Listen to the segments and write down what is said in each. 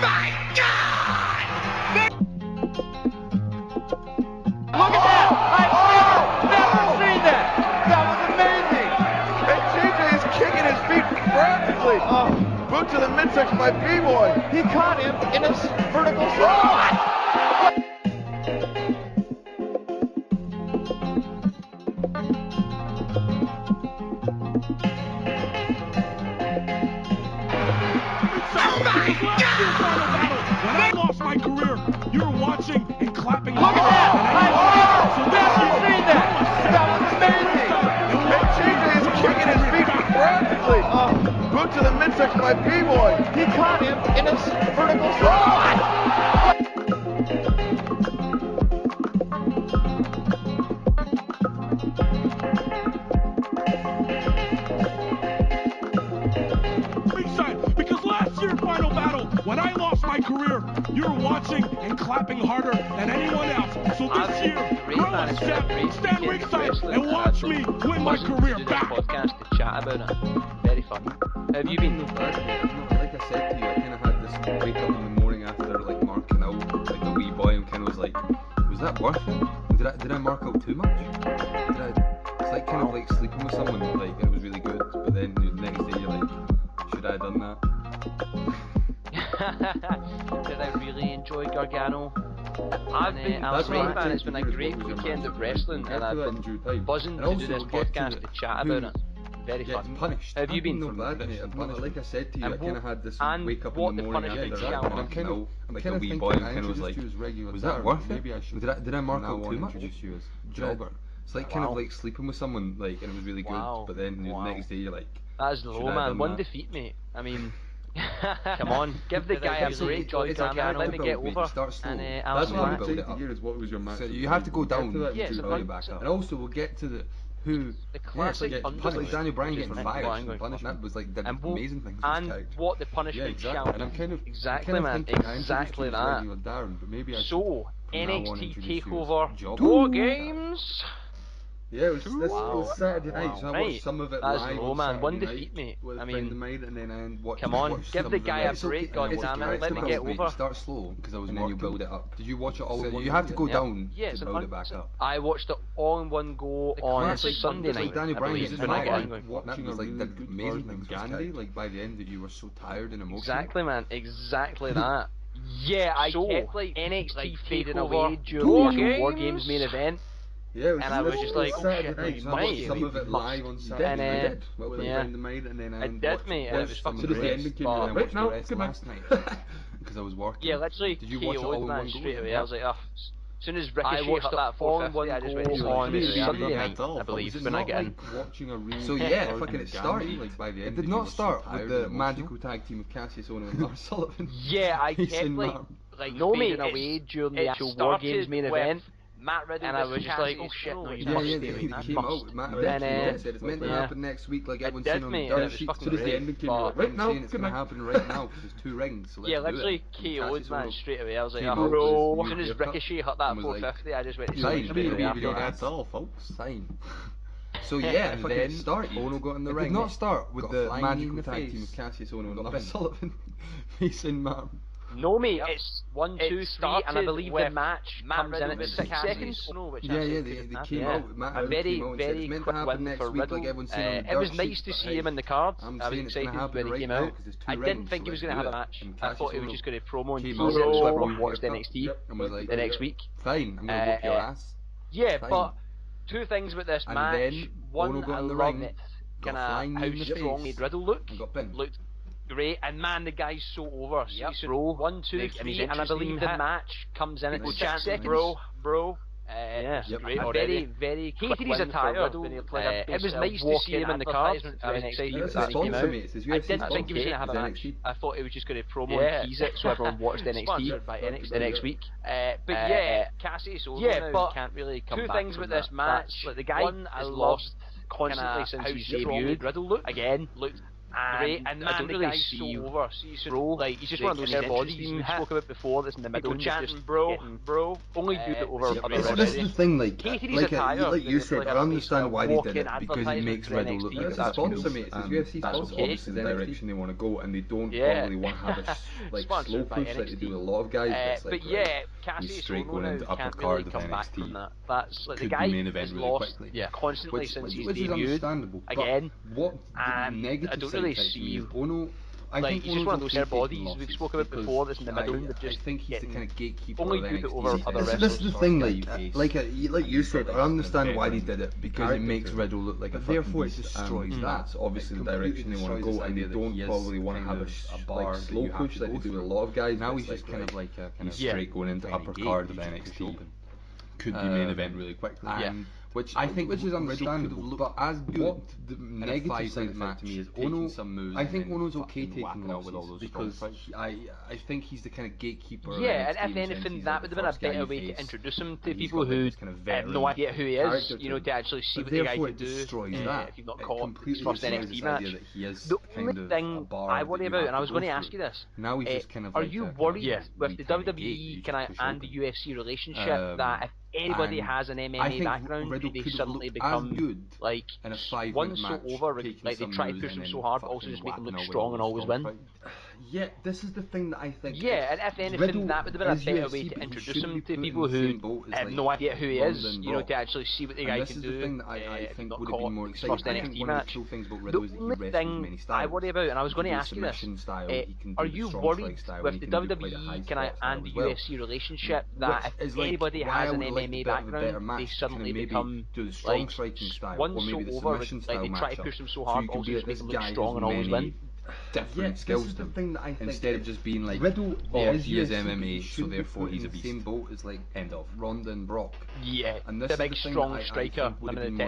my God! Look at that! I've never seen that! That was amazing! And JJ is kicking his feet frantically. Boot to the midsection by B-Boy. He caught him in a vertical slot! When I lost my career, you were watching and clapping. Look at that! I've never seen that! That was amazing! And JJ is kicking his feet frantically. Boot to the midsection by B-Boy. He caught him in a vertical slot! Because last year's final battle, when I lost my career, you were watching and clapping harder than anyone else. So this year, grow a step, stand ringside, and watch me win my career back. Podcast to chat about it. Very fun. Have you been? Like I said to you, I kind of had this wake up in the morning after like marking out like the wee boy and kind of was like, was that worth it? Did I mark out too much? It's like kind of like sleeping with someone like it was really good, but then the next day you're like, should I have done that? Did I really enjoy Gargano? I've been That's what man. It's been a great weekend of wrestling, and I've been buzzing to do this podcast to chat about it. Very fun. Punished. Have you been? No bad, mate. Like I said to you, I kind of had this and wake up what in the the morning punishment after shall like be. marking out like a wee boy and kind of was like, was that worth it? Did I mark out too much? You as Jobber. It's like kind of like sleeping with someone like and it was really good, but then the next day you're like, that is low, man. One defeat, mate. I mean, come on, give the guy a break, Joy Gargano. Let me get over. Start slow. And That's I'll what I'm back. saying here is what was your match. So you have to go down to build it back up. And also we'll get to the who. The classic like Daniel Bryan getting fired. Punishment was like did amazing things. And what the punishment shall be. And I'm kind of exactly, man. Exactly that. So NXT Takeover War Games. Yeah, it was Saturday night, so I watched some of it That's live low, on man. Saturday One night defeat, mate. with a I friend of mean, mine, and then I watched. come on, watched give some the of guy it. a break, goddammit. Let me get over. Start slow because I was and then you build it up. Did you watch it all? So you have to go down to build it back up. I watched it all in one go on Sunday night. Daniel I Bryan believe, just when I get like angry. watching was like did amazing things. Gandhi, like by the end that you were so tired and emotional. Exactly, man. Exactly that. Yeah, I kept like NXT fading away during the War Games main event. Yeah, it was and I was just like, oh shit, night, so I watched some of it live on Saturday. And with a friend of mine, and then I did, mate, and it was fucking great. great. So I watched the rest last night because I was working. Yeah, literally. Did you watch it all in one go? Straight away. I was like, oh. As soon as Ricochet hit that 450, I just went on Sunday night, I believe, when I get in. So yeah, fucking it started. Like by the end, it did not start with the magical tag team of Cassius Ohno and Lars Sullivan. Yeah, I kept like fading away during the actual War Games main event. Matt Riddle and I was just like, oh shit, no, he came out with Matt Riddle and said it's meant to happen next week, like everyone's seen on the dirt sheet. So does the ending came out right now? It's gonna happen right now because there's 2 rings. So yeah, literally KO'd man straight away. I was like, oh bro. As soon as Ricochet hit that 450, I just went to sign. That's all, folks. Sign. So yeah, and then started. Ohno got in the ring. It did not start with the magical tag team of Cassius Ohno and Lars Sullivan facing Matt. No, mate, it's 1, 2, 3, and I believe the match comes in at 6 seconds. Yeah, they came out. Matt a very, very meant quick to happen win next for week, Riddle. Like everyone's seen on the It dirt was nice sheet, to see him in the card. I was excited when he came out. I didn't think he was going to have a match. I thought he was just going to promo and tease it so everyone watched NXT the next week. Fine, I'm going to whoop your ass. Yeah, but 2 things about this match. One, I loved kind of how strong Riddle looked. Looked great, and man, the guy's so over. So bro, 1, 2, 3, and I believe the match comes in at 6 seconds. Bro. Yeah, great. Very, very quick his attire. It was nice to see him in the card. I was excited that he came out. I didn't think he was going to have a match. I thought he was just going to promo and tease it so everyone watched NXT the next week. But yeah, Cassius Ohno can't really come back. 2 things with this match. Like the guy has lost constantly since he's debuted. Riddle looked great, and man, the guy's so over. Like, he's just one of those bodies we spoke about before. That's in the middle, chanting, bro. Only do it over other This is the thing, like you said, I understand why they did it, because it makes Riddle look like a sponsor, mate. That's obviously the direction they want to go, and they don't probably want to have a slow push like they do with a lot of guys. But yeah, Cassius straight going into upper can't card really of come back NXT. from that. That's like the Could guy be main event has really lost quickly. constantly since he's which is debuted understandable. again. What And negative I don't really side to me see. is Ono. I Like, think he's just one of those bodies we've spoken about before. That's in the middle. I think he's the kind of gatekeeper only of do it NXT. over other This wrestlers. is the thing, like you said, I understand why they did it, because it makes Riddle look like a fucking therefore it beast, destroys and that. that's obviously the direction they want to go, and they don't probably want to have a bar slow push like they do with a lot of guys. Now he's just kind of like a kind of straight going into upper card of NXT. Could be main event really quickly. Which I think is understandable, but as what the negative side of that to me is Ono. I think Ono's okay taking losses because I think he's the kind of gatekeeper. Yeah, and if anything, that would have been a better way to introduce him to people who have no idea who he is. You know, to actually see what the guy can do. If you've not caught his first NXT match. The only thing I worry about, and I was going to ask you this, are you worried with the WWE and the UFC relationship that if anybody has an MMA background, do they suddenly become like one so over, like they try to push them so hard, but also just make them look strong and always win? Yeah, this is the thing that I think. Yeah, and if anything, that would have been a better way to introduce him to people who have no idea who he is, you know, to actually see what the guy can do. This is the thing that I think would have been more exciting. First NXT match. The only thing I worry about, and I was going to ask you this, are you worried with the WWE and the UFC relationship that if anybody has an MMA background, they suddenly become like one so over, like they try to push them so hard, but also just make them look strong and always win? Different skills to him, instead of just being like, Riddle, he is MMA, so therefore he's a beast. Same boat as like end of Ronda and Brock. Yeah, and this the big strong striker.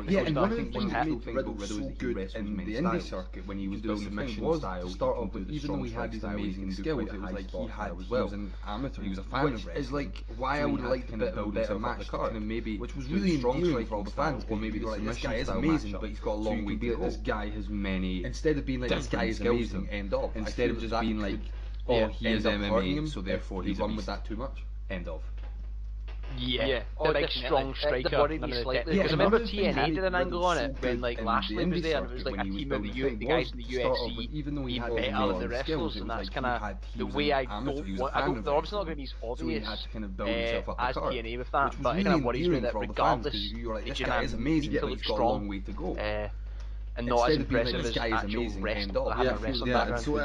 Yeah, and one of the things that made Riddle so good in the indie circuit when he was doing submission style, start off with, even though he had these amazing skills, it was like he was an amateur, he was a fan of wrestling. Is like why I would have liked a bit of a better match, kind of maybe, which was really endearing for all the fans, or maybe like this guy is amazing, but he's got a long way to go. This guy has many, instead of being like this guy is amazing. End of, instead of just being like, he is MMA, so therefore he's won with that too much. End of. Yeah, the big strong striker. Because I remember TNA did an angle on it when like Lashley was there, and it was like a team of the guys in the UFC being better than the wrestlers, and that's kind of the way I don't. They're obviously not going to be as obvious as TNA with that, but it kind of worries me that regardless, it's amazing to look strong. And not as impressive as actual wrestling background. So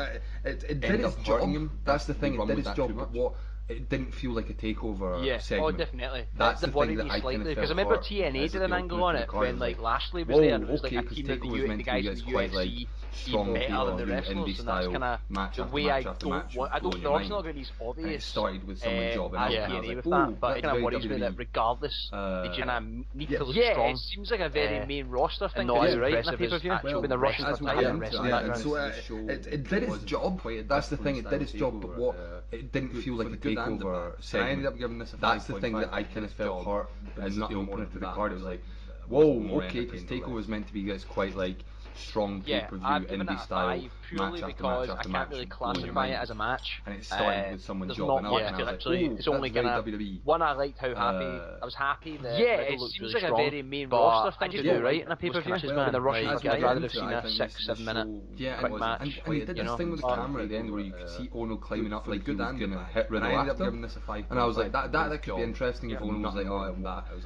it did its job. That's the thing, it did its job, but what it didn't feel like a takeover segment. Oh, definitely. That's the thing that I slightly, because I remember TNA did an angle on it when like Lashley was there, and it was like a team of the guys in the UFC even better than the wrestlers, and that's kind of the way I don't want. I don't. They're obviously not going to be as obvious started with someone jobbing as TNA with that, but it kind of worries me that regardless, they kind of need to look strong. It seems like a very main roster thing. Not as impressive as actually when the Russians were playing wrestling background. So it did its job. That's the thing. It did its job, but what it didn't feel like a takeover segment. I ended up giving this a 5.5. That's the thing that I kind of felt hurt as not the opener to the card. It was like, whoa, okay, because takeover was meant to be this quite like strong pay-per-view indie style purely because I can't really classify it as a match. And it started with someone jobbing up, and I was like, it's only gonna one. I liked how happy I was happy that it seems like a very main roster thing to do, right, in a pay-per-view. The Russians, I'd rather have seen a 6-7 minute quick match. And he did this thing with the camera at the end where you could see Ono climbing up like he was gonna hit Riddle after, and I was like, that could be interesting if Ono was like,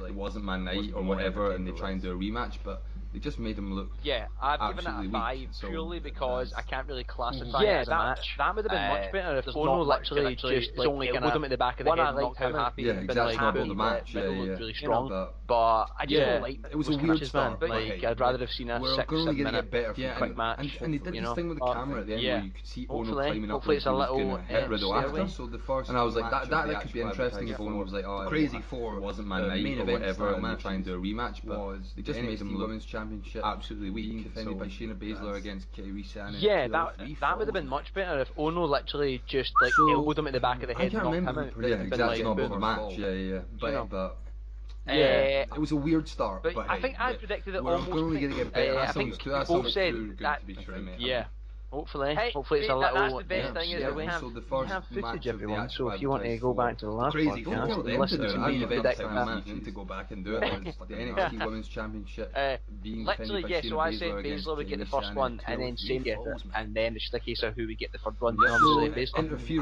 it wasn't my night or whatever, and they try and do a rematch, but they just made him look. Yeah, I've given it a 5 purely because I can't really classify it as a match. That would have been much better if Ono literally just only kind of at the back of the head and knocked how happy. Yeah, exactly. The match, looked really strong, but I just don't like it was a weird start. Like I'd rather have seen a 6-7 minute quick match. And they did this thing with the camera at the end where you could see Ono climbing up like he was gonna hit Riddle after. So the first, and I was like, that could be interesting if Ono was like, oh, crazy 4 it wasn't my night or whatever, and they're trying to do a rematch, but they just made him look championship absolutely weak, defended by Shayna Baszler against Kairi Sane. Yeah, that would have been much better if Ono literally just like elbowed him at the back of the head and knocked him out. Yeah, exactly. Not about the match. Yeah. But yeah, it was a weird start. But I think I predicted it almost. We're only going to get better. I think we both said that. Yeah. Hopefully it's a little. That's the best thing is we so the first have footage, match everyone. of the So if you want to go back to the last crazy podcast and and listen to me predict that, to go back and do it. It's the NXT Women's Championship being literally, defended by so I said Baszler would get the first one, and then Shane get it, and then it's the case of who would get the third one. Interference.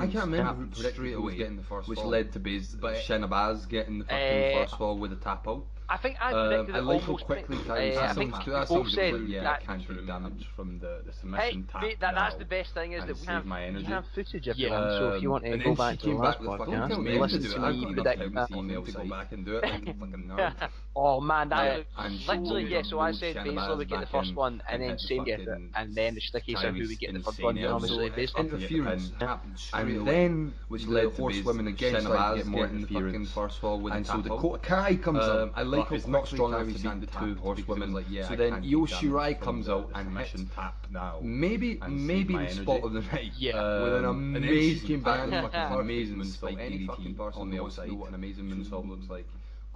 I can't remember straight away getting the first, which led to Shayna Baszler getting the fucking first fall with a tap out. I think I predicted it almost quickly. I think we both said that can't do damage from the submission tap. That's the best thing is that we have footage, everyone. So if you want to go back to the last podcast and listen to me predict that. To go back and do it like fucking nerd. Oh man, that literally so I said Baszler would get the first one, and then Shane get it, and then it's the case of who would get the third one. Obviously, interference happened, and then which led to horsewomen again starting to get more interference. First fall with and so Dakota Kai comes out. I like it's not strong enough to beat the two horsewomen. So then Io Shirai comes out and mission tap now. Maybe the spot of the night. With an amazing moonsault. Any fucking person on the outside what an amazing moonsault looks like.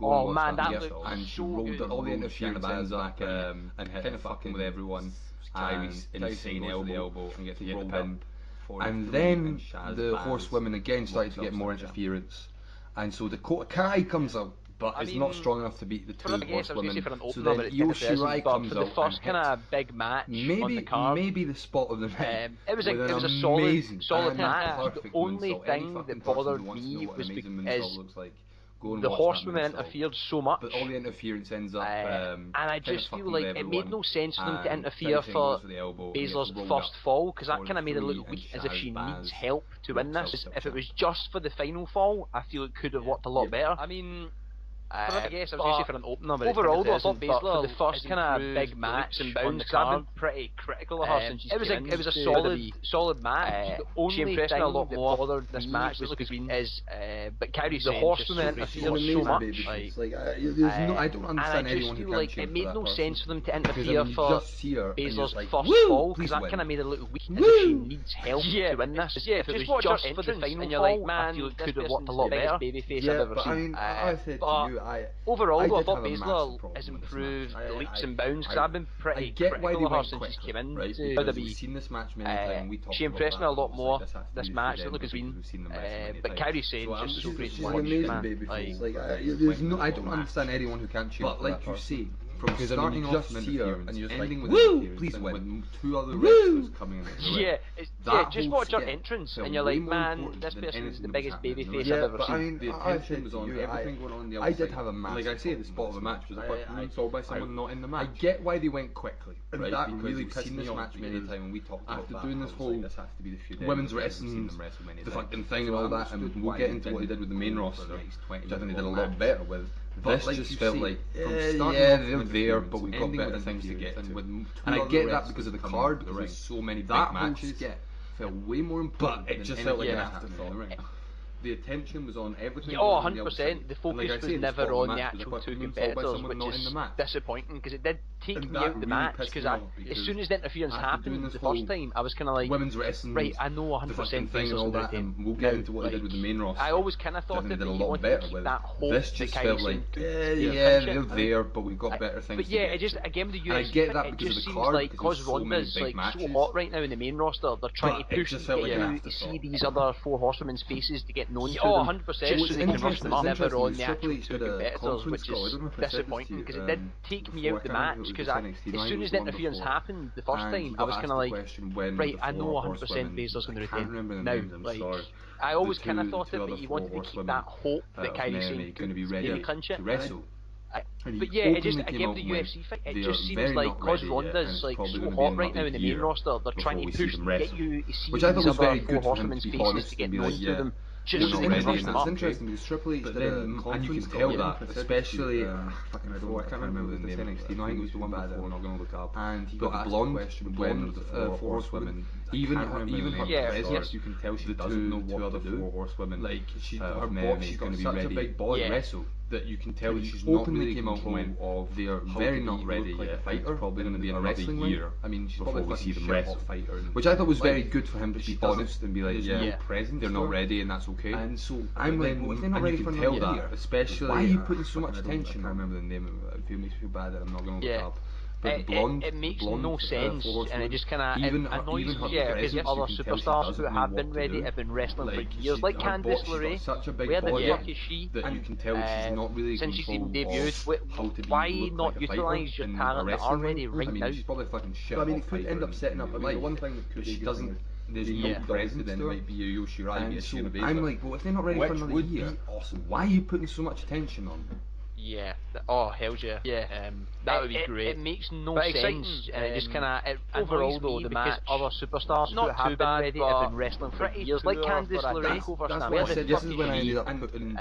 Oh man, that looks and she rolled all the interference back and hit fucking with everyone. Kyrie's insane elbow and gets rolled in. And then the horsewomen again started to get more interference. And so Dakota Kai comes out. But it's not strong enough to beat the two horsewomen. So then Io Shirai comes out. For the first kind of big match on the card, maybe the spot of the night. It was a solid match. The only thing that bothered me was the horsewomen interfered so much. But all the interference ends up. And I just feel like it made no sense for them to interfere for Baszler's first fall, because that kind of made it look weak, as if she needs help to win this. If it was just for the final fall, I feel it could have worked a lot better. I mean, I guess I was usually for an opener, but overall, I thought Baszler, for the first kind of big match and bounds, because I've been pretty critical of her since she's it was a solid match. The only thing that a lot more bothered this match was but Kyrie the horsewomen interfered so much. I don't understand anyone who can't cheer. It made no sense for them to interfere for Baszler's first fall, because that kind of made it look weak, as if she needs help to win this. If it was just for the final fall, I feel it could have worked a lot better. Babyface I've ever seen. I said to you, overall, I thought Baszler has improved leaps and bounds, because I've been pretty critical of her since she's came in. We've seen this match many times. She impressed me a lot more this match. It looked as been, but Kyrie Sane just so great to watch. I don't understand anyone who can't cheer. But like you say, from starting off just here and you're ending with woo, please win, with two other wrestlers coming in. Just watch her entrance and you're like, man, this person's the biggest babyface I've ever seen. The attention was on everything going on in the outside. I did have a match. Like I say, the spot of the match was a quick moonsault by someone not in the match. I get why they went quickly, right? That really pissed me off match many times when we talked about that. After doing this whole women's wrestling, the fucking thing and all that, and we'll get into what they did with the main roster, which I think they did a lot better with. This just felt like from starting they're there, but we've got better things to get to. And I get that because of the card, because there's so many big matches. Felt way more important, but it just felt like an afterthought. The attention was on everything. 100%. The focus was never on the actual two competitors, which is disappointing, because it did take me out the match. Because as soon as the interference happened the first time, I was kind of like, right, I know 100% Baszler's going to retain. We'll get into what they did with the main roster. I always kind of thought that they wanted to keep that hope. This just felt like, they're there, but we've got better things to get. But it just, again with the UFC, it just seems like, because Ronda's like so hot right now in the main roster, they're trying to push to get you to see these other four horsewomen's faces to get known to them. 100%. So they can rush them up never on the actual two competitors, which is disappointing, because it did take me out the match, because as soon as the interference happened the first time, I was kind of like, right, I know 100% Baszler's going to retain. Now, like, I always kind of thought that he wanted to keep that hope that Kyrie Sane could maybe clinch it. But yeah, it just, again with the UFC fight, it just seems like, because Ronda's like so hot right now in the main roster, they're trying to push to get you to see these other four horsewomen's faces to get known to them. Just it's interesting because Triple H did and you can tell that, especially I can't remember the name. NXT, I think it was the one before. I'm not going to look up. And he got the blonde when the four horsewomen. Even her presence, you can tell she doesn't know what to do. Four horsewomen, like her body, she's got such a big body wrestle that you can tell that she's not really came out and went, they are very not ready yet. Fighter probably going to be in another year. I mean, she's probably we see them wrestle, which I thought was very good for him to be honest and be like, they're not ready and that's okay. And so I'm like, they're not ready for another year. Especially, why are you putting so much attention? I can't remember the name of it. It makes me feel bad that I'm not going to look up. it makes no sense, and it just kind of annoys me. Yeah, because other superstars who have been ready have been wrestling for years, like Candice LeRae. Where the fuck is she? That you can tell she's not really since she's even debuted. Why not utilise your talent that are ready right now? She's probably fucking shit. I mean, it could end up setting up. I mean, the one thing that could she doesn't. There's no presence. Then it might be Io Shirai. So I'm like, well, if they're not ready for another year, awesome. Why are you putting so much attention on them? Yeah. Oh, hell yeah. Yeah. That would be great. It makes no sense, and it just kind of overall though the match. Other superstars not who have been ready have been wrestling for years, like Candice LeRae. That's what I said. This is when I ended up putting.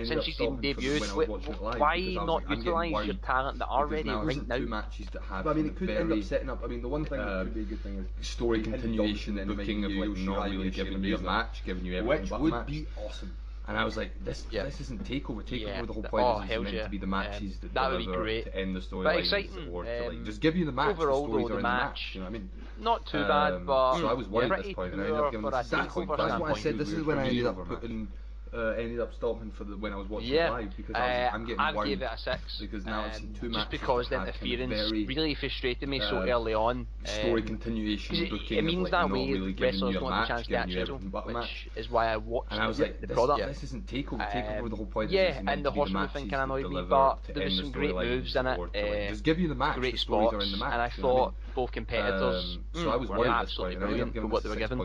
Since she's even debuted, why not utilise your talent that are ready right now? Matches that have. But I mean, it could end up setting up. I mean, the one thing that could be a good thing is story continuation and booking of like not really giving you a match, giving you everything but a match. Which would be awesome. And I was like, this isn't Takeover. Takeover, the whole point is meant to be the matches that would be deliver great. To end the storyline, or to like just give you the match. Overall, the stories though, are in the match. You know what I mean? Not too bad, but so I was worried at this point, and I ended up giving this that's what I said. This is when I ended up putting. Ended up stopping for when I was watching live because I'm getting worried. I gave it a 6 because now it's in 2 matches. Just because the interference really frustrated me so early on. Story continuation, booking. It means like that way really wrestlers don't have a chance to get a title, which is why I watched and I was like, the product. This isn't Takeover. Takeover, the whole point. Yeah, and the horseman thing kind of annoyed me, but there was some great moves in it. Just give you the match. Great spots, and I thought both competitors so I was were absolutely brilliant for what they were given.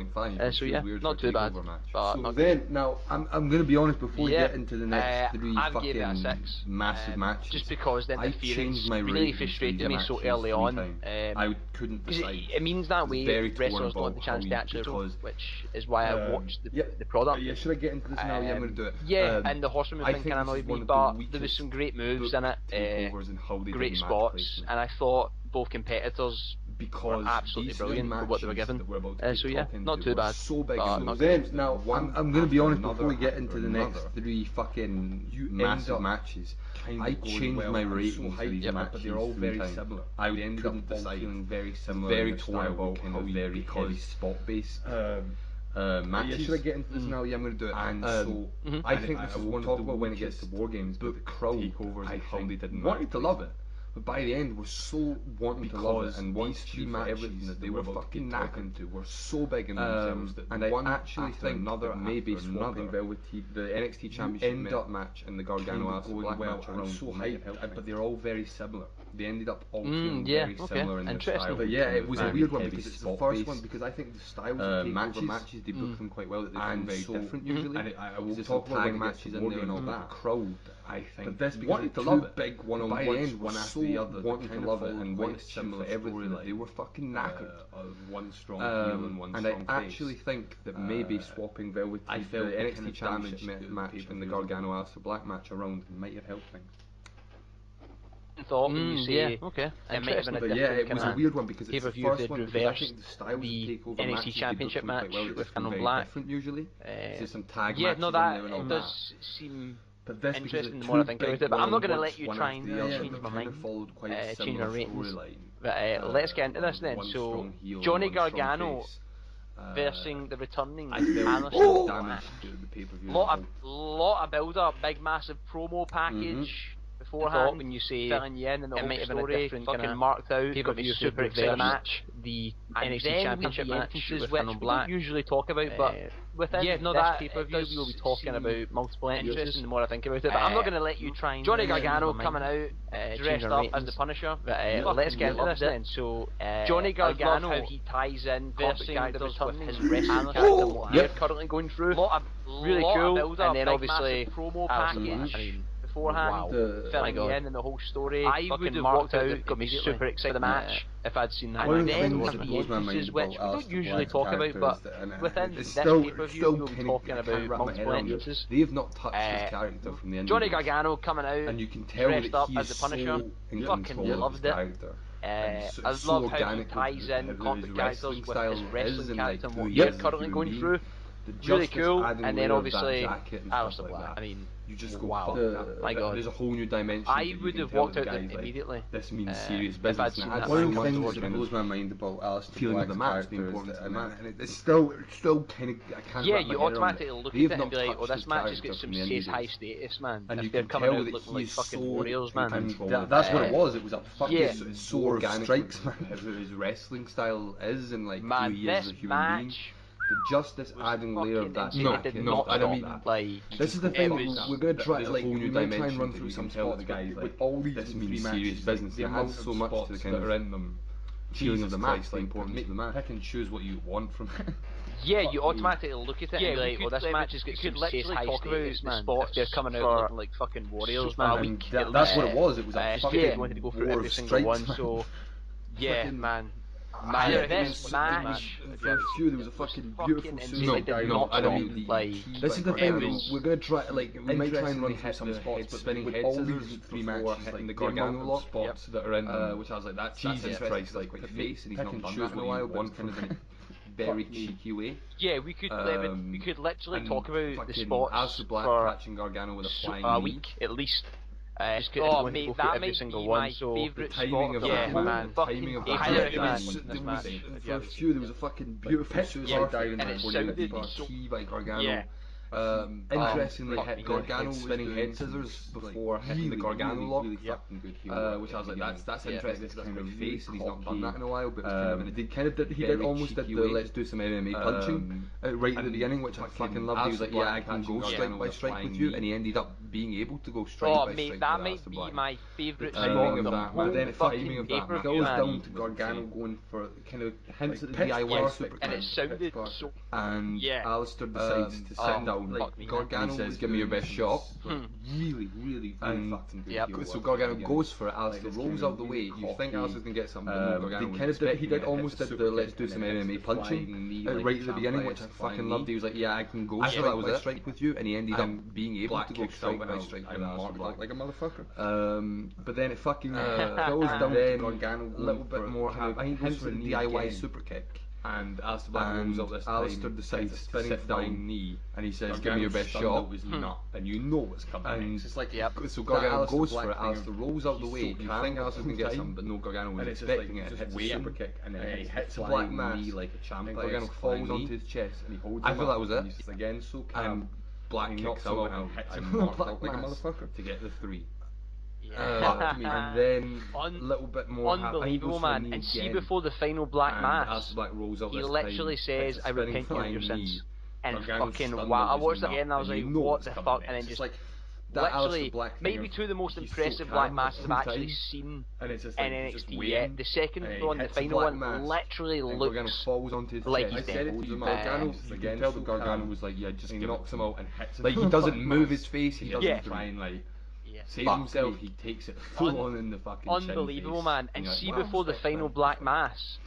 So yeah, not too bad. But so then, now I'm going to be honest before we get into the next 3 gave it a 6. Massive matches. Just because the interference really frustrated me so early on. I couldn't decide. It means that way wrestlers don't have the chance to actually, which is why I watched the product. Yeah, should I get into this now? Yeah, I'm going to do it. Yeah, and the horseman thing kind of annoyed me, but there was some great moves in it, great spots, and I thought both competitors were absolutely brilliant for what they were given. So yeah, not too bad. So big. Then now I'm going to be honest before we get into the next 3 fucking massive matches. I changed my ratings for these matches, but they're all very similar. I ended up deciding very similar, very torn about how very heavy spot-based matches. Yeah, should I get into this now? Yeah, I'm going to do it. And so I think this is one to talk about when it gets to War Games, but the crowd, Takeovers and how they didn't wanted to love it. But by the end, we're so wanting to love it, and these 3 matches that they were fucking knacking to were so big in themselves that and I actually think another maybe swapping Velveteen, the NXT Championship end up match and the Gargano going well match around so hyped, but they're all very similar. They ended up all feeling very similar in their style. But yeah, it was a weird one because it's the first one, because I think the styles of matches they book them quite well, that they're very different usually. And I will talk about tag matches in there and all that. Crowd, I think, but this wanted to love it. Big one-on-ones, one after the other, wanting to love it and wanting to similar everything. They were fucking knackered of one strong heel and one strong face. And I actually think that maybe swapping Velveteen, the NXT Championship match and the Gargano Aleister Black match around might have helped things. Thought when you say okay, it might have been a different it was a weird one because it's the first one. Reversed the NXT Championship match with Ronda Black. Usually, there's some tag matches in that there and does seem but this interesting the more I think about it. But I'm not going to let you try and change my mind, change our ratings. But let's get into this then. So Johnny Gargano versing the returning Aleister Black. Lot of build up, big massive promo package. Beforehand, when you say filling you in and the whole story, fucking marked out, you've got to be super excited match, the NXT Championship match with Ronda Black. We don't usually talk about, but within this pay-per-view we'll be talking about multiple entrances the more I think about it, but I'm not going to let you try and Johnny Gargano coming out dressed up as the Punisher. Let's get into this then. So Johnny Gargano, how he ties in versing the returning his wrestling character, what they're currently going through, really cool, and then obviously promo package beforehand, filling you in and the whole story. I would have marked out, got me super excited the match if I'd seen that. And then the entrances, which we don't usually talk about, but within this pay-per-view we'll be talking about multiple entrances. They have not touched his character from the end. Johnny Gargano coming out, and you can tell dressed up as the Punisher, fucking loved it. I love how he ties in comic characters with his wrestling character and what you're currently going through. really cool, and then obviously Aleister Black. Like I mean, you just go, wow, my God, there's a whole new dimension. I would have walked out immediately. This means serious business. One of the things that blows my mind about Aleister feeling Black's of the match, character the importance of the match, and it's still kind of, I can't. Yeah, wrap my you head around automatically it. look at They've it and not be like, touched oh, this his match has got character some from the serious indies. high status, man. And if you they're can coming tell out that looking like he's fucking so warriors, man. that's what it was. It was a fucking Yeah. so organic strikes, man. His wrestling style is, and like who he is as a human being. But just this adding layer of that. This is the thing. We're gonna try, like, we might try and run through some spots, guys. With all these this means three serious matches, business. They add so much to the kind of in them. feeling of the match, the like, importance of the match. Pick and choose what you want from it. Yeah, you automatically look at it and be like, oh, this match has got some serious high status, man. If they're coming out looking like fucking warriors, man. That's what it was. It was a fucking wanted to go through war every of single strikes, one, man. so yeah, Fucking- man. This match, for a few, there was a fucking beautiful suicide dive. This is the thing. We're gonna try, like, we might try and run through some spots, but spinning with head all scissors these three before matches, hitting like the the Gargano Gargano lock, spots that are in them, which I was like, that's Jesus interesting. Christ, Like, like, pick face, and he's and not done choose that in a what while, you but want, kind of in a very cheeky way. Yeah, we could literally talk about the spots Aleister Black for catching Gargano with a flying a knee. week at least. Oh, mate, that might be my favourite timing spot. of Yeah, that, man. timing of that. Highly Yeah, recommend for this match. a few, there was a fucking beautiful suicide dive in and that it corner sounded with so- key by Gargano. Yeah. Interestingly, fucking Gargano good. was spinning head scissors before hitting the Gargano lock, fucking good which I was like, that's interesting. That's kind of face, and he's not done cocky. that in a while. But it was kind of, and it did kind of he did almost did the let's do some MMA punching right at the beginning, which I fucking loved. He was like, yeah, I can go strike by strike with you, and he ended up being able to go strike by strike. Mate, that might be my favourite timing spot of that, whole but then timing of that pay-per-view, goes man. down to Gargano going for kind of hints at the pitch DIY black, super and it sounded so. and Yeah. Alistair decides to sit down. fuck me, man. Gargano He says, was "Give me your doing best some shot." Really, really fucking good. Yep. heel So work Gargano at the goes for it. Alistair Like, rolls it's out the kind way. of You think cocky. Alistair's gonna get something. They kind of did. He did almost did the let's do some MMA punching right at the beginning, which I fucking loved. He was like, yeah, I can go strike by strike with you, and he ended up being able to go strike by strike with Alistair Black. like a motherfucker. But then it fucking goes down to Gargano a little bit more. I think hints at the DIY super kick. And Alistair Black rolls up this Alistair time, decides hits a to sit flying down, knee, and he says, Gargano's "Give me your best stunned shot." out his nut, and you know what's coming And next. It's like, so Gargano Alistair goes Black for it. thing Alistair of- rolls out the he's way. so You calm think Alistair's gonna get time, something, but no, Gargano was and it's just expecting like, it. just Hits way a super super kick, and then he hits a a black black mass, knee like a champ. and by Gargano his falls flying onto knee, his chest. and he holds I him feel up, that was and it. he's again so calm. And Black he kicks knocks out him out and hits him Black knocked out like a mass motherfucker to get the 3. and then a little bit more. Unbelievable, man. And see, before the final black mass, Alistair Black rolls out he this literally time, says, hits a "I spinning repent of flying your knee. sins." And Gargano's fucking stunned wow, I out his watched that nut, again and I was and like, you know what what's the coming fuck? next. And then It's just like that Alistair literally Black thing maybe of, two of the most he's so impressive calm black masses the I've whole actually time. seen And it's just in like, he's just NXT waiting, yet. The second and he one, the hits a final black one, mass, literally and Gargano looks falls onto his like chest. he's I said dead. it to you, Gargano, man. you Again, can tell so that Gargano calm. was like, yeah, just And he give knocks it him to me. out and hits him. Like, he doesn't move his face, he He doesn't doesn't try and like save Fuck himself. me. He takes it full on in the fucking unbelievable, chin man. face. And you're see, like, wow, before the respect, final man, black respect. mass,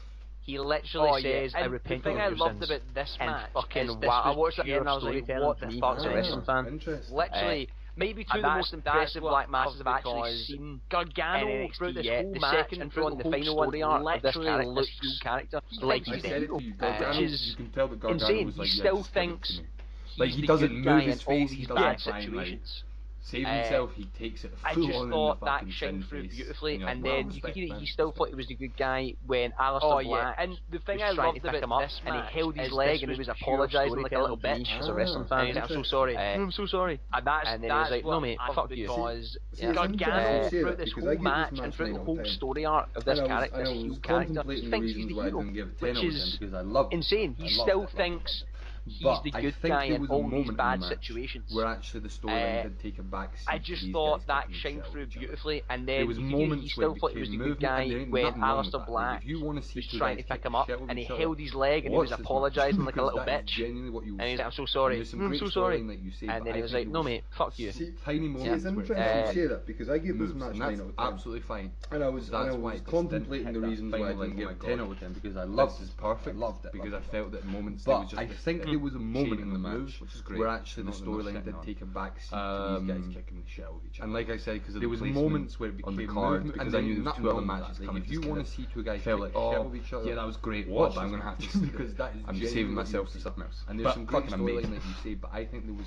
he literally says, "I And repent the of thing your I loved sins." about this And match fucking is wow, I this watched was it again and I was pure like, storytelling what for the me fuck, as a wrestling fan. Interesting. Literally, maybe two of the most impressive black masses I've actually seen. Gargano, NXT throughout this yet, whole the match second and throughout throughout the the final final one, story arc, this literally looks looks character like I he's said dead. it to you, Gargano, which is you can tell that Gargano insane. was like, He yeah, still just give it to thinks me. he's Like, he the doesn't good move guy his in all face, he these doesn't bad try and, like, situations. Save himself, he takes it I full just on in thought the that fucking shined chin through face. beautifully, you're and like, wow, then you could respect, hear that man. he still thought he was the good guy when Aleister Oh, yeah, Black and the thing was I trying loved to pick about him up, this and he match held his is leg this and he was was pure apologising like a little storytelling for bitch me as a wrestling and fan. he's like, "I'm so sorry, I'm so sorry," And and then he was like, "No mate, fuck you." because See, it's Gargano interesting to throughout say this that, whole because I give match this and match throughout 9 the out whole of 10. story arc of this character, this heel character, contemplating he the thinks he's reasons the why I hero, didn't give it 10 which out of 10 is because I loved it. insane. He I loved still it. thinks he's But the I good think guy there in was a all moment these in bad the match situations. where actually the storyline did take a back seat I to just these thought guys that getting shined shit through with each other. beautifully, and There then was you could hear he moments still where thought it he was the became good movement, guy and there ain't when nothing wrong with Aleister that. Like, Black if you want to see was two trying guys to pick kick him up, shit with and he each other, held his leg and he was watch this match, apologising like a because little that is bitch. genuinely what you And he's like, "I'm so and sorry, there's some I'm great so sorry," storyline that you say, and but then I he was think like, there "No mate, fuck you." See, tiny moments It's where interesting it you say that because I gave this moves, match and 9 that's out of 10. absolutely fine. And I was That's why it just contemplating didn't the hit reasons that why I final, didn't like, give oh it my 10 God. out of 10 because I This loved is it. perfect. I loved it. Because I loved it. felt that moments there was But just I this think there there was a moment in the match where actually the storyline did take a back seat to these guys kicking the shell of each other. And like I said, because there was moments where it became on the card, because I knew there was 2 other matches coming. If you want to see 2 guys felt like, oh, yeah, that was great, but I'm going to have to because that is I'm saving myself for something else. And there's some great storyline that you say, but I think there was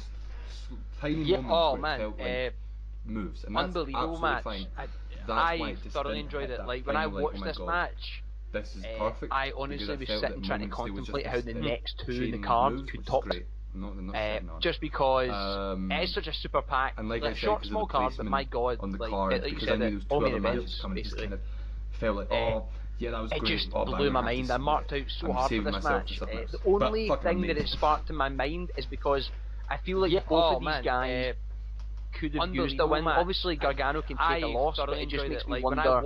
tiny moments where it felt like moves, and that's unbelievable match. Fine. I thoroughly enjoyed it. Like when I watched this match, this is perfect. I honestly was sitting trying to contemplate how the next 2 in the card could top it. Just because it's such a super pack, and like I said, short, small card, but my god, on the card, like you said, all main events basically. Kind of felt like, oh, yeah, that was great. It just blew my mind. I marked out so hard for this match. The only thing that it sparked in my mind is because I feel like both of these guys could have used a win. Obviously, Gargano can take a loss, but it just makes me wonder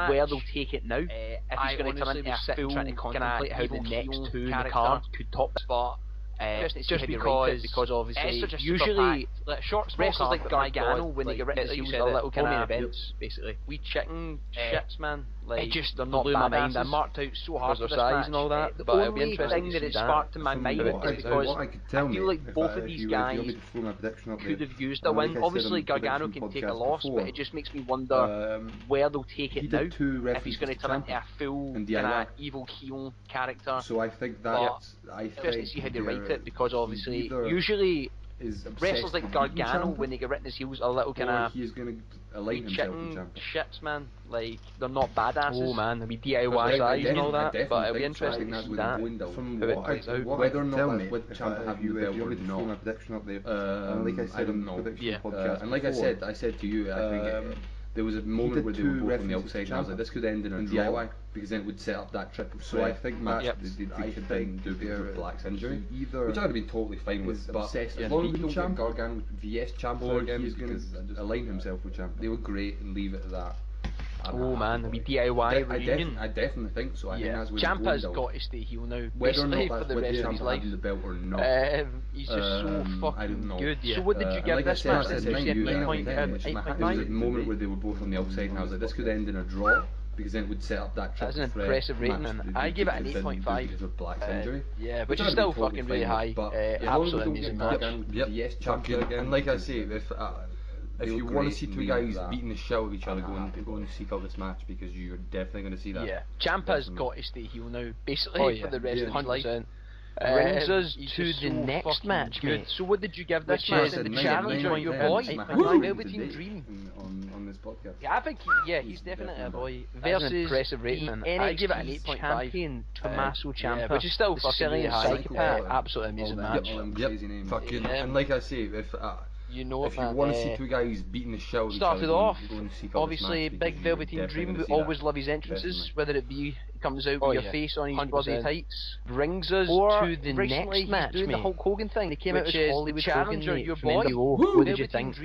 where they'll take it now. If he's going to come into a full trying to contemplate how the next 2 in the card could top the spot. Just because obviously usually wrestlers like Gargano when they get written as a little kind of events basically. We chicken shits, man. Like just they're not my mind. I marked out so hard for this match and all that. The only thing that it sparked in my mind is because I feel like both of these guys could have used a win. Obviously Gargano can take a loss, but it just makes me wonder where they'll take it now. If he's going to turn into a full kind of evil heel character. So I think that I think to see how they write it, because obviously usually wrestlers like Gargano when they get written as heels are a little kind of chicken shits, man. Like they're not badasses. Oh man, there'll be DIY size and all that, but it'll be interesting to see that from how it plays out. Whether or not with Ciampa having the belt or not, my prediction up there. Like I said, I don't know. Yeah. And like I said to you, I think there was a moment where they were both on the outside, and I was like, this could end in a DIY, because then it would set up that triple threat. So I think match they could then do with Black's injury, which I'd have been totally fine with. But as long as we don't get Gargano vs Ciampa again, he's going to align himself with Ciampa. They were great and leave it at that. Oh man, there'll be DIY reunion. I definitely think so. I think that's where Ciampa's got to stay heel now, whether or basically not for the rest of his life. The belt or not. He's just so fucking good. So what did you give like this match? Did you give 9.5? There was a moment where they were both on the outside, and I was like, this could end in a draw, because then it would set up that triple threat. That's an impressive rating, and I give it an 8.5 because of Black's injury. Yeah, which is still fucking really high. Absolutely amazing match. Yes, champion again. And like I say, if you want to see 2 guys beating the shell of each other, go and seek out this match, because you're definitely going to see that. Yeah, Ciampa's got to stay heel now, basically for the rest of his life. Brings us to the next match, mate. So what did you give this match? The challenger, your boy, Velveteen Dream. On this podcast. Yeah, I think he's definitely a boy. Versus an impressive rating. I give it an 8.5. Champion Tommaso Ciampa, which is still fucking really high. Psychopath, absolutely amazing match. Yep, fucking. And like I say, if you want to see 2 guys beating the shell of each other, started off, obviously, big Velveteen Dream, we always love his entrances, whether it be comes out with your face on his bloody tights, brings us to the next match, doing the Hulk Hogan thing. They came out as Hollywood challenger, your boy. What did you think?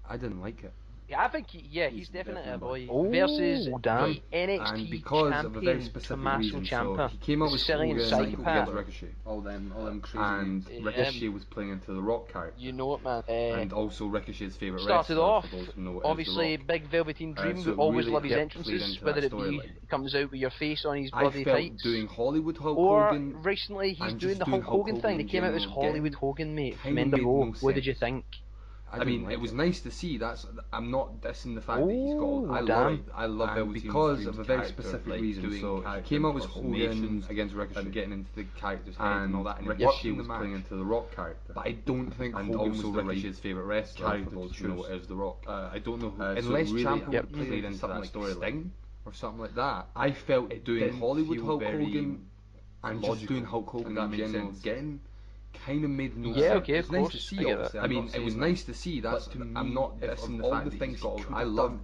I didn't like it. Yeah, I think he's definitely a boy. Versus the NXT champion Tommaso Ciampa. So he came out with Hogan psychopath. Ricochet. All them crazy. And Ricochet was playing into the Rock character. You know it, man. And also Ricochet's favourite started wrestler. Started off, obviously, big Velveteen Dream. We always love his entrances, whether it be comes out with your face on his bloody tights. Doing Hollywood Hulk Hogan. Or recently he's doing the Hulk Hogan thing. He came out as Hollywood Hogan, mate. Mendebo. What did you think? I mean, it was nice to see. I'm not dissing the fact that he's got. I love Velveteen because of a very specific reason. So he came out as Hogan against Ricochet and getting into the character's head and all that, and Ricochet was playing into the Rock character. But I don't think Hogan was Ricochet's favourite wrestler. As the Rock. I don't know who. Unless Ciampa played into that storyline or something like that. I felt doing Hollywood Hulk Hogan and just doing Hulk Hogan in general again kind of made no sense. Yeah, okay, of course. Nice to see, I mean, it was nice to see. That's I'm not dissing the fact that he's got. I love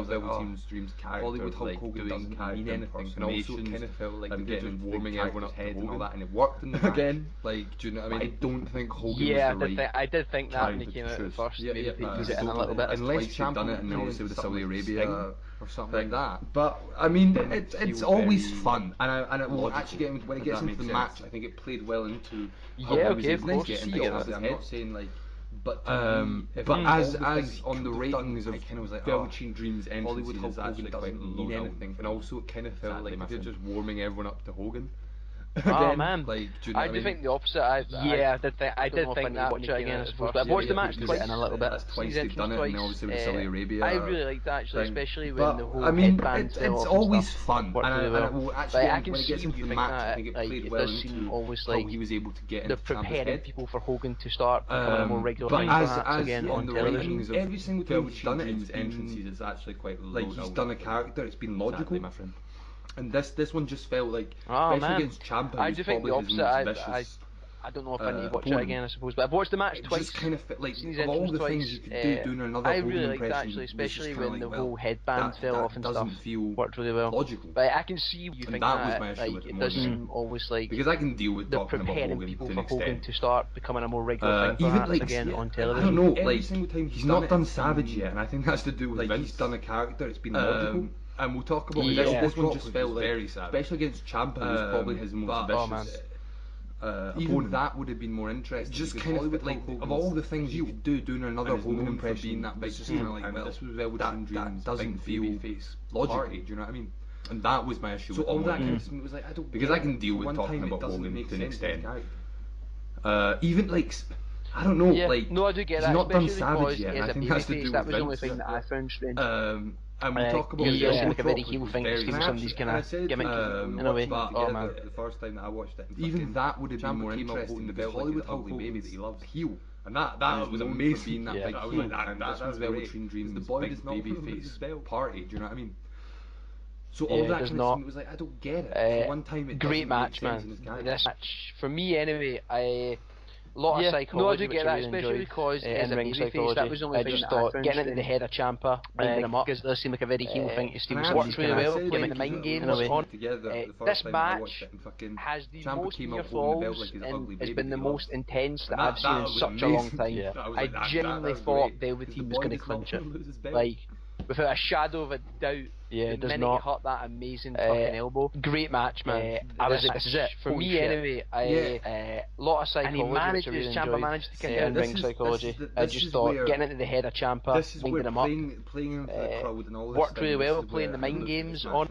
Velveteen Dream's character. Hollywood Hulk Hogan doesn't mean anything, and also kind of felt like getting warming everyone up head and all that, and it worked in the match. Again. Like, do you know what I mean? I don't think Hogan was the right. I did think that when he came out at first. Maybe he put it in a little bit. Unless Ciampa done it, and obviously with the Saudi Arabia or something like that. But I mean, it's always fun, and it will actually get when it gets into the match. I think it played well into. Yeah, okay, of course. I'm not saying like, but as on the ratings of Velveteen Dream's entrances, Hollywood Hulk Hogan doesn't mean anything, and also it kind of felt like they're just warming everyone up to Hogan. Oh man, like, do you know I do think the opposite. I did think that watch it again. I suppose, but I watched the match twice in a little bit. That's twice they've done it, and obviously with Saudi Arabia. I really liked that actually, especially when the whole I mean, headband fell off. It's always fun, and actually, I can when it gets see into you the think match, that, I think it like, played it well does seem into always how like he was able to get they're into Ciampa's preparing head. people for Hogan to start becoming a more regular but thing, perhaps again on television. Every single time he's done it, his entrances is actually quite like he's done a character. It's been logical, my friend. And this one just felt like, especially against Ciampa, I do think the opposite. I don't know if I need to watch it again, I suppose, but I've watched the match twice. Just kind of like of all the things you could do, doing another Hogan really impression, actually, especially when like, the whole headband fell off and doesn't stuff. feel Worked really well. Logical. But I can see you think that was my issue like, with it it does seem always like because I can deal with they're talking about preparing Hogan people to for an Hogan extent. to start becoming a more regular thing, Even perhaps like again on television. I don't know, like single time he's not done Savage yet, and I think that's to do with like he's done a character. It's been logical. And we'll talk about this one just felt like, very sad, especially against Ciampa, who's probably his most vicious. Even that would have been more interesting. Just kind of like of all the things you could do, doing another Hogan impression, that was just kind of like, well, this was Velveteen Dream, doesn't feel logical. Do you know what I mean? And that was my issue. So all that kind of was like, I don't, because I can deal with talking about Hogan to an extent. Even like, I don't know, like, no, I do get that. He's not done Especially Savage yet. because I think that's to do with that was the only thing that I found strange. And we talk about it seems like a very heel thing to see somebody's kind of gimmick in a way. Oh man, the first time that I watched it, even that would have been more interesting. The Hollywood ugly baby that he loves, heel. And that was amazing. That big heel. And that was Velveteen Dream. The boy does not baby face party. Do you know what I mean? So all that kind of was like, I don't get it. One time it great match, man. This match for me anyway. A lot of psychology. No, I do get that, especially because as a babyface, that was the only thing just thought getting into the head of Ciampa, winding him up, because it does seem like a very heel thing to steal somebody's really well, playing the mind games on. This match has the most near falls and has been the most intense that I've seen in such a long time. I genuinely thought Velveteen was going to clinch it, like without a shadow of a doubt. Yeah, it does not. He hit that amazing fucking elbow. Great match, man. I was like, this is it. For me, anyway, a lot of psychology. And he managed, Ciampa managed to kick in ring psychology. I just thought, getting into the head of Ciampa, winding him up, playing into the crowd and all this worked really well, playing the mind games on.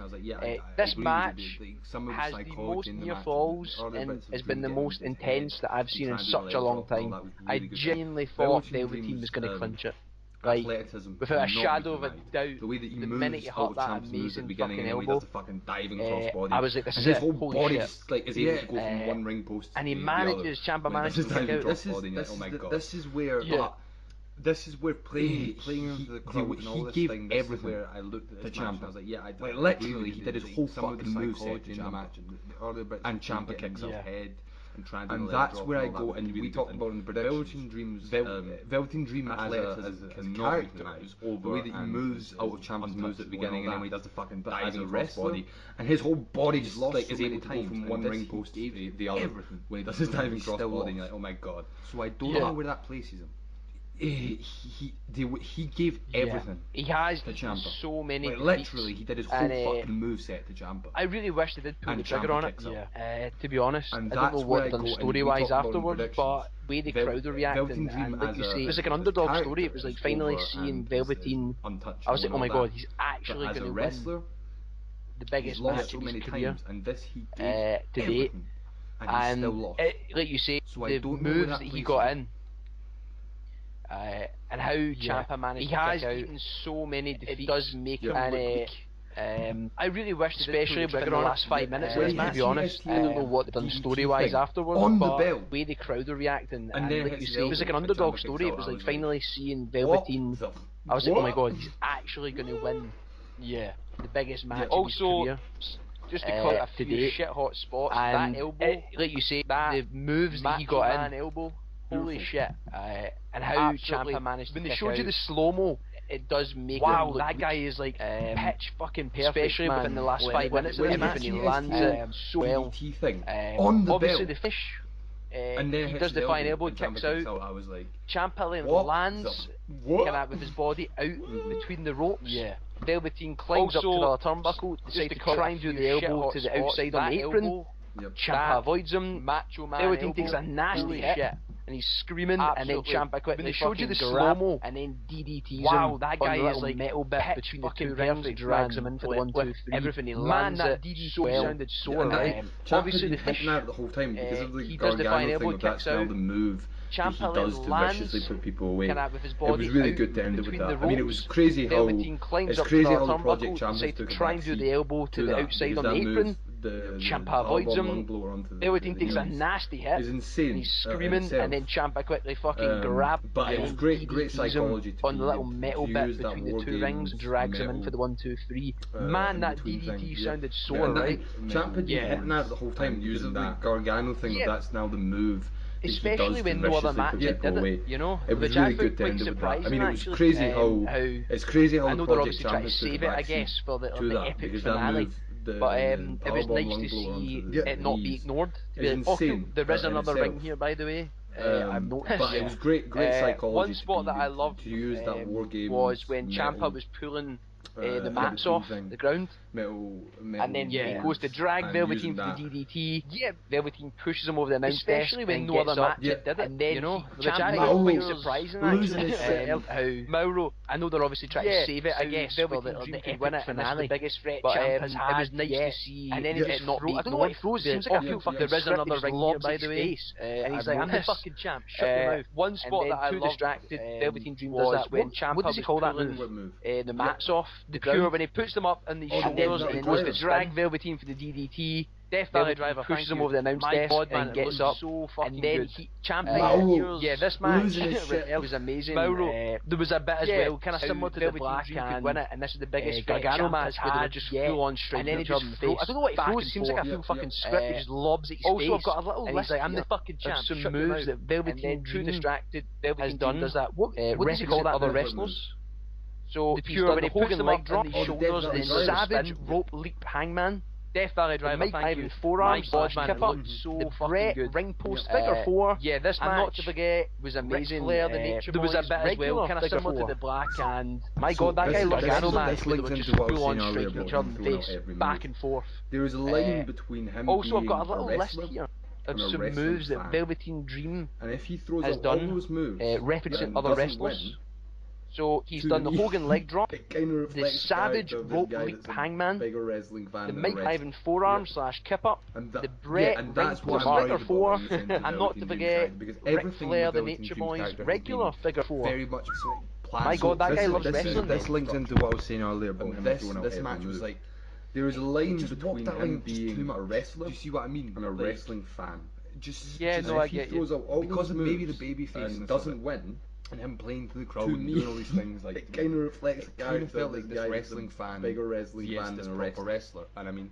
This match has the most near falls and has been the most intense that I've seen in such a long time. I genuinely thought Velveteen was going to clinch it. Like, without a shadow of a doubt, the way that he minute he hit that amazing fucking elbow, I was like, this is his whole body like is able to go from one ring post and he manages, Ciampa manages to kick out. This is where this is where playing into the crowd and all this thing. Everything. Where I looked at Ciampa, I was like, like literally, he did his whole fucking moveset in the match, and Ciampa kicks his head. And that's where I go, and we talked about in the predictions. Velveteen Dream as a character is over. The way that he moves out of Ciampa's moves at the beginning, and then when he does the fucking diving across body, and his whole body just like is able to go from one ring post to the other. When he does his diving cross body, you're like, oh my god. So I don't know where that places him. He gave everything. He has to Ciampa. So many. Like, literally, he did his whole fucking moveset to Ciampa. I really wish they did pull the trigger on it. To be honest, and I don't know what done story-wise afterwards, but way the crowd were reacting, and like you say, it was like an underdog story. It was like finally seeing Velveteen. I was like, oh my god, he's actually going to win the biggest match of his career and this he did to date. And like you say, the moves that he got in. And how Ciampa managed to kick out. Eaten so many defeats. It does make him look weak. I really wish, especially within the last 5 minutes of this match, to be honest, I don't know what they've done story-wise afterwards, but the way the crowd were reacting, and like you say, it was like an underdog story. It was like finally seeing Velveteen. I was like, oh my god, he's actually going to win the biggest match of his career. Just to call it a few shit-hot spots, and that elbow, like you say, the moves that he got in, elbow, holy shit. And how Ciampa managed to when they showed you the slow-mo, it does make it look that guy is like pitch fucking perfect, especially within the last 5 minutes of the match, and he lands it so well. On the obviously the fish, and then he does the fine elbow, kicks out. I was like, Ciampa lands kind of with his body out between the ropes. Velveteen climbs up to the turnbuckle, decides to try and do the elbow to the outside on the apron. Ciampa avoids him. Velveteen takes a nasty hit. and he's screaming, Absolutely. and then Ciampa quickly When they showed you the grab, slow-mo, and then DDTs wow, him that guy on the is little like metal bit between the two rings, drags him in for the 1, 2, 3. Everything he Man, lands that it DDT so well. sounded so And right. obviously the fish that the whole time because of the he does the flying Gargano thing elbow of that's kicks now out. the move that he Ciampa does to lands viciously put people away. with his It body was really out good to end it with between that. the I mean, it was ropes. crazy how Velveteen climbs it's up crazy to how the the Project turnbuckle, Champions decides to took a try and do the elbow to the outside on the apron. Ciampa avoids him. Velveteen takes a nasty hit. It's insane. And he's screaming, and then Ciampa quickly fucking grabs him. But it was great psychology to on the little metal bit between the two rings, drags him in for the 1, 2, 3. Man, that DDT sounded so right. Ciampa hitting that the whole time using that Gargano thing. That's now the move. Especially when no other match did it, you know. It was really good to end it with that. I mean, it was crazy how it's crazy how I know the they're Project obviously trying to Champions save it, I guess, for the epic because finale. That move, But it was nice to see it not be ignored. To be like, oh, there is another ring here, by the way. I've noticed. But it was great psychology. One spot that I loved to use that War Games was when Ciampa was pulling the mats off the ground, and then he goes to drag Velveteen for the DDT. Yeah, Velveteen pushes him over the announce desk, especially when no other match did it. And then, you know, Ciampa was quite surprising actually. How Mauro, I know they're obviously trying to save it, I guess, for the epic finale, the biggest threat Ciampa's had. It was nice to see, and then it not be. I don't know what he throws. It seems like I feel fucking. There is another ring here, by the way, and he's like, "I'm the fucking champ. Shut your mouth." One spot that I loved, distracted, Velveteen Dream does that when Ciampa was pulling the mats off. The pure when he puts them up on the shoulders and goes to drag Velveteen for the DDT. Death Valley Driver pushes him over the announce desk and gets up, and then Ciampa. Yeah, this match was amazing. There was a bit as well, kind of similar to the Black and win it, and this is the biggest Gargano match where they were just full on straight and then he just throws. I don't know what he throws. It seems like a full fucking script. He just lobs at his face. Also, I've got a little list. I'm the fucking champ. Some moves that Velveteen Dream distracted has done. Does that? What does he call that? Other wrestlers. So the pure when he puts them leg drop, the shoulders, the savage rope leap hangman, Death Valley Driver, Mike Ivan forearms, kip up, so fucking good. Ring post figure 4. Yeah, this match, not to forget, was amazing. Flair, the Nature Boys, there was a bit as well, kind of similar to the Black, and my God, that guy looks Gargano match. They were just full on striking each other in the face, back and forth. There was a line between him. Also, I've got a little list here of some moves that Velveteen Dream has done, referencing other wrestlers. So he's done the Hogan leg drop, the Savage rope leap hangman, the Mike Ivan forearm / kip up, the Brett ring post figure 4, and not to forget Ric Flair, the Nature Boys regular figure 4. Very much planned. My God, that guy loves wrestling. This links into what I was saying earlier about this match was like there was a line between him being a wrestler. Do you see what I mean? And a wrestling fan. I get you. Because maybe the babyface doesn't win. And him playing to the crowd and doing all these things, like it kind of reflects the character. Kind of felt like this wrestling fan, bigger wrestling fan than a proper wrestler. And I mean,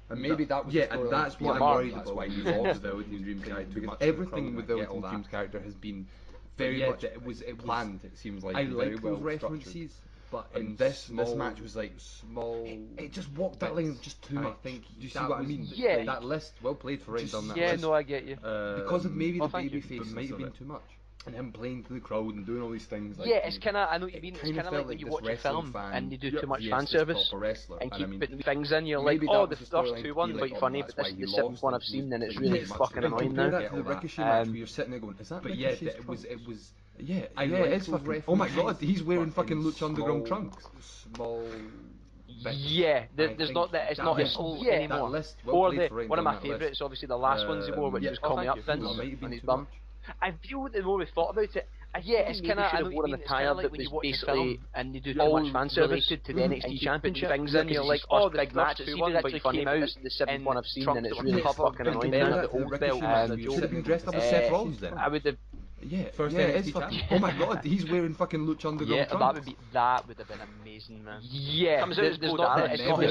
and maybe that was and that's what I'm worried about. That's why you lost Velveteen Dream's character, because everything with Velveteen Dream's character has been very much it planned. It seems like I like those references, but in this match was like small. It just walked that line just too much. Do you see what I mean? Yeah, that list well played for right on that. Yeah, no, I get you. Because of maybe the babyface might have been too much. And him playing to the crowd and doing all these things. Like, yeah, it's kind of, I know what you mean, it's kind of like when you watch a film and you do too much fan service and keep putting things in, you're like, oh, the first 2 ones quite funny, but this is the 7th one I've seen and it's really fucking annoying now. That to the Ricochet match where you're sitting there going, is that? But yeah, it was. Yeah, it's fucking. Oh my God, he's wearing fucking Lucha Underground trunks. Small. Yeah, there's not that. It's not anymore. Or one of my favourites, obviously the last ones he wore, which was Call Me Up Vince on his bum. I feel the more we thought about it, it's kind of, I know what you mean, it's kind of like when you watch a film and you do too much fan service related to the NXT Championship things in, you're like, oh, the big match, it's actually funny out, this is the 7th one I've seen and it's really fucking annoying now. The old belt, you should have been dressed up as Seth Rollins then. I would have. First NXT fucking. Oh my God, he's wearing fucking Lucha Underground trunks. That would have been amazing, man. Yeah, there's not it's not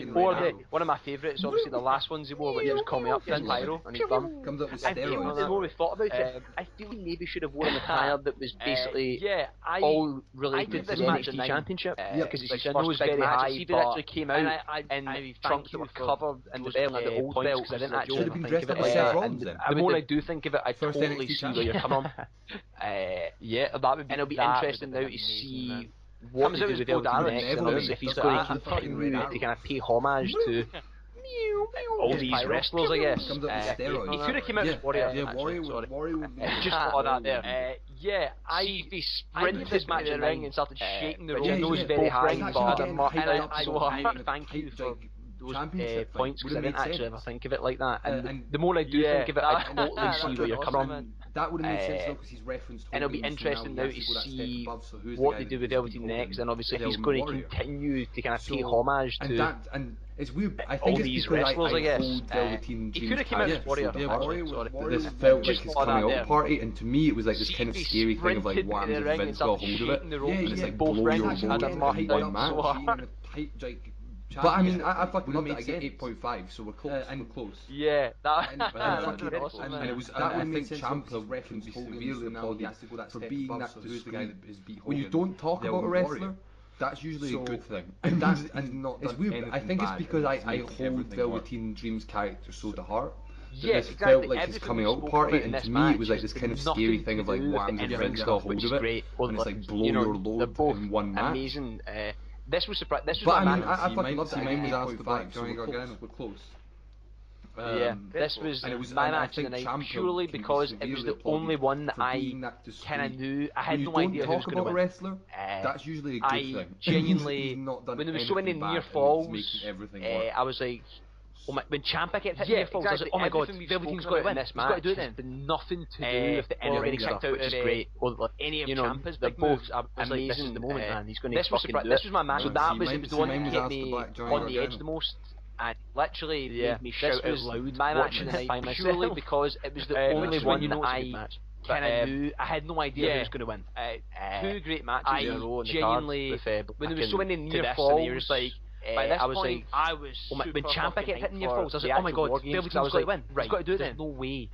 anymore. Or one of my favourites, obviously the last ones he wore, which was Call Me Up Vince Pyro on his bum. Comes up with I feel the more we thought about it, I feel he maybe should have worn an attire that was basically all related to the NXT Championship. Because his nose very high, he actually came out in trunks that were covered and was wearing like the old belt, because I didn't actually think of it like that. The more I do think of it, I totally see where you're coming from. That would be. And it'll be interesting now to see what they do with Velveteen next, if he's going to continue to kind of pay homage to all these wrestlers, I guess. Comes up with steroids. He could have came out as Warrior. Yeah, Warrior would Just thought of that there. Yeah, I sprinted this match in the ring and started shaking the rope. Yeah, nose very high, and I thank you for those points, because I didn't actually ever think of it like that. And the more I do think of it, I totally see where you're coming from. That would have made sense though, because he's referenced. And it'll be interesting now to see what they do with Velveteen next, and obviously he's going to continue to kind of pay homage to. And it's weird. I think all it's these because wrestlers, I guess. Velveteen He could have come out as Warrior. This felt like his coming out party, and to me it was like this kind of scary thing of like, what happens if Vince got a hold of it, and it's like blow your load match. But I mean, I fucking loved it again. 8.5, so we're close. And close. Yeah, that. And it was. I think Ciampa can be severely applauded for being that. Who's the guy that is beat Hogan? When you don't talk about a wrestler, that's usually a good thing. And that's not. It's weird. I think it's because I hold Velveteen Dream's character so to heart. Yes, exactly. Felt like his coming out party, and to me it was like this kind of scary thing of like, what happens if Vince got a hold of it, and it's like blow your load in one match. Amazing. This was surprising. This was but my I mean, I fucking loved it. Mine was asked about Johnny Gargano. We're close. Yeah, this was my match of the night purely because it was the only one that I kind of knew. I had no idea who was going to win. Wrestler, that's usually a good thing. I genuinely, when there was so many near falls, I was like, oh my, when Ciampa kept hitting near falls, I was like, oh my god, Velveteen's got to win this match. He's got to do it then. But nothing to do with the enemy stuff, which is great. Or any of Ciampa's big moves. I was like, this is the moment, man. He's going to fucking do it. This was my match. So that was the one that hit me on the edge the most. And literally made me shout out loud my match by myself, purely because it was the only one that I kind of knew. I had no idea who was going to win. Two great matches in a row. Genuinely, when there was so many near falls, like. By this point, I was when Ciampa kept hitting your falls, I was like, oh my god, Velveteen's got to win. He's got to do it then. There's no way.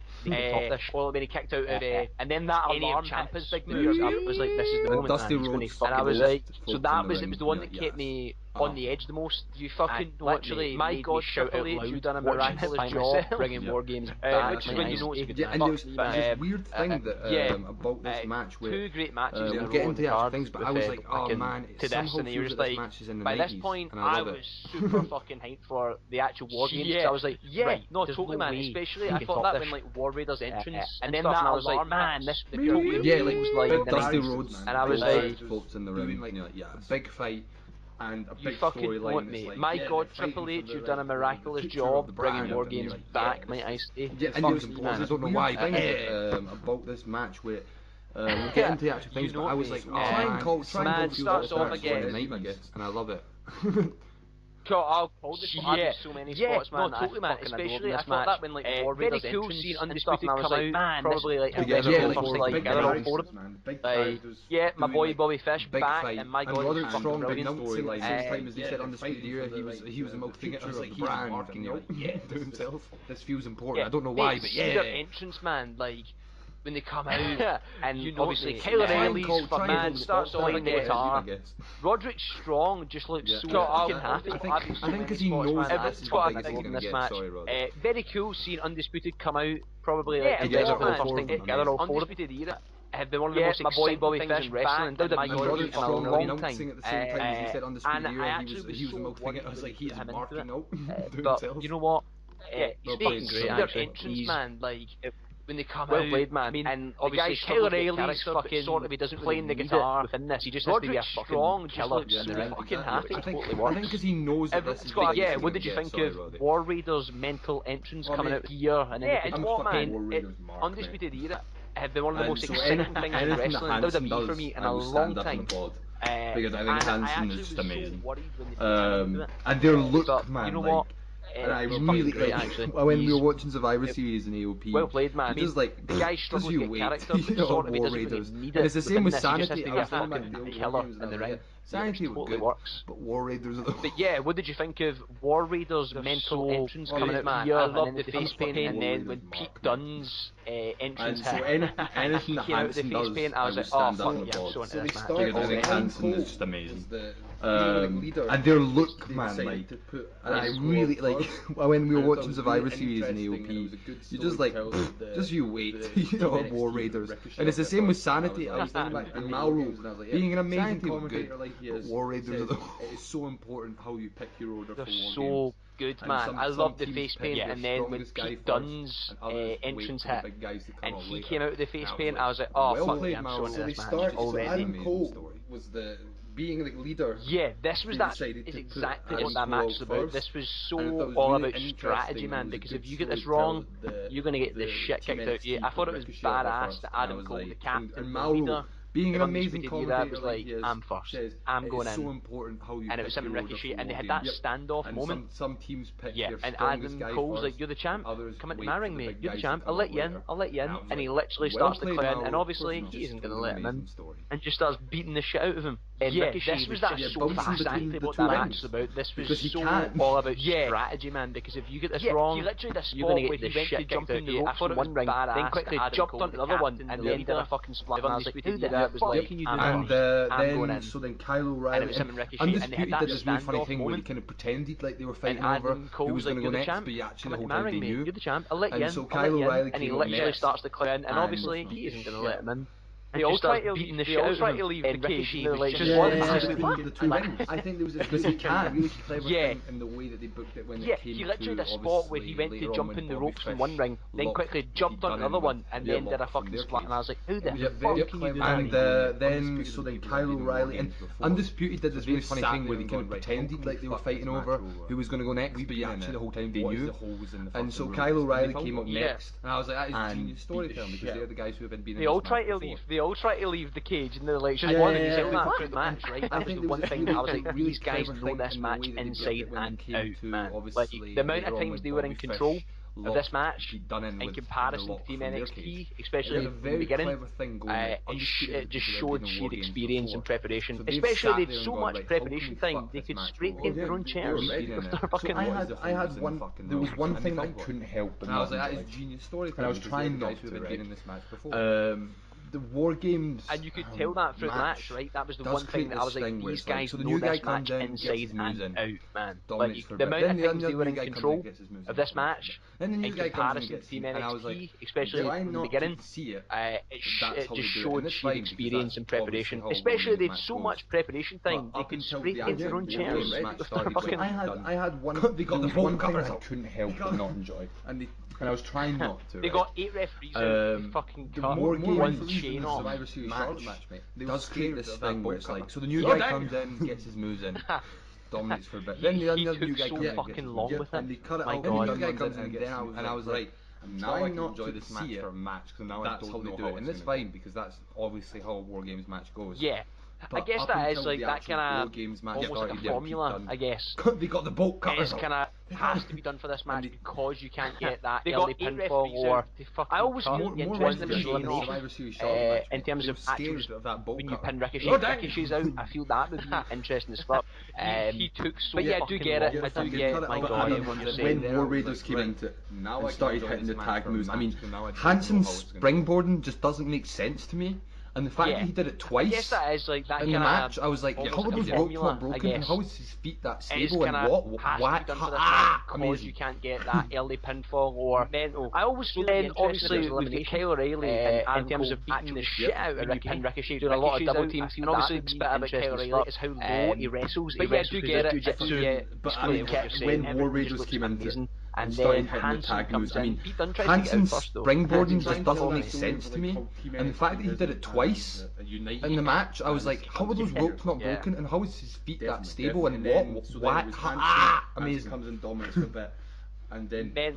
Or when he kicked out of and then that alarm Ciampa's big moves, I was like, this is the moment, man. He's going to fucking. And I was like, so that was, it was the one that kept me on the edge the most. You fucking literally, my god, shout out loud. You done a miraculous job bringing War Games back. Which is when you know it's good. And there was this weird thing that about this match where two great matches. We'll get into the actual things, but I was like, oh man, to this, and he was like, by this point, I was super fucking hyped for the actual War Games. I was like, yeah, no, totally, man. Especially I thought that when like War Raiders entrance, and then that I was like, man, this yeah, like Dusty Rhodes, and I was like, floats in the ring, like a big fight. And a big storyline. Like, my god, Triple H, you've done a miraculous job bringing War Games back, might I say. Yeah, and I don't know why, about this match where we'll get into the actual things, but I was like, try and starts off again, and I love it. I'll hold this. Yeah, so many spots, man. No, totally, man. Especially, I thought that when like War Raiders cool seeing Undisputed come out, man, probably like yeah, my boy Bobby Fish back, and my god, Roderick Strong, big storyline. Time as they said Undisputed Era, he was the most thing. I was like, Bryan marking out, to himself. This feels important. I don't know why, but yeah. Their entrance, man, like. When they come out, and you know, obviously Kyle O'Reilly's man starts playing the guitar. Roderick Strong just looks so fucking happy. I think because he knows that's what I think in this match. Very cool seeing Undisputed come out, probably like together for the first time together, all four. Undisputed Era have been one of the most exciting things in wrestling. My god, in a long time. And I actually was so worried. I was like, he's marking out. But you know what? He's fucking great. Their entrance, man, like. When they come out, played, man. I mean, and obviously Kyle O'Reilly's fucking sort of, he doesn't playing the guitar within this. He just has to be a fucking killer in the ring. Fucking happy. I think because he knows that this is yeah. What did you think of War Raiders' mental entrance coming out here? And then and what, man? Undisputed Era have been one of the most exciting things in wrestling. WWE for me in a long time. Because I think Hansen is just amazing. And their look, man. You know what? And I really like actually. When we were watching Survivor Series in AOP, well played, man. Just like the guy struggles to get character, sort of he doesn't really need it. And it's the same with Sanity. I was talking about the killer in the ring. Sanity totally works, but War Raiders. But yeah, what did you think of War Raiders' mental entrance coming out here? I love the face paint, and then when Pete Dunne's entrance hit, anything that Hansen does, I was like, oh fuck yeah, I'm so into this match. Because I think Hansen is just amazing. And their look, man, like, and I really like when we were watching Survivor Series in AOP, you just like, just you wait, you know, War Raiders, and it's the same with Sanity. I was thinking about Mauro being an amazing commentator, like he is. War Raiders, it is so important how you pick your order for War Games. good, man. I love the face paint, and then when Pete Dunne's entrance hit, and he came out with the face paint, I was like, oh, fuck yeah, I'm so into this match already. Adam Cole was the being the leader. Yeah, this was that is exactly what that match was about. This was so all about strategy, man, because if you get this wrong, you're going to get the shit kicked out of you. I thought it was badass that Adam Cole, the captain, the leader, being an amazing commentator, was like, I'm first, I'm going in. So important how you and it was him and Ricochet, and they had that standoff moment. Some teams pick their and strongest Adam guy Cole's first, like, you're the champ, come into my ring, mate, you're the champ, I'll let you in, and he literally well starts to clear in, and obviously he isn't going to let him in, and just starts beating the shit out of him. And this was that so exactly what that match was about. This was so all about strategy, man, because if you get this wrong, you're going to get the shit kicked out of you. I thought it was one ring, then quickly jumped onto the other one, and then did a fucking split, and I was like, who did that? Was like, and then Kyle O'Reilly, Undisputed did this really funny thing where he kind of pretended like they were fighting over who was going to go next, but he actually the whole time they knew. You're the champ, I'll let you in. And so Kyle O'Reilly and he literally starts to clear in, and obviously he isn't going to let him in. They all try to leave the cage, and they're like, I think there was a really clever thing in the way that they booked it when it came to. He literally had a spot where he went to jump in the ropes from one ring, then quickly jumped on the other one, and then did a fucking split, and I was like, who the fuck can you do that? And then Kyle O'Reilly and Undisputed did this really funny thing where they kind of pretended like they were fighting over who was going to go next, but actually the whole time they knew. And so Kyle O'Reilly came up next, and I was like, that is genius storytelling, because they're the guys who have been beating. They all try to leave the cage, and they're like, I wanted to say that through the match, right? That was the one thing that I was like, these guys know this match inside and out, man. Like, the amount of times they were in control of this match, in comparison to Team NXT, especially at the beginning, it just showed sheer experience and preparation. Especially they had so much preparation time, they could spray paint their own chairs. I had one. There was one thing that I couldn't help but I was like, that is genius storytelling. And I was trying not to been in this match before. The War Games, and you could tell that through the match, right? That was the one thing that I was like, these guys know this match inside and out, man. Like, the amount of times they were in control of this match, in comparison to Team NXT, especially in the beginning, it just showed sheer experience and preparation. Especially they had so much preparation time, they could spray paint their own chairs. I had one. They got the one thing I couldn't help but not enjoy, and I was trying not to. They got 8 referees out, they fucking cut one chain off. Survivor Series match, mate. Does create this thing where it's like, so the new guy comes in, gets his moves in, dominates for a bit. Then the new guy comes in, fucking long with it. And they cut it out. Then the new guy comes in and I was like, now I can enjoy this match for a match, because now I don't know how it's and it's fine, because that's obviously how a War Games match goes. Yeah. I guess that is like that kind of almost like a formula, I guess. They got the bolt cutters. It's kind of has to be done for this match because you can't get that early pinfall, or I always more interested in elimination in terms of actual when you pin Ricochet's out. I feel that would be interesting as fuck. He took so, but yeah, I do get it. I do get it. My God, when War Raiders came into it and started hitting the tag moves, I mean, Hanson's springboarding just doesn't make sense to me. And the fact that he did it twice, I guess that is like that in the match, I was like, how are those ropes not broken? And how is his feet that stable? And what? Because you can't get that early pinfall or mental. I always feel then obviously with the Kyle O'Reilly in terms of beating the shit out of Ricochet, doing a lot of double teams, and obviously the bit about Kyle O'Reilly is how low he wrestles. But yeah, I do get it. But I mean, when War Raiders came into it and started hitting the tag moves, I mean, Hanson's springboarding just doesn't make sense to me. And the fact that he did it twice in the match, I was like, how are those ropes not broken? And how is his feet that stable? And what? Amazing. Comes and dominates for a bit. And then then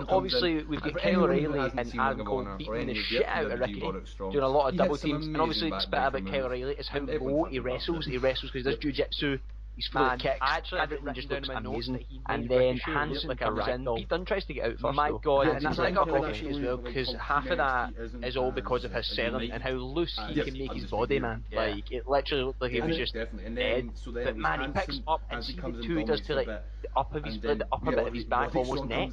obviously we've got Kyle O'Reilly and Adam Cole beating the shit out of Ricky, doing a lot of double teams. And obviously the bit about Kyle O'Reilly is how low he wrestles. He wrestles because he does jiu-jitsu. He's float kicks, everything just looks amazing, and then Hanson comes in, Pete Dunne tries to get out first, my God, and that's like a bullshit as well, because half of that is all because of his selling and how loose he can make his body, man. Like, it literally looked like he was just dead, but man, he picks up, and see the two he does to like, the upper bit of his back, almost neck.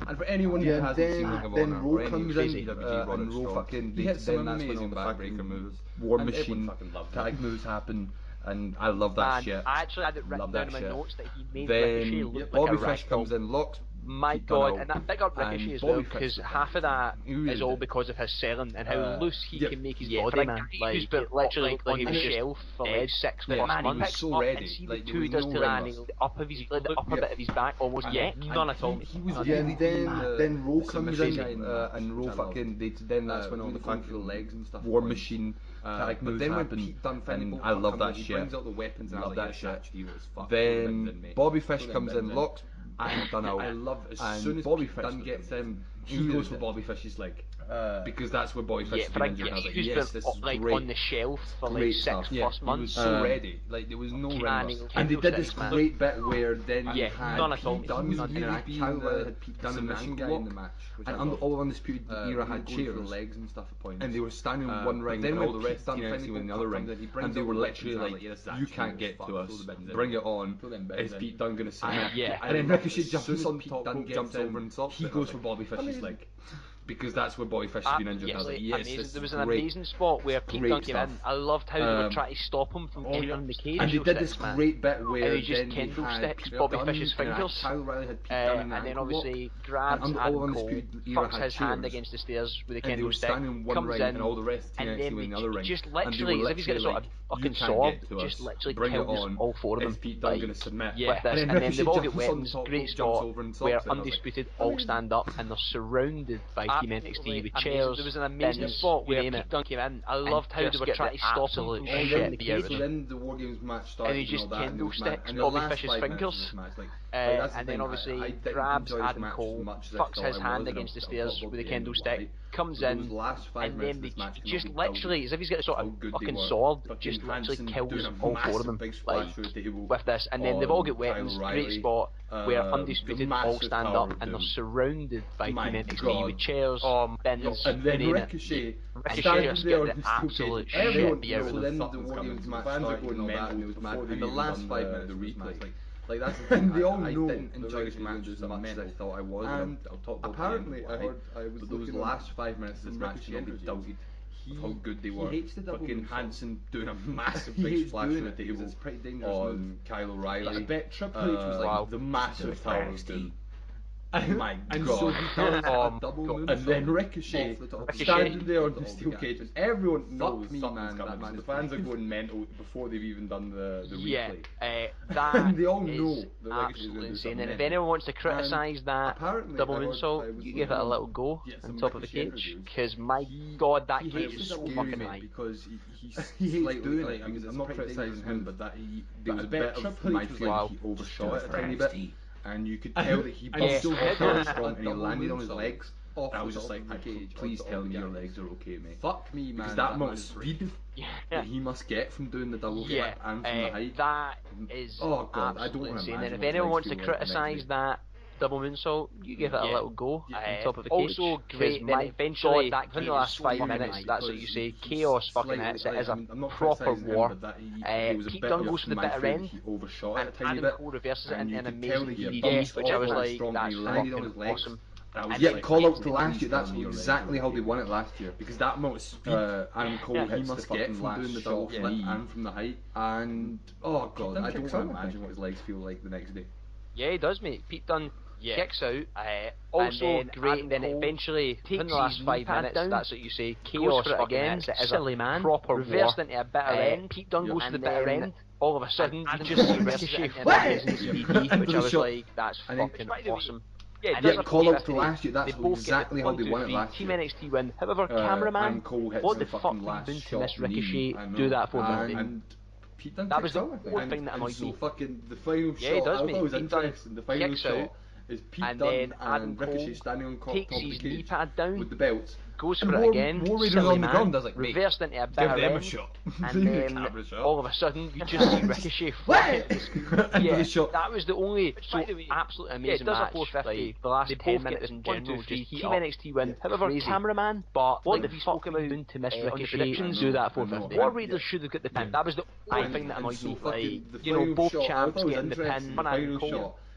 And for anyone who hasn't seen Ring of Honor, or any WWE and Raw fucking, he hits some amazing backbreaker moves, War Machine, tag moves happen. And I love that shit. I actually had it written down in my notes that he made then Ricochet look Bobby like a Fish comes in, locks My God, and that big up Ricochet as well, because half of that is all because of his selling and how loose he can make his body, man. Like, he's been literally on the shelf for like 6 plus months. He was so ready. See like, the two does to that, and the upper bit of his back almost none at all. He was then Raw comes in, and Raw fucking, then that's when all the fucking legs and stuff. War Machine. But then when Pete Dunne finally, I love that shit. Brings out the weapons and love that shit. Then Bobby Fish comes in, locks Pete Dunne out. I love as soon as Bobby Fish gets him, he goes for Bobby Fish's leg. Because that's where Bobby Fish has been injured. I was like, yes, this is like great. On the shelf for like 6 plus months. He was so ready. Like there was no rest. And they did this great bit where then you had Pete Dunne had Pete Dunne and Mission Guy in the match. And all Undisputed Era had chairs, legs and stuff at points. And they were standing in one ring, and all the rest of them in the other ring. And they were literally like, you can't get to us. Bring it on. Is Pete Dunne gonna submit? And then Ricochet jumps on Pete Dunne, jumps over and stops. He goes for Bobby Fish's leg. Because that's where Bobby Fish has been injured. I was like, yes, there was an amazing spot where Pete Dunne came in. I loved how they were trying to stop him from entering the cage. And they did this great bit where and he just kendo sticks Bobby Fish's fingers. And then obviously grabs Adam Cole, fucks his hand against the stairs with a kendo stick, comes in, and then just literally, as if he's got a sort of fucking sword, just literally kills all 4 of them. Pete Dunne gonna submit? Yeah, and then they've all got weapons. Great spot where Undisputed all stand up and they're surrounded by Team NXT with chairs. There was an amazing spot where Pete Dunne came in. I loved how they were trying to stop him. So then the War Games match started. And he just kendo sticks Bobby Fish's fingers. And then obviously grabs Adam Cole, fucks his hand against the stairs with a kendo stick, comes in, and then they just literally, as if he's got a sort of fucking sword, just literally kills all 4 of them with this. And then they've all got weapons. Great spot where Undisputed all stand up and they're surrounded by Team NXT with chairs, bins, and then Ricochet just get the absolute shit beat out of them. So then the War Games match started and all that, and it was mad. In the last 5 minutes of the replay, like that's the thing. They all know I didn't enjoy this match as much as I thought I was. And apparently, I was those last 5 minutes of this match, nobody doubted how good they were. Fucking Hansen doing a massive big splash on the table on Kyle O'Reilly. I bet Triple H was like the massive tower doing. Oh my God. And so he does a double moonsault. And then Ricochet standing there on the steel cage, and everyone knows something's coming. The fans are going mental before they've even done the replay. That they all know is absolutely insane. And if anyone wants to criticise that double moonsault, you give it a little go on top of the cage, because my God, that cage is so fucking high. Because he hates doing it. I'm not criticising him, but there was a bit of my feeling he overshot it a tiny bit. And you could tell that he was so strong, and he landed on his legs. And I was just like, please tell me your legs are okay, mate. Fuck me, man. Because that amount of speed that he must get from doing the double flip and from the height. That is absolutely insane. And if anyone wants to criticise that double moonsault, you give it a little go on top of the cage. Also great, then eventually, in the last 5 minutes, that's what you say, chaos fucking hits, it is a proper war. Pete Dunne goes for the bitter end, and Adam Cole reverses it in an amazing DDT, which I was like, that's fucking awesome. Yeah, call out to last year, that's exactly how they won it last year. Because that amount of speed Adam Cole he must get from doing the double flip and from the height. And, oh God, I don't want to imagine what his legs feel like the next day. Yeah, he does, mate. Pete Dunne kicks out, also great, and then eventually takes in the last 5 minutes, that's what you say, chaos for it again, it is silly man, proper reversed into a bitter end, Pete Dunne goes to the bitter end, all of a sudden you just see Ricochet in amazing DDT, which I was like, that's fucking awesome. Yeah, call out to last year, that's exactly how they won it last year. Team NXT win, however, cameraman, what the fuck did to miss Ricochet do that for me? That was the one thing that annoyed me. Fucking the final shot, it does, I thought it was interesting, the final shot is Pete Dunne and Ricochet standing on top of the cage with the belts. Goes for it again, silly man, reversed into a bitter end, and then all of a sudden you just see Ricochet that was the only absolutely amazing match. Like, the last 10 minutes in general, just Team NXT win. However, cameraman, but what did he spoke about doing to miss Ricochet do that 450? War Raiders should have got the pin. That was the only thing that annoyed me. Like, you know, both champs getting the pin, one and Cole.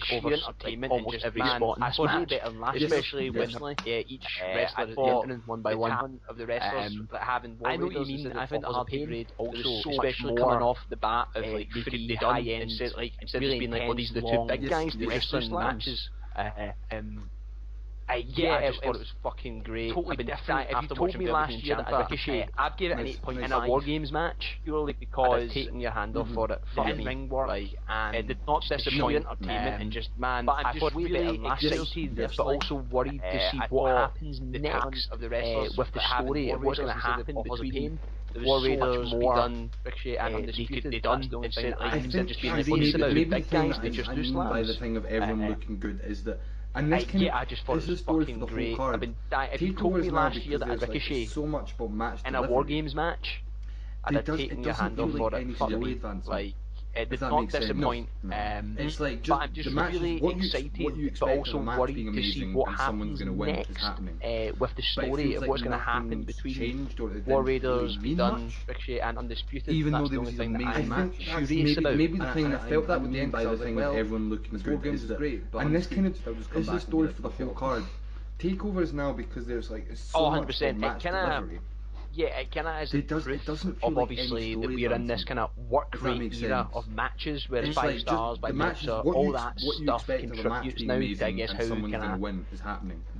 sheer entertainment almost every spot in this match, better than last, especially when each wrestler is entering one by one. Of the wrestlers having I know what you mean. I found it hard to grade also, especially coming off the bat of like the high end, instead of just being like, oh, these are the two big guys, they just do matches. I just thought it was fucking great. Totally different. If you told me last year that Ricochet, I'd give it an 8.5 in a War Games match, purely because taking your hand off for it, for the ring work, and it did not disappoint entertainment, and just man, but I'm just really excited, but also worried to see what happens next of the wrestlers with the story of what's going to happen between War Raiders more done, Ricochet and Undisputed. They done instead of just being maybe big guys. They just do slams. By the thing of everyone looking good is that. And this I just thought it was fucking great. I mean, if you told me last year that a Ricochet so much about match in a War Games match, I'd have taken your hand off for it. Like, it did not disappoint. It's like just, but I'm just really excited, but also worried to see what happens next with the story of what's going to happen between War Raiders, Done, Ricochet, and Undisputed. Even that's though the only thing that I'm curious about. Maybe the thing that felt that with the end by the thing of everyone looking good is that, and this kind of is the story for the whole card. Takeover is now because there's like so much match delivery. Yeah, it kind of is a proof of obviously that we're in this kind of work rate era of matches where it's 5 stars by match, all that stuff contributes now to I guess how kind of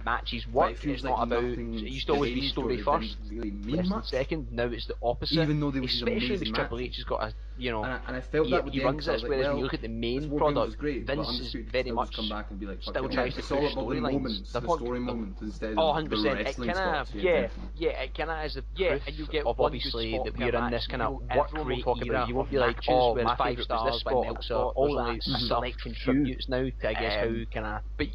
matches work. It's not about, it used to always be story first, wrestling second, now it's the opposite, even though especially with Triple H has got a, you know, and I felt that he runs this, whereas when you look at the main product, Vince is very much still tries to push storylines. The story moments instead of 100%, it kind of, it kind of is a proof and you get of obviously that we're in this kind of work rate era. You won't be like, oh, my 5 stars by Meltzer, all that stuff contributes now to I guess how kind of, but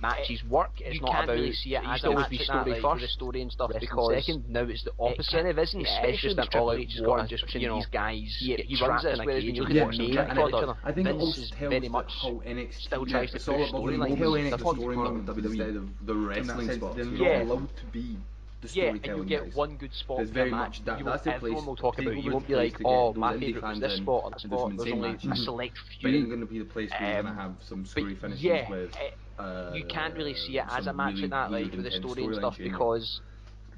matches work. It's not about, really see it as always be story first, the story and stuff, because second, now it's the opposite. It kind of isn't, especially that all out war and just, you know, these guys, he runs this, whereas when you look at the main product, I think Vince is very much how NXT still tries to push storylines. That's what instead of the wrestling spots. They're not allowed to be. And you get one good spot for a match. That's the place will talk about. You won't be like, oh, my favourite was this spot or that spot. There's only a select few. But it's going to be the place where you're going to have some screwy finishes with. You can't really see it as a match like that, like with the story and stuff, because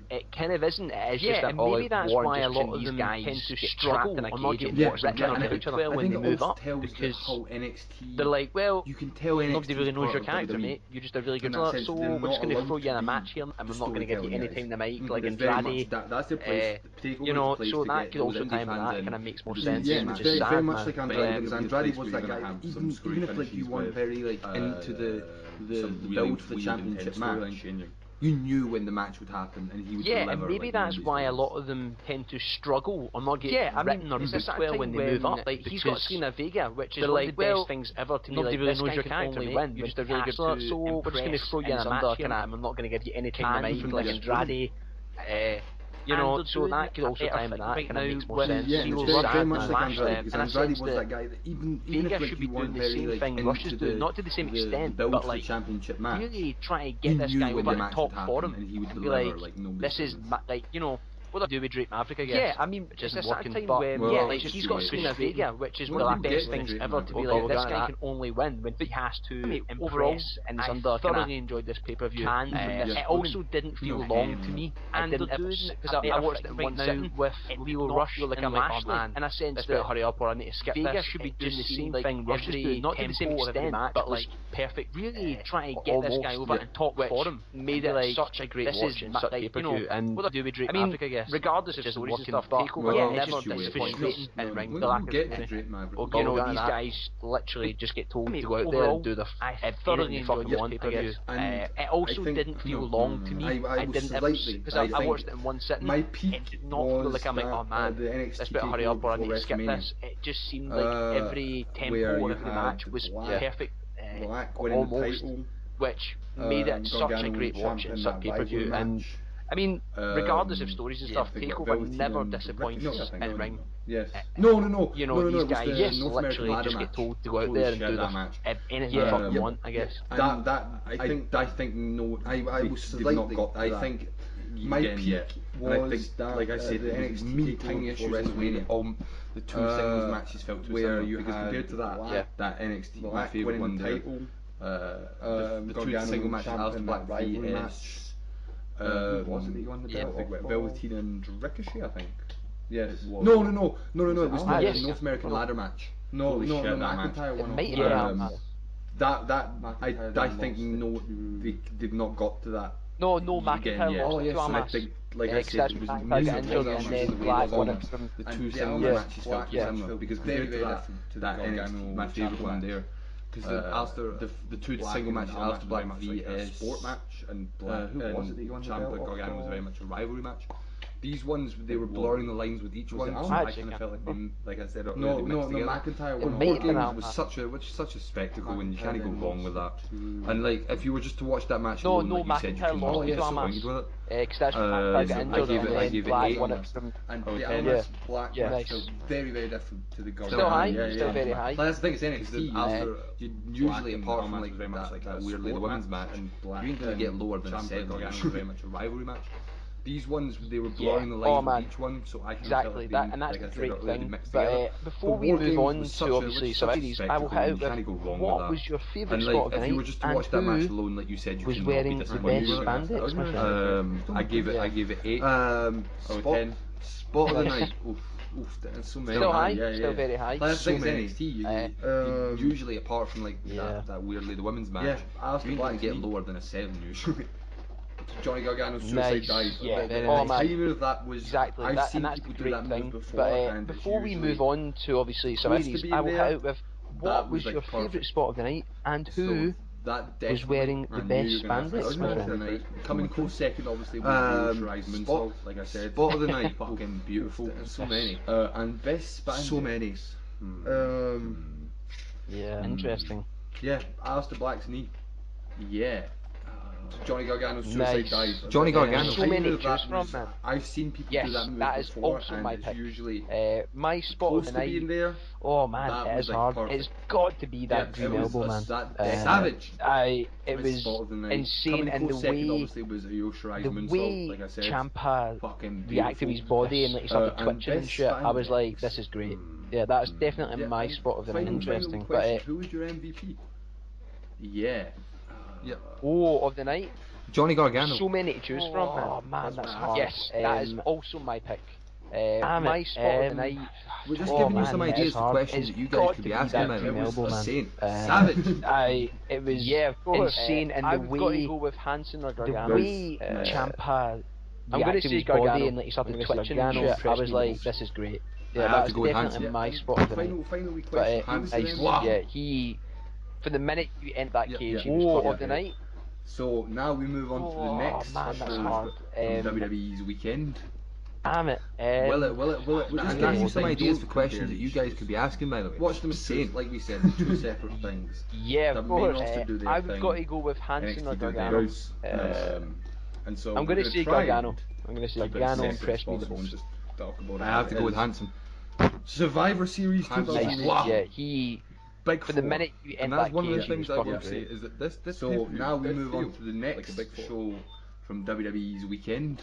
it kind of isn't. It is just an all-out war. Maybe that's why a lot of these guys tend to struggle on not getting written on each other when they move up, because they're like, well, you can tell nobody really knows your character, mate. You're just a really good wrestler, so we're just going to throw you in a match here, and we're not going to give you any time in the mic, like Andrade. That's the place. You know, so that could also time that kind of makes more sense. Yeah, it's very much like Andrade, because Andrade was that guy. Even if like you weren't very like into the build for the championship match, you knew when the match would happen, and he would deliver. And maybe that's why a lot of them tend to struggle or not get written or booked well when they move up. Like he's got Selena Vega, which is one of the best things ever to be like, nobody really knows your character, mate. You're just a really good wrestler, so we're just going to throw you in a match here, and we're not going to give you any time in the mic, like Andrade. You know, so that could also time that kind of makes more sense. Yeah, it's very much like Andrade, because Andrade was that guy that even if should be doing the same thing Rush is doing, not to the same extent, but like really try to get this guy over the top for him, and be like, this is like, you know, what do we do with Drake Maverick, I guess? Yeah, I mean, it's just working, but like he's got Selena Vega, which is one of the best things ever to be like, this guy can only win when he has to impress, and I thoroughly enjoyed this pay-per-view. It also didn't feel long to me, and because I watched it right now with Leo Rush and Lashley, in a sense that hurry up or I need to skip this. Vega should be doing the same thing Rush is doing, not to the same extent, but like perfect. Really try to get this guy over and talk for him. Made it like such a great watch and such pay-per-view. And what do we do with Drake Maverick, I guess? Regardless of stories and stuff, Takeover never disappoints in ring. The lack of you know, these guys literally just get told to go out there and do the thoroughly enjoyed this pay-per-view. It also didn't feel long to me. I didn't ever, because I watched it in one sitting. It did not feel like I'm like, oh man, let's better hurry up or I need to skip this. It just seemed like every tempo of the match was perfect, almost, which made it such a great watch and such pay-per-view. And I mean, regardless of stories and stuff, Takeover never disappoints in ring. Yes. No. You know, these guys literally just get told to go out there and do the match. Anything the fuck you want, I guess. I think my peak was that, like I said, the NXT Takeover WrestleMania. The two singles matches felt too similar, because compared to that NXT, my favourite one there, the two single matches, Aleister Black vs. Was it that you won the belt? Velveteen and Ricochet, I think. Yes. No. It was the North American ladder match. No, McIntyre won. I think they did not got to that. No, McIntyre lost to Amos. I think, like I said, it was the two single matches felt similar, because compared to that NXT, my favourite one there. Because the two single matches, Aleister Black vs. sport match, and who was it that you won? Ciampa Gargano was very much a rivalry match. These ones, they were blurring the lines with each one, so I kind of felt like they, like I said earlier, they mixed together. McIntyre won War Games was such a spectacle, and you can't go wrong with that. And like, if you were just to watch that match alone, like you said, you can be disappointed with it. I gave it 8, and the Almas Black match felt very, very different to the girls. Still high, still very high. That's the thing, it's NXT. Usually, apart from like that weirdly the women's match, you ain't gonna get lower than a 7. Very much a rivalry match. These ones, they were blurring the lines with each one, so I can felt like and that's the great thing. But before we move on to obviously some of these, I will hit out with what was your favourite spot of the night, if you were just to watch that match alone, like you said, you was wearing the best spandex. I gave it 8 out of 10. Spot of the night. So many. Still high, still very high. That's the thing, NXT, usually apart from like that weirdly the women's match, you ain't get lower than a 7 usually. Johnny Gargano's suicide dive. Yeah, that was exactly. I've that, seen and that's people the do great that thing. before. But before we move on to obviously some of these, I will hit out with what was your favourite spot of the night and who was wearing the best spandex. Coming close second, obviously, was Rise Spot, like I said. Spot of the night, fucking beautiful. So many. And best spandex. So many. Yeah. Interesting. Yeah, Aleister Black's knee. Yeah. Johnny Gargano's suicide dive. Johnny Gargano. So many to choose from, man. I've seen people do that move before, also and my it's pick. usually my spot of the night. There. Oh man, it is hard. It's got to be that Dream elbow, man. Savage. It was insane, and the way Ciampa reacted to his body and like he started twitching and shit. I was like, this is great. Yeah, that's definitely my spot of the night. Interesting. But who was your MVP? Yeah. Of the night? Johnny Gargano. So many to choose from, man. Oh man, that's hard. Yes, that is also my pick. My spot of the night. We're just giving you some ideas for questions that you guys could be asking, man. It was insane. Savage. It was insane, and the way got to go with Hansen or Gargano. The way Ciampa I'm going to say Gargano and like he started twitching and shit. I was like, this is great. Yeah, that's definitely my spot of the night. Final question. Yeah, he. For the minute you enter that cage, he was top of the night. So now we move on to the next man, that's hard. WWE's weekend. Damn it. Will it? And that's you some ideas for questions that you guys could be asking, by the way. Watch them say, like we said, the two separate things. Yeah, of course. I've got to go with Hansen or Gargano. And so I'm going to say Gargano. I'm going to say Gargano impressed me the most. I have to go with Hansen. Survivor Series 2008. Yeah, he. Big for the minute you end and that's that one cage, of the things I will say is that this so now we move on to the next show from WWE's weekend.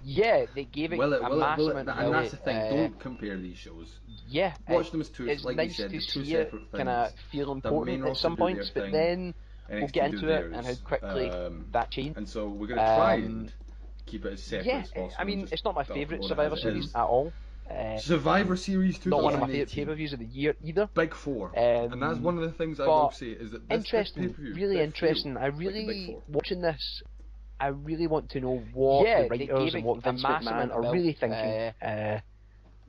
Yeah, they gave it a massive amount of and that's the thing, don't compare these shows. Yeah, watch them as two, it's like nice we said, to two see separate it things. kind of feel important at some points, but then we'll get into it and how quickly that changed. And so we're going to try and keep it as separate as possible. I mean, it's not my favourite Survivor Series at all. Survivor Series 2018. Not one of my favourite pay-per-views of the year either. Big Four. And that's one of the things I will say is that this interesting, really interesting. I really watching this. I really want to know what the writers and what Vince McMahon are really thinking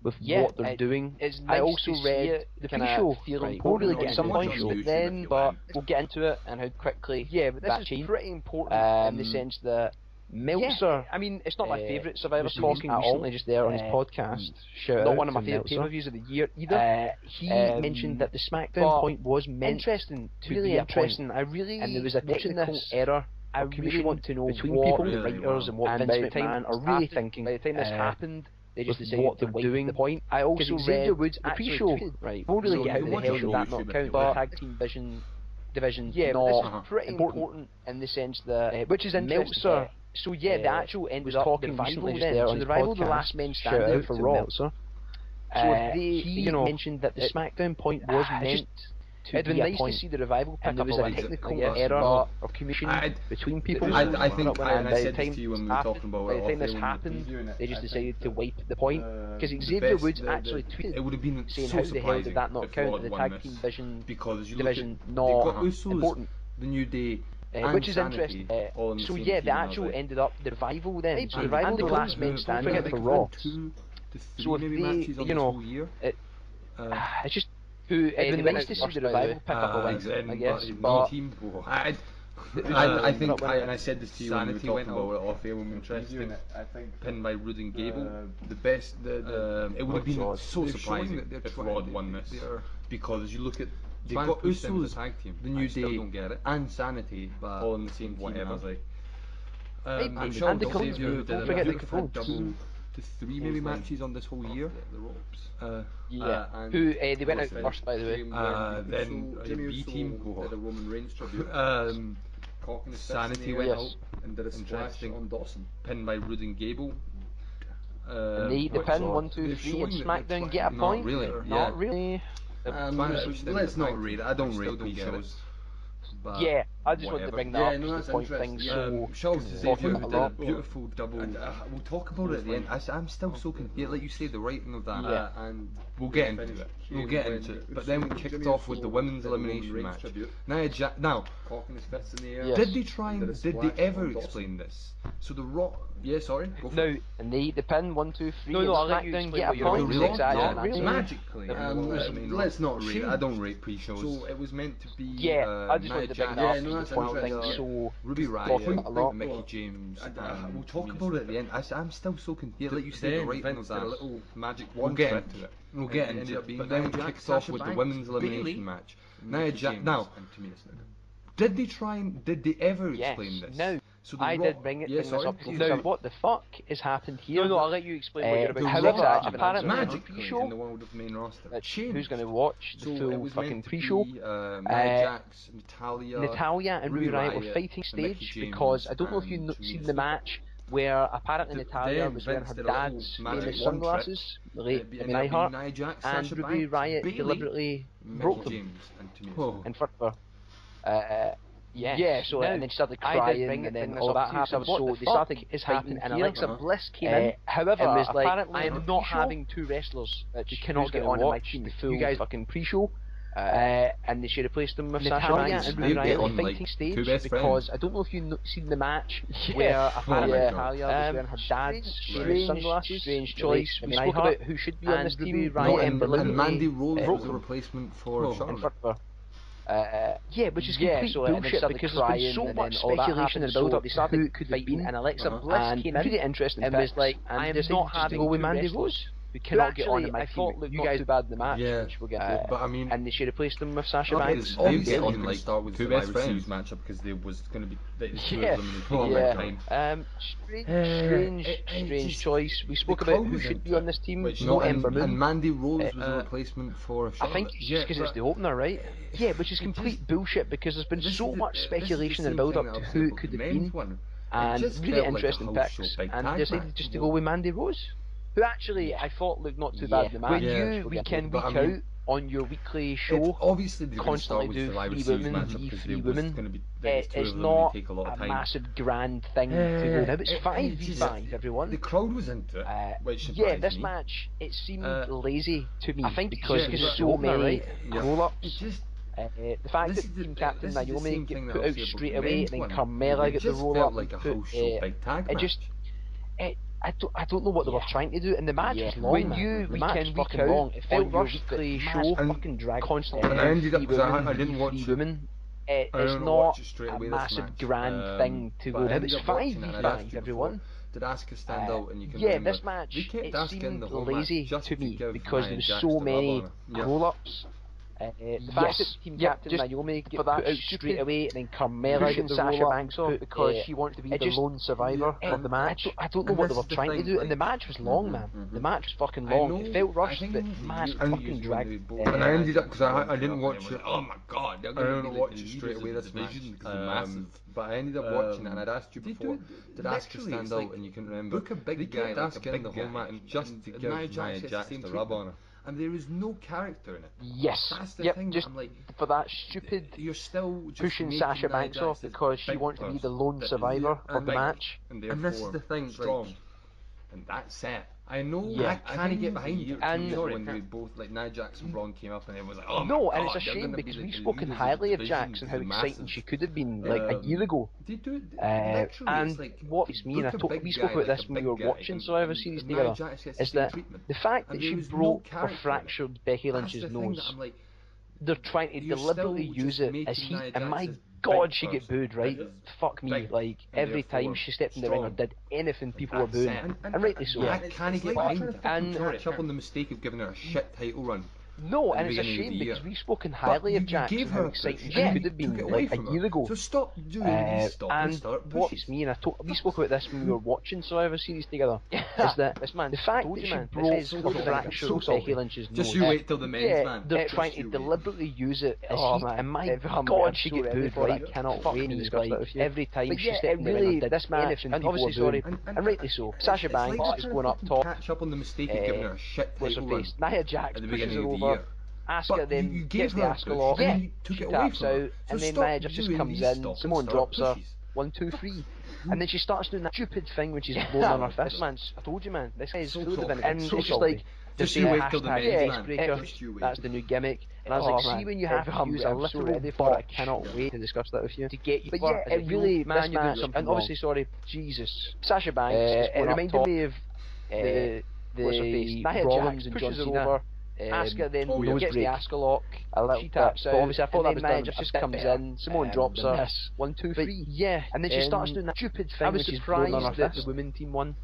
with what they're doing. Nice I also read the pre-show. We'll really get some points, but we'll get into it and how quickly. Yeah, but this is pretty important in the sense that. Meltzer, I mean, it's not my favourite Survivor Series at all. Just there on his podcast, not one of my favourite pay-per-views of the year either. He mentioned that the SmackDown point was meant to really be interesting. I really and there was a technical error. I really want to know between what the writers and what Vince McMahon are really thinking. By the time this happened, they just decided what they're doing. The point. I also read the pre-show. Right, we'll really get into the hell of that not count, but tag team division. Yeah, but this is pretty important in the sense that which is interesting. So yeah, the actual end was talking recently just there on the rival, the last men standing for Raw. So he mentioned that the SmackDown point was meant to be a point. To see the revival pick up. There was a technical error or communication between people. I think I said this to you when we were talking about by the time this happened, they just decided to wipe the point because Xavier Woods actually tweeted it would have been saying how the hell did that not count? The tag team division not important. The New Day. Which is interesting. So yeah, the actual ended up the revival then. So the revival, the last men standing for Raw. So if they, you know, it's just it'd been nice to see the revival pick up a win, I guess. But I think, and I said this to you when we were talking about it off air when we were interesting. I think pinned by Roode and Gable. The best, it would have been so surprising if Rod won this, because you look at they've got Usos, the New Day, and Sanity all in the same whatever. I'm sure and the Xavier did a beautiful double to 3 maybe matches on this whole year. The ropes. And who they went out first, by the way. Then B Team did a Roman Reigns tribute. Sanity went out and did a splash on Dawson, pinned by Roode and Gable. And the pin 1, 2, 3 and SmackDown get a point. Not really. Let's not rate it. I don't rate pre-shows. Yeah, I just wanted to bring that up. That's the point thing. So Xavier did a beautiful double. We'll talk about it at the end. I'm still so confused. Like you say, the writing of that, and we'll get into it. We'll get into it. But then we kicked off with the women's elimination match. Now, did they try and did they ever explain this? So the Rock. Yeah, sorry. No, and the pin 1, 2, 3. No, SmackDown get a point. Really? Magically. Let's not rate. I don't rate pre-shows. So it was meant to be. Yeah, I just wanted to bring that up. That's point thing. So Ruby Riott, Mickey James. We'll talk about it at the end. I'm still so confused. Like you said, the writing of that little magic wand. We'll get into it. We'll get into it. But then we kicked off with the women's elimination match. Now, did they try and did they ever explain this? No. So I did bring this up to you. What the fuck has happened here? No, I'll let you explain what you're about. However, apparently magically in the world of main roster, who's going to watch the full fucking pre-show? Nia Jax, Natalya and Ruby Riott were fighting stage because I don't know if you've seen the match where apparently Natalya was wearing her dad's famous sunglasses, late Neidhart, and Ruby Riott deliberately broke them in front of her. So and then she started crying, and then all that happened. So they started fighting, and Alexa Bliss came in. However, and was like, I am not having two wrestlers that you cannot get on my team. You guys fucking pre-show. And she replaced them with Natalya and Ruby Riott on the fighting stage because I don't know if you've seen the match where apparently Natalya was wearing her dad's sunglasses. Strange choice. We spoke about who should be on this team. And Mandy Rose was the replacement for Charlotte. Which is complete bullshit because there's been so much speculation and build-up. They started who could have been, and Alexa Bliss came in really interesting and was like, I am not having to go with Mandy Rose. We cannot get on in my team. You guys are bad in the match, which we'll get to. But I mean, and she replaced them with Sasha Banks. Obviously, they can start with two best friends matchup because there was going to be the two of them in the strange choice. We spoke about who should be on this team. No Ember Moon. And Mandy Rose was a replacement for Charlotte. I think just because it's the opener, right? Yeah, which is complete bullshit because there's been so much speculation and build up to who it could have been, and really interesting picks, and they decided just to go with Mandy Rose, who actually I thought looked not too bad in the match. When you week in, week out on your weekly show, obviously constantly do three women, it's not a massive grand thing to go now. It's 5v5, everyone. The crowd was into it. This match, it seemed lazy to me. I think because there's so many roll-ups. The fact that Team Captain Naomi get put out straight away and then Carmella get the roll-up, like a house show big tag match. I don't know what they were trying to do, and the match was long. When you weekend fucking long, it felt rushed. The show fucking dragged constantly. And I ended up because I didn't watch women. It's not a massive grand thing to go down. It's 5v5, everyone. Did Asuka stand out? And you can remember, this match it seemed lazy to me because there was so many roll-ups. The fact that Team Captain Naomi get put out straight away and then Carmella and Sasha Banks off because she wants to be the lone survivor of the match. I don't know what they were trying to do, and the match was long, man. The match was fucking long. It felt rushed, but man, fucking dragged. And I ended up because I didn't watch it. Oh my god, I didn't watch it straight away this match because it's massive. But I ended up watching it, and I'd asked you before, did Asuka stand out? And you can remember, book a big guy like a big guy, and just to give Nia Jax the rub on her. And there is no character in it. Yes. That's the thing. Just like, for that stupid you're still just pushing Sasha Banks off because she wants to be the lone survivor of the match. And this is the thing, strong. And that's it. I know I can't get behind you. And when they both, like Nia Jax and Braun came up and everyone was like, oh my god, and it's a shame because we've spoken highly of Jax and how exciting she could have been like a year ago. And what it's me, and we spoke about this when we were watching Survivor Series together, is that the fact that she broke or fractured Becky Lynch's nose, they're trying to deliberately use it as heat, and my God she get booed, right? Fuck me, like every time she stepped in the ring or did anything, people were booing, and rightly so. Yeah, can he get behind it? And catch up on the mistake of giving her a shit title run. No, and it's a shame because we've spoken highly of Jax and how exciting she could have been like a year ago. So stop doing these stop and start pushes. What it's me, and we spoke about this when we were watching Survivor Series together, is that the fact that she broke the fracture Becky Lynch's nose. Just you wait till the men's, man. They're trying to deliberately use it as and my God, she get booed, right? I cannot wait to discuss that with you. Every time she stepped in the ring, did this match, and obviously, sorry, and rightly so. Sasha Banks is going up top. Catch up on the mistake of giving her a shit title run. Nia Jax pushes her over. Asuka then gets the Asuka lock, she taps out, and then Nia just comes in, Simone drops her, 1, 2, 3. And then she starts doing that stupid thing when she's blowing on her fist, man. I told you, man, this guy is full of it. And it's just like, they're saying #Icebreaker, that's the new gimmick. And I was like, see when you have to use a literal bot, I cannot wait to discuss that with you. To get you, but yeah, it really, this match, and obviously, sorry, Jesus, Sasha Banks, it reminded me of the Rollins and John Cena. Asuka then gets the Asuka lock, she taps out, obviously I thought that was done, just comes in, Simone drops her, 1, 2, 3, yeah, and then she starts doing that stupid thing when she's blowing on her fist. The women team won,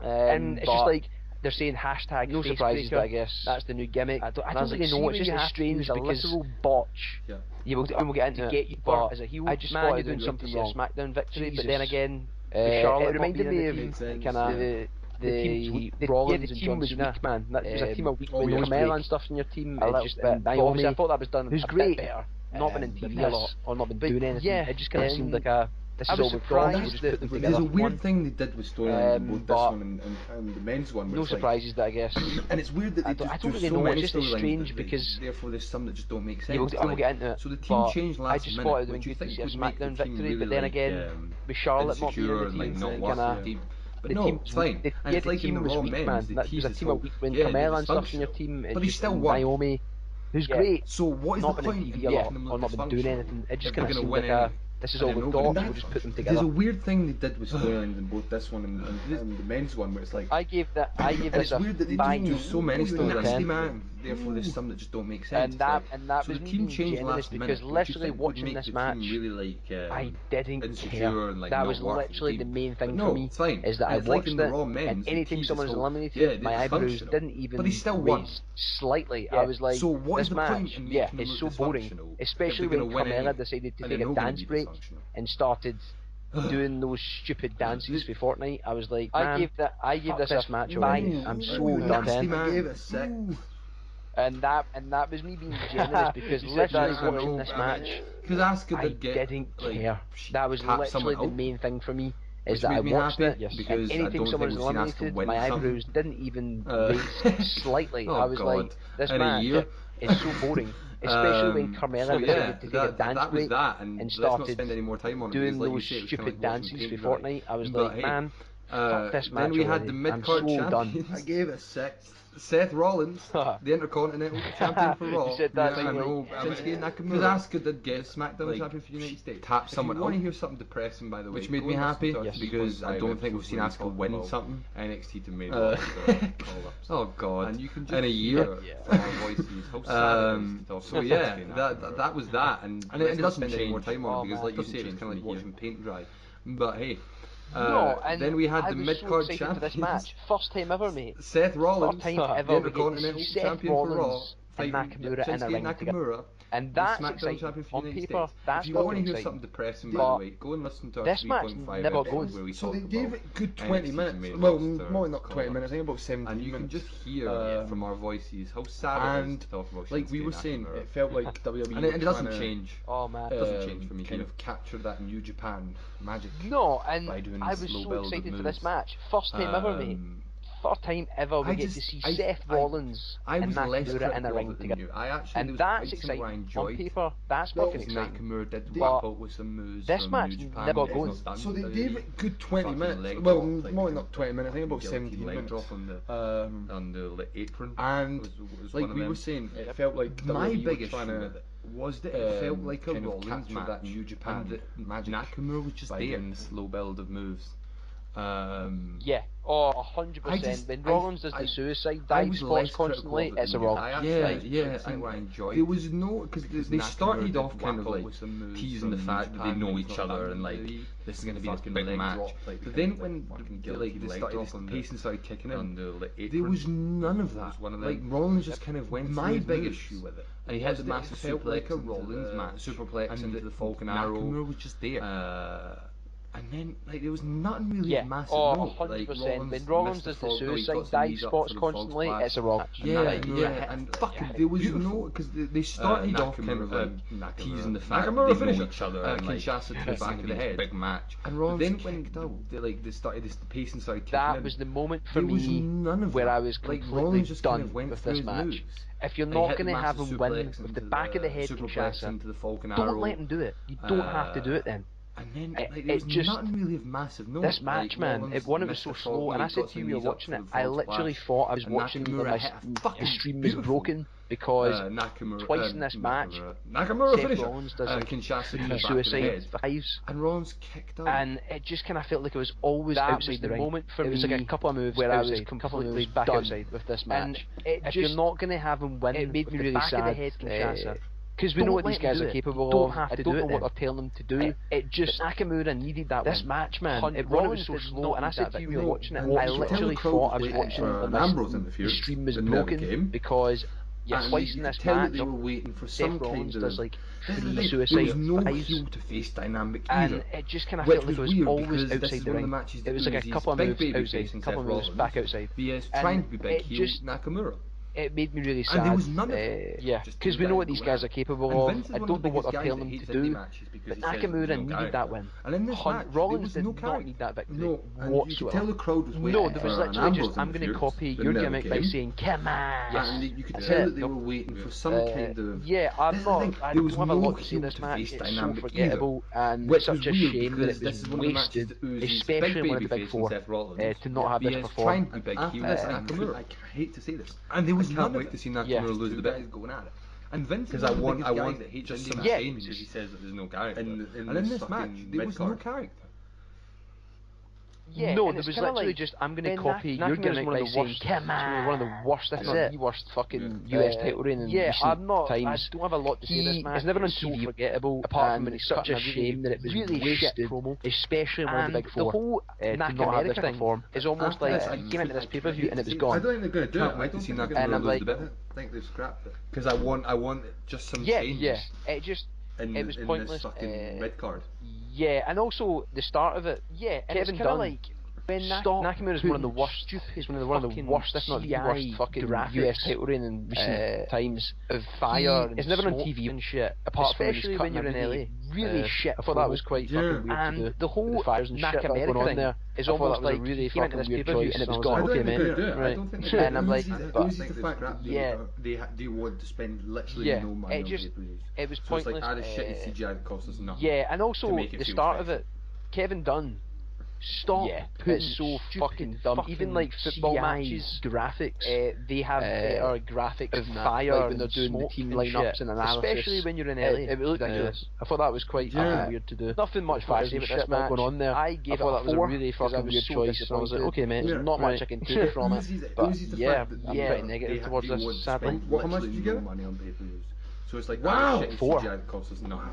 and it's just like, they're saying #, no surprises, I guess, that's the new gimmick. I don't really know, it's just strange because a literal botch. Yeah, we'll get into it, but as a heel, I just thought doing something wrong. SmackDown victory, but then again, it reminded me of kind of the Rollins and John Cena, man. That was a team of weak with Carmella and stuff in your team. Obviously, I thought that was done who's great, better. Not been in TV a lot, or not been doing anything. Yeah, it just kind of seemed like a. I was surprised that there's a weird thing they did with storylines, both this one and the men's one. No surprises, that I guess. And it's weird that they I don't really know. It's just strange because therefore there's some that just don't make sense. We'll get into it. So the team changed last minute. I just thought it would be good to see a SmackDown victory, but then again, with Charlotte not being in the team, kind of. But no, it's fine. And it's like in the Raw men's, the team is a team of weak when Carmella and stuff in your team, but they still won. Naomi, who's great. So what is the point of making them or not been doing anything? It just kind of seemed like a. This is all we've got, we'll just put them together. There's a weird thing they did with storylines in both this one and the men's one, where it's like I gave this it's weird that they do so many storylines, man. Therefore, there's some that just don't make sense. And that was me being generous because literally watching this match, I didn't care. That was literally the main thing for me. Is that I watched it, and anytime someone was eliminated, my eyebrows didn't even raise slightly. I was like, this match, it's so boring. Especially when Carmella decided to take a dance break and started doing those stupid dances for Fortnite. I was like, man, I gave this match away. I'm so done. I gave it 6. And that was me being generous because literally watching this match, I didn't care. That was literally the main thing for me. Is that I watched it, and anytime someone was eliminated, my eyebrows didn't even raise slightly. I was like, this match is so boring. Especially when Carmella decided to take a dance break and started doing those stupid dances for Fortnite. I was like, man, fuck this match. Then we had the mid-card champion. I gave it 6. Seth Rollins, the Intercontinental Champion for Raw. You said that Shinsuke Nakamura. Because Asuka did get SmackDown Champion for the United States. Tap someone. I want to hear something depressing, by the way, which made me happy because I don't think we've seen Asuka win something. NXT to main. Oh God! And you can just in a year. So yeah, that was that, and it doesn't spend any more time on it because, like you said, it's kind of like watching paint dry. But hey. Then we had the mid-card champion. For this match. First time ever, mate. Seth Rollins, the Intercontinental Champion for Raw, and Nakamura in a ring together. And that's exciting. On paper, that's if you want to hear something depressing, by the way, go and listen to our 3.5 episode where we so they gave it good 20 minutes. Well, more not 20 minutes. I think about 17 minutes. And you can just hear from our voices how sad it is to talk about. Like we were saying, it felt like WWE. And it doesn't change. Oh man, it doesn't change for me. Kind of capture that New Japan magic. No, and I was so excited for this match. First time ever, mate. First time ever we get to see Seth Rollins and Nakamura in a ring together. And that's exciting. On paper, that's fucking exciting. Nakamura did wrap up with some moves. This match never goes. So they gave it good 20 minutes. Well, more not 20 minutes. I think about 17 minutes. On the apron. And like we were saying, it felt like my biggest issue was that it felt like a Rollins match. That New Japan magic. Nakamura was just there in the slow build of moves. Yeah. Oh, 100%. When Rollins does the suicide dive spots constantly, it's a Rollins. Yeah, I enjoyed. There was no, because they started off kind of like teasing the fact that they know each other and like this is going to be this big match. But then when they started, the pacing started kicking in, there was none of that. Like Rollins just kind of went. My big issue with it, and he had the massive suplex, like a Rollins match, superplex into the Falcon Arrow. Nakamura was just there. And then, like, there was nothing really massive. Oh, 100%. When Rollins does the suicide dive spots constantly, it's a Rollins. And fucking, there was no, because they started off kind of like teasing the fact that they know each other and like Kinshasa to the back of the head, big match. And Rollins then when they started, the pacing started kicking in. That was the moment for me where I was completely done with this match. If you're not going to have him win with the back of the head Kinshasa, don't let him do it. You don't have to do it then. And then it's just nothing really of massive note. This match, man, it was so slow, and I said to you, we were watching it, I literally thought I was watching the stream was broken, because twice in this match, Seth Rollins does like suicide dives, and Rollins kicked out, and it just kind of felt like it was always outside the ring. Moment for it was like a couple of moves where I was completely back outside with this match. If you're not going to have him win, it made me really sad. Because we know what these guys are capable of. I don't know what they're telling them to do. It just Nakamura needed that. This match, man, it was so slow, and I said to you, we were watching it. I literally thought I was watching the stream was broken because twice in this match, they were waiting for some Seth Rollins does like 3 suicide dives. There was no heel to face dynamic either, and it just kind of felt like it was always outside the ring. It was like a couple of moves outside, a couple of moves back outside. BS trying to be big heel Nakamura. It made me really sad. And there was none of it. Because we know what these guys are capable of. I don't know what they're telling them to do, but Nakamura needed that win. And in this match, Rollins did not need that victory whatsoever. You could tell the crowd was waiting. No, there was literally just, I'm going to copy your gimmick by saying, come on. And you could tell that they were waiting for some kind of... I don't have a lot to say this match. It's so forgettable, and it's such a shame that it was wasted, especially one of the big four, to not have this perform. I hate to say this. And there was none of it to see Nakamura lose the bet going at it. And Vince is I want just some change because he says that there's no character. And in this match, there was no character. No, there was literally just, I'm going to copy your gimmick by saying, come on. One of the worst, if not the worst fucking US title reign in recent times. I don't have a lot to say this match. It's never on TV, forgettable, apart from when it's such a shame that it was really wasted, especially in one of the big four. The whole to not have this perform is almost like I came into this pay-per-view and it was gone. I don't think they're going to do it. I wait to see Nakamura lose the bet. I think they've scrapped it. Because I want just some changes. It just, it was pointless. In this fucking red card. Yeah, and also the start of it. Yeah, and Kevin Dunn. Like, when Nakamura is one of the worst, if not the worst fucking US title reign in recent times of fire. It's never on TV and shit. Apart especially from when you're in LA. Really shit. I thought that was quite fucking weird. And the whole Nakamura thing there is almost like really fucking weird choice, and it was gone. Okay, man. Right. And I'm like, they want to spend literally no money on pay-per-views. It was pointless. It's like add a shitty CGI that costs us nothing. Yeah, and also the start of it, Kevin Dunn. Stop putting so fucking dumb. Even like football matches, graphics, they have better graphics of fire like when they're doing the team lineups and analysis. Especially when you're in LA. It looked ridiculous. I thought that was quite weird to do. Nothing much fire with this match going on there. I gave it a 4. That was a really fucking weird choice. And I was like, okay, man, there's not much I can take from it. But I'm pretty negative towards this, sadly. How much did you give it? So it's like 4. That costs us nothing.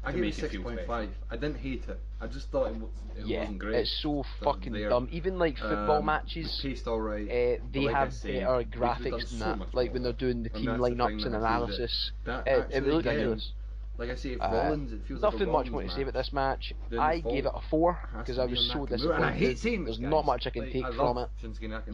I gave it 6.5. I didn't hate it. I just thought it wasn't great. It's so fucking dumb. Even like football matches, paced alright. They have better graphics than that. Like when they're doing the team lineups and analysis, it looked ridiculous. Like I say, if Rollins, it feels nothing much more to say about this match. I gave it a 4 because I was so disappointed. And I hate seeing there's not much I can take from it.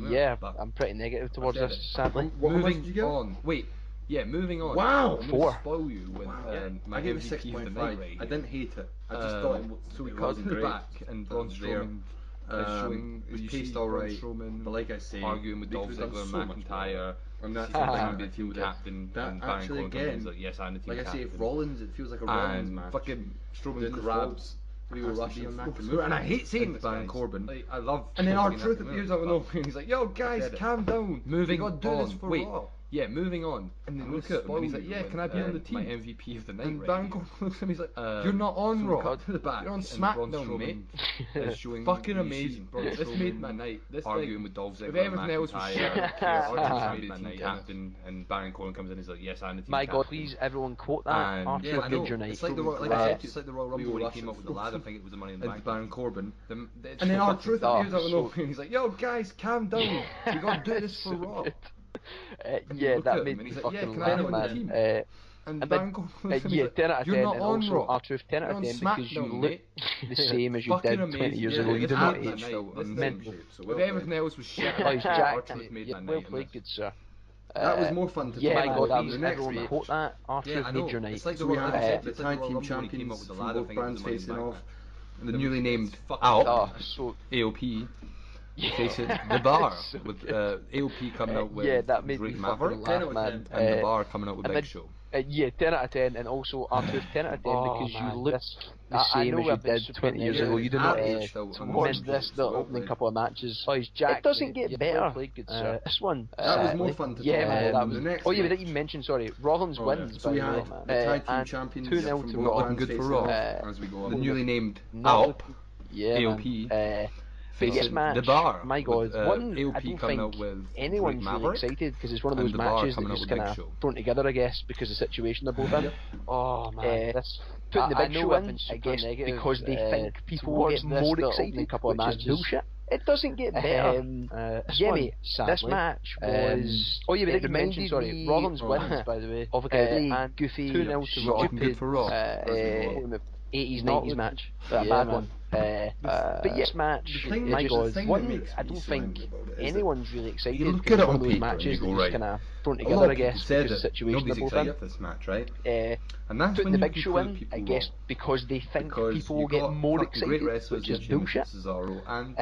Yeah, I'm pretty negative towards this, sadly. Moving on. Wait. Yeah, moving on. Wow, 4. Spoil you with I gave it 6.5. I didn't hate it. I just thought it was so he cuts in the back and Braun Strowman showing his paced alright. But like I say, arguing with Dolph Ziggler and McIntyre. And that's something the team captain and actually again. Like, yes, I'm the team captain. Like I say, if Rollins, it feels like a Rollins match. Fucking Strowman grabs. We were rushing on Nakamura, and I hate seeing this Baron Corbin. Like, I love. And then R-Truth appears out of nowhere. He's like, "Yo, guys, calm down. Moving on. Do this for Raw." yeah, moving on. And then look at him, and he's like, yeah, can I be on the team? My MVP of the night. And Baron Corbin looks at him, he's like, you're not on Raw. To the back. You're on SmackDown, mate. Fucking amazing, bro. This made my night. This arguing with Dolph Ziggler. If everything else was shit, made my night happen. And Baron Corbin comes in, and he's like, yes, I'm the team. My God, please, everyone quote that. Yeah, I know. It's like the Royal Rumble when he came up with the ladder thing. It was the Money in the Bank. Baron Corbin. And then R-Truth appears out of nowhere, and he's like, yo, guys, calm down. We gotta do this for Raw. Yeah, that made me fucking laugh, man. And Baron Corbin looks at me, yeah, like, 10 out of 10, you're not and on also Raw. R-Truth 10 out of 10 because you look the same as you did 20 years ago. You did not age. If everything else was shit, oh, he's jacked. Well played, good sir. That was more fun to talk about. Yeah, my God, that was everyone quote that. R-Truth made your night. It's like the tag team champions from both brands facing off. The newly named AOP. Facing the Bar with AOP coming out with that made Drake me Maverick, laugh, man. and the Bar coming out with Big Show. Yeah, 10 out of 10, and also R-Truth 10 out of 10 because you look the same as you did 20 years ago. You did not age towards the opening couple of matches. Oh, he's jacked. It doesn't get better. This one. That was more fun to talk about. That was the next. Oh, yeah, we didn't even mention, sorry, Rollins wins, by the way, man. The tag team champions 2-0 to Raw. Looking good for Raw as we go on. The newly named AOP. AOP. Biggest match, the Bar, my God, one AOP I don't coming think out with anyone's really excited because it's one of those matches that just kind of thrown together, I guess, because of the situation they're both in. Oh man, putting the Big Show in, I guess, because they think people will get more excited in a couple of matches. Bullshit. It doesn't get better. Yeah, mate, this match was... Oh yeah, we didn't mention, sorry, Rollins wins, by the way, of a really goofy, 2-0 to Raw. Good for Raw. 80s, 90s match, but a bad one. But yes, match, my God, one I don't think anyone's really excited because it's one of those matches that just kind of thrown together, I guess, because of the situation they're both in. This match, right? And that's putting the Big Show in, I guess, because they think people will get more excited, which is bullshit. Cesaro and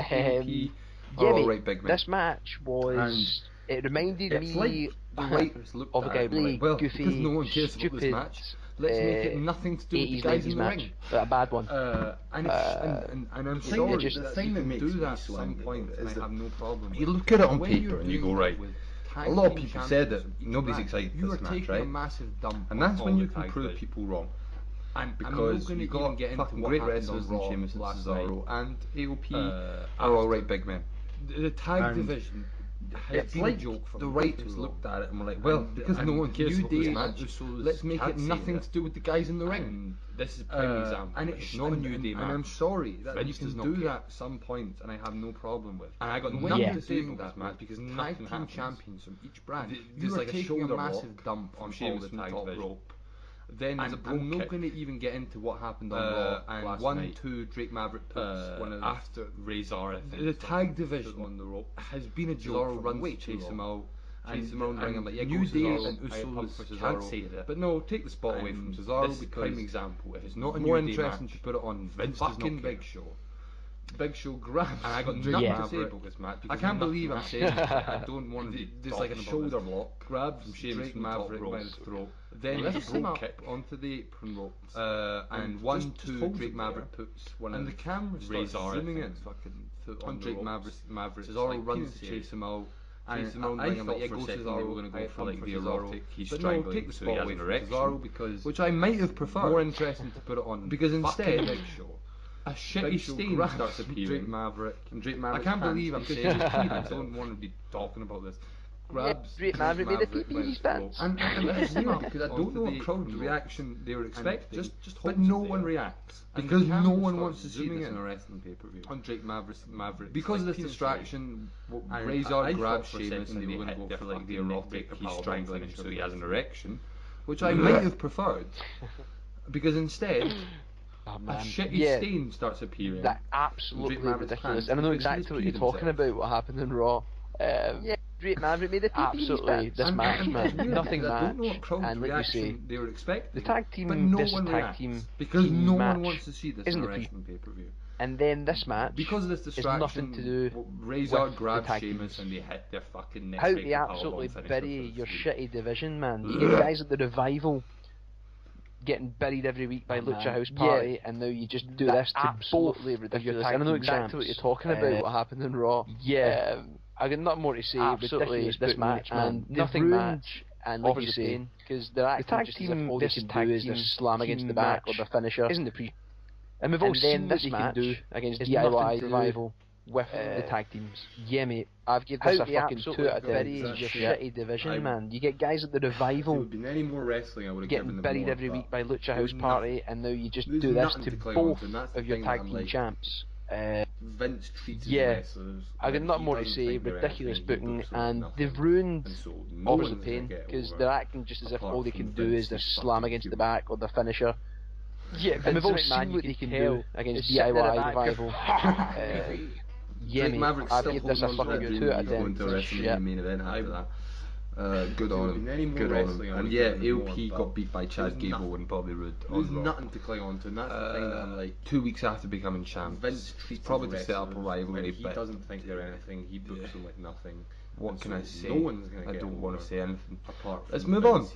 yeah, mate, this match was... It reminded me of a guy really goofy, because no one cares about this match. Let's make it nothing to do with the guys in the ring. But a bad one. And I'm sorry, the thing that makes do that at some point, and I have no problem with. You look at it on paper and you go, right, a lot of people said that nobody's excited for this match, right? And that's when you can prove people wrong. Because you got fucking great wrestlers in Sheamus and Cesaro, and AOP are alright big men. The tag division... It's like the writers looked at it and were like, well, because no one cares about this match, let's make it nothing to do with the guys in the ring. This is a prime example. And it's not a New Day match. And I'm sorry that you can do that at some point, and I have no problem with. And I got nothing to say about this match because tag team champions from each brand, you are taking a massive dump on all the tag rope. Then I'm not going to even get into what happened on Raw and 1-2 Drake Maverick puts one of after Razor. The tag division on the rope has been a joke. Runs chase him out. Chase him around the ring. I'm like, yeah, New Day and Usos can't say that. But no, take the spot away from Cesaro because prime example. If it's not a more interesting to put it on fucking Big Show. Big Show grabs. And I got nothing to say about this match. I can't believe I'm saying this. I don't want to. There's like a shoulder block. Grabs Drake Maverick by the throat. Then lifts him up onto the apron ropes. And 1-2 Drake Maverick puts one in. And the camera starts zooming in. Fucking on Drake Maverick. Cesaro runs to chase him out. Chase him out. I'm like, yeah, go Cesaro. We're going to go for like the erotic. He's strangling. Take the spot away from Cesaro because which I might have preferred. More interesting to put it on because instead Big Show. A shitty stain starts appearing. Drake Maverick. I can't believe I'm saying this. I don't want to be talking about this. Grabs Drake Maverick made a pee stance. And it's weird because I don't know what crowd reaction they were expecting. But no one reacts because no one wants to see this in a wrestling pay-per-view. On Drake Maverick. Because of this distraction, Razor grabs Sheamus and they were going to go for like the erotic. He's strangling him so he has an erection, which I might have preferred. Because instead. A shitty stain starts appearing. That's absolutely ridiculous. And I know exactly what you're talking about, what happened in Raw. Yeah, Drake Maverick made it absolutely this match, man. Nothing match. And like you say, they were expecting. The tag team, because no one wants to see this in a wrestling pay-per-view. And then this match, because of this distraction, nothing to do Razor grabs Sheamus and they hit their fucking neck. How they absolutely bury your shitty division, man. You get guys at the Revival getting buried every week by Lucha House Party, and now you just do this to absolutely ridiculous. I know exactly what you're talking about. What happened in Raw? Yeah, I got nothing more to say. Absolutely, this match, man. Nothing match, and like you say, because the tag team, all they can do is their slam against the back or the finisher. Isn't the pre? And we've all seen this match can do against DIY Revival with the tag teams. Yeah, mate. I've given this a fucking 2 out of 10. Very shitty division, man. You get guys at the Revival. If there had been any more wrestling, I would have given them buried more, every week by Lucha House Party, and now you just do this to both of your tag team champs. Vince treats wrestlers. I got nothing more to say. Ridiculous booking, and they've ruined all the pain because they're acting just as if all they can do is their slam against the back or the finisher. Yeah, and we've all seen what they can do against DIY Revival. Yeah, mate, I've given this a fucking 2 out of 10. Good on him. Good on him. And yeah, AOP got beat by Chad Gable and Bobby Roode. There's nothing to cling on to, and that's the thing that I'm like. 2 weeks after becoming champ, Vince probably to set up a rivalry, but he doesn't think they're anything. He books them like nothing. What can I say? No one's gonna get. I don't want to say anything apart. Let's move on.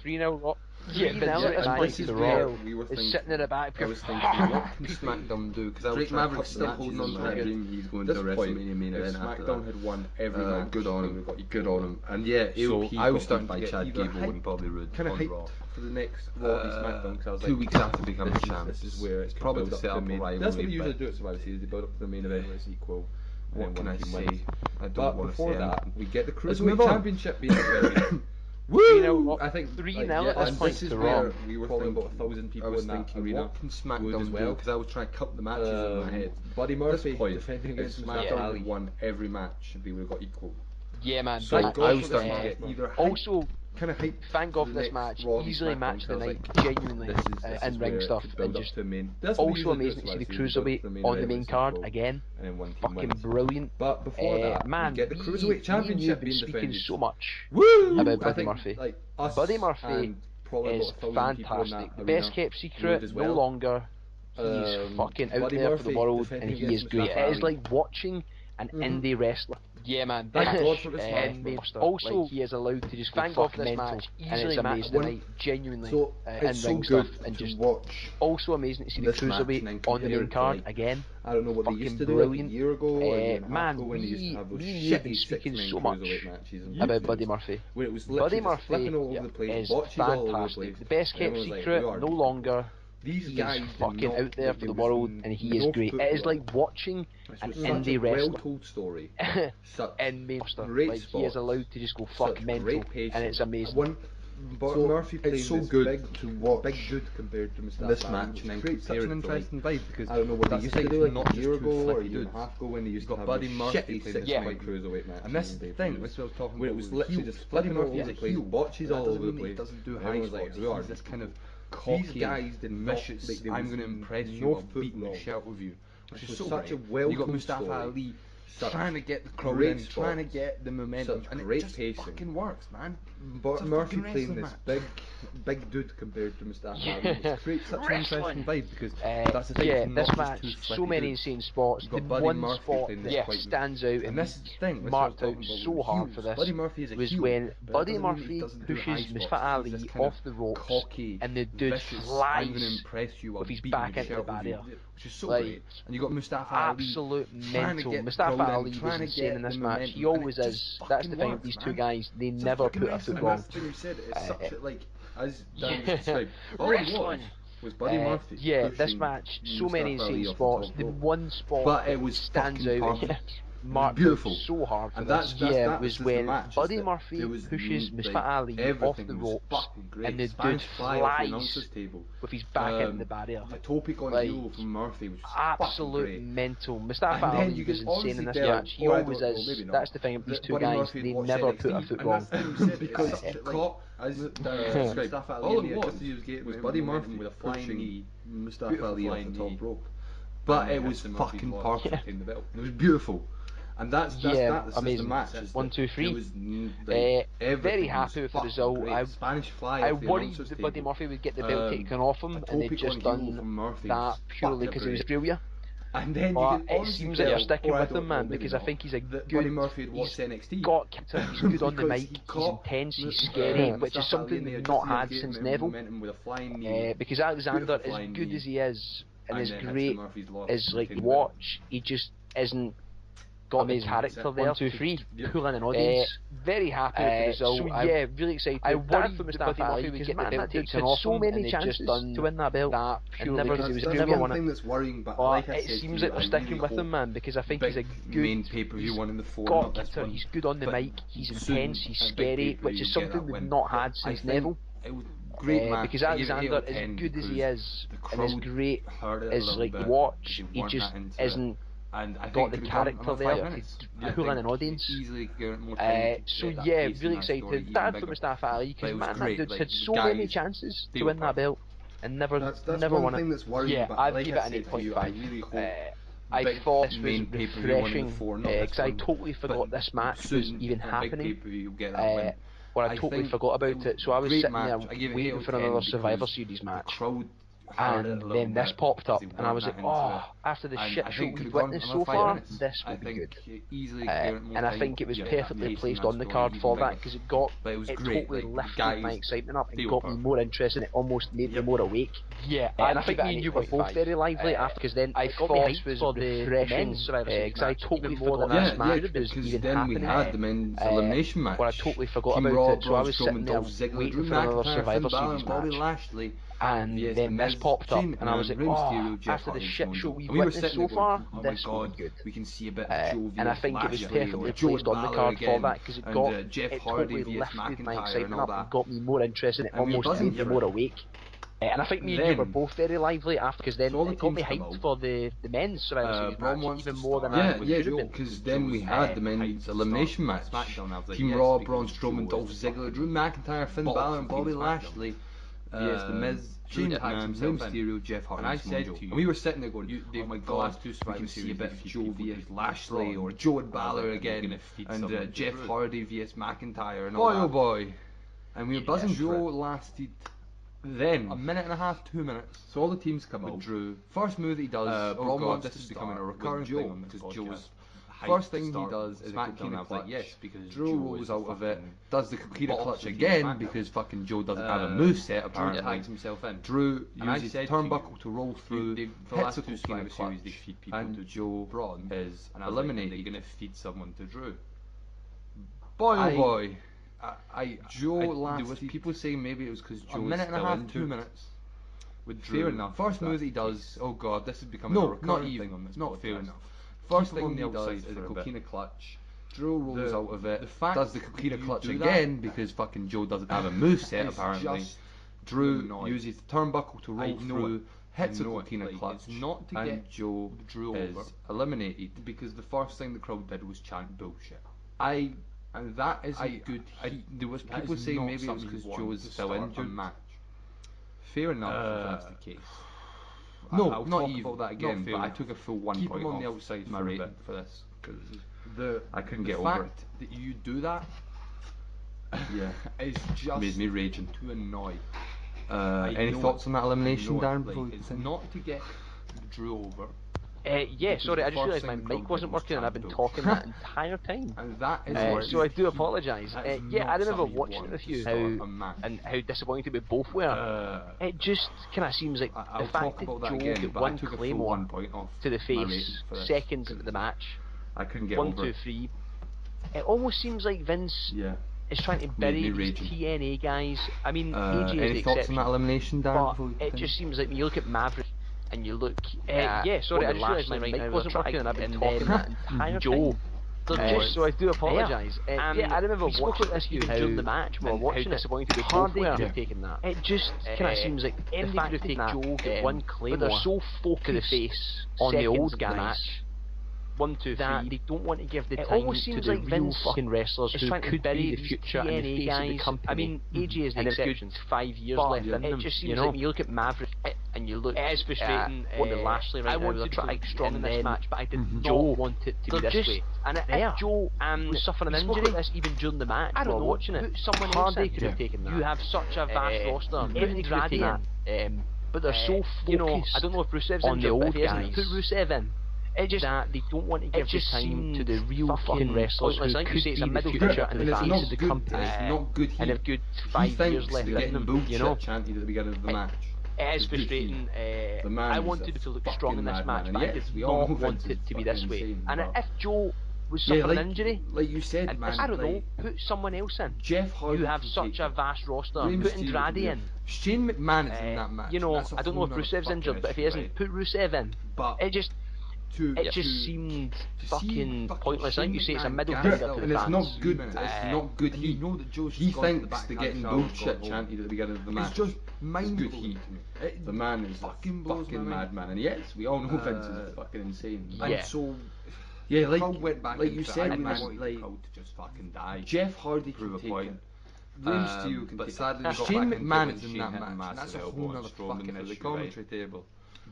3-0 Rock. Yeah, this is where we were thinking. Sitting in the back. I was thinking, what can SmackDown do? Because I was Maverick's still holding on to that dream. He's going to WrestleMania main event after that. SmackDown had won every match. Good on him. Good on him. And yeah, AOP I was starting by Chad Gable and Bobby Roode. Kind of hyped for the next Raw v SmackDown because I was like, 2 weeks after becoming champ. This is where it's probably to set up a rivalry. That's what they usually do at Survivor Series. They build up the main event where it's equal. What can I say? I don't want to say anything. We get the Cruiserweight Championship being very. Woo! I think 3-0 at this point to Raw. We were thinking about 1,000 people in that arena. What can SmackDown do? Because I was trying to cut the matches in my head. Buddy Murphy defending against SmackDown won every match, we would have got equal. Yeah, man. So I was starting to get either also kind of hype. Thank God for this match. Easily match the night, genuinely, in ring stuff, and just also amazing to see the Cruiserweight on the main card again. Fucking brilliant. But before that, man, get the Cruiserweight Championship being speaking so much Woo! About Buddy Murphy. Buddy Murphy is fantastic. The best kept secret, no longer. He's fucking out there for the world, and he is great. It is like watching an indie wrestler. Yeah, man. Thank God for this match. Also, he is allowed to just thank God for this match. Easily match the night, genuinely, in ring stuff, and just watch. Also amazing to see the Cruiserweight on the main card again. I don't know what they used to do brilliant. A year ago or a year and a half ago when they used to have those me have been speaking so much about Buddy Murphy. Buddy Murphy is fantastic. The best kept secret, no longer. These guys fucking out there for the world, and he is great. It is like watching an indie wrestler. Well-told story. In main stuff. Like he is allowed to just go fuck mental, and it's amazing. Murphy plays so good big to watch. Big good compared to Mustafa. This match and creates such an interesting vibe because I don't know what they used to do like a year ago or a year and a half ago when they used to have Buddy Murphy playing this big cruiserweight match. And this thing, which I was talking where it was literally just Buddy Murphy plays botches all over the place. Doesn't do high spots. He's this kind of cocky, guys vicious. I'm going to impress you. I'll beat the shit out of you. Which is such a well. You got Mustafa Ali trying to get the crowd in, trying to get the momentum, and it just fucking works, man. But Murphy playing this big dude compared to Mustafa Ali creates such an interesting vibe because that's the thing. Yeah, this match, so many insane spots. The one spot that stands out and this thing marked out so hard for this was when Buddy Murphy pushes Mustafa Ali off the ropes and the dude flies with his back into the barrier. Which is so great. And you got Mustafa Ali. Absolute mental. Mustafa Ali was insane in this match. He always is. That's the thing with these two guys. They never put a foot wrong. That's the thing you said. It's such a, like, as Dan described, all it was Buddy Murphy. Yeah, this match, so many insane spots. The one spot that stands out. Marked beautiful so hard for this. Was when Buddy Murphy pushes Mustafa Ali off the ropes and the dude flies with his back into the barrier. A topic on heel from Murphy was absolute mental. Mustafa Ali was insane in this match. He always is. That's the thing with these two guys. They never put a foot wrong. Because as Mustafa Ali was Buddy Murphy with a flying knee, Mustafa Ali off the top rope. But it was fucking perfect. It was beautiful. And that's amazing. The match. 1, 2, 3. Very happy with the result. I worried that Buddy Murphy would get the belt taken off him, and they've just done that purely because he was Australia. And then but it seems like they're sticking with him, man, because I think he's a good. Buddy Murphy had watched NXT. Got character. He's good on the mic. He's intense. He's scary, which is something we've not had since Neville. Because Alexander, as good as he is, and as great as like watch, he just isn't got the character there. 1, 2, 3. Pull in an audience. Very happy with the result. So yeah, really excited. I worried for Mustafa Ali because man, that dude's had so many chances to win that belt. That purely because he was never won it. Thing that's worrying, but like it seems like they're sticking with him, man, because I think he's a good main pay-per-view one in the four. He's good on the mic. He's intense. He's scary, which is something we've not had since Neville. Great match. Because Alexander, as good as he is, and as great as like watch, he just isn't got the character there to pull in an audience. So yeah, really excited. Sad for Mustafa Ali because man, that dude's had so many chances to win that belt and never won it. Yeah, I'd give it an 8.5. I thought this was refreshing because I totally forgot this match was even happening. Or I totally forgot about it, so I was sitting there waiting for another Survivor Series match. And then this popped up, and I was like, oh, after the shit show we've witnessed so far, this will be good. And I think it was perfectly placed on the card for that, because it totally lifted my excitement up and got me more interested, and it almost made me more awake. Yeah, and I think me and you were both very lively after, because then I thought this was refreshing, because I totally forgot this match was even happening. We had the men's elimination match. Where I totally forgot about it, so I was sitting there waiting for another Survivor Series match. And then this popped up, and I was like, oh, after the shit show we've witnessed so far, this will be good. We can see a bit of Joe and I think it was perfectly placed on the card for that, because it totally lifted my excitement up and got me more interested, and it almost made me more awake. And I think me and you were both very lively after, because then it got me hyped for the men's Survivor Series match even more than I would have been. Because then we had the men's elimination match. Team Raw, Braun Strowman, Dolph Ziggler, Drew McIntyre, Finn Balor, and Bobby Lashley. Yes, the Miz, Shane McMahon, Rey Mysterio, Jeff Hardy, and I said to you, and we were sitting there going, oh my god, we can see a bit of Joe vs Lashley, or Joe and Balor again, and Jeff Hardy vs McIntyre, and all that. Oh boy. And we were buzzing. Joe lasted then a minute and a half, 2 minutes. So all the teams come out. Drew. First move that he does, oh god, this is becoming a recurring thing, because Joe's first thing he does is a Coquina clutch. Yes, because Drew rolls out of it, does the Coquina clutch again because fucking Joe doesn't have a moveset apparently. Drew tags himself in. Drew uses turnbuckle to roll through, hits the Coquina clutch, and Joe is eliminated. They're going to feed someone to Drew. Boy oh boy. Joe lasted, people saying maybe it was because Joe's a minute and a half, 2 minutes. With Drew. Fair enough. First move that he does, oh god, this is becoming a recurring thing on this. Not fair enough. First thing he does is a Coquina clutch. Drew rolls out of it, does the Coquina clutch again because fucking Joe doesn't have a moveset apparently. Drew uses the turnbuckle to roll through, hits the Coquina clutch, and Joe is eliminated because the first thing the crowd did was chant bullshit. And that is a good heat. There was people saying maybe it was because Joe was still injured. Fair enough if that's the case. No, not even that again, but I took a full 1 point on the outside my rating for this, because I couldn't get over it. The fact that you do that, yeah, is just made me raging. To annoy. Any thoughts on that elimination, Darren? It's not to get Drew over. Yeah, sorry, I just realised my mic wasn't working and I've been talking that entire time. And that is so I do apologise. Yeah, I remember watching it with you, how disappointed we both were. It just kind of seems like the fact that Joe got one claymore to the face seconds into the match, I couldn't get 1, 2, 3. It almost seems like Vince is trying to bury these TNA guys. I mean, AJ is the any thoughts on that elimination, Darren? But it just seems like when you look at Maverick, and you look yeah, sorry, I just realised my mic wasn't working and I've been talking that entire Joe. So I do apologise. Yeah, I remember watching this even during the match, we were watching disappointed we both were taking that. It just kind of seems like the fact that Joe get one claymore, but they're so focused to the face on the old guys. 1, 2, 3. They don't want to give the time to the real fucking wrestlers who could be the future and the face of the company. I mean, AJ is the exception. 5 years left in them. It just seems like when you look at Maverick and you look at what the Lashley right now, they're trying strong in this match, but I did not want it to be this way. And if Joe was suffering an injury, this even during the match, I don't know, watching it, someone Hardy could have taken that. You have such a vast roster. Everybody could have taken that. But they're so focused. I don't know if Rusev's on the old guys. Put Rusev in. It's just that they don't want to give the time to the real fucking wrestlers who could be the middle future and the face of the company. It's not good and have good 5 years left in them, you know. Chanted at the beginning of the match. It is frustrating. I wanted to look strong in this match, but I did not want it to be this way. And if Joe was suffering an injury. Like you said, and man. I don't know, put someone else in. Jeff Hardy. You have such a vast roster. Put Andrade in. Shane McMahon is in that match. You know, I don't know if Rusev's injured, but if he isn't, put Rusev in. But it just seemed fucking pointless. I think you say it's a middle finger to the fans. And it's not good. It's not good heat. You know that he thinks the getting bullshit chanted at the beginning of the match. It's just good heat. The man is fucking madman, and yes, we all know Vince is fucking insane. And so. Yeah, like you said, man, like to just fucking die. Jeff Hardy can take it. But sadly, Shane McMahon is in that match. That's a whole other fucking issue, the commentary table.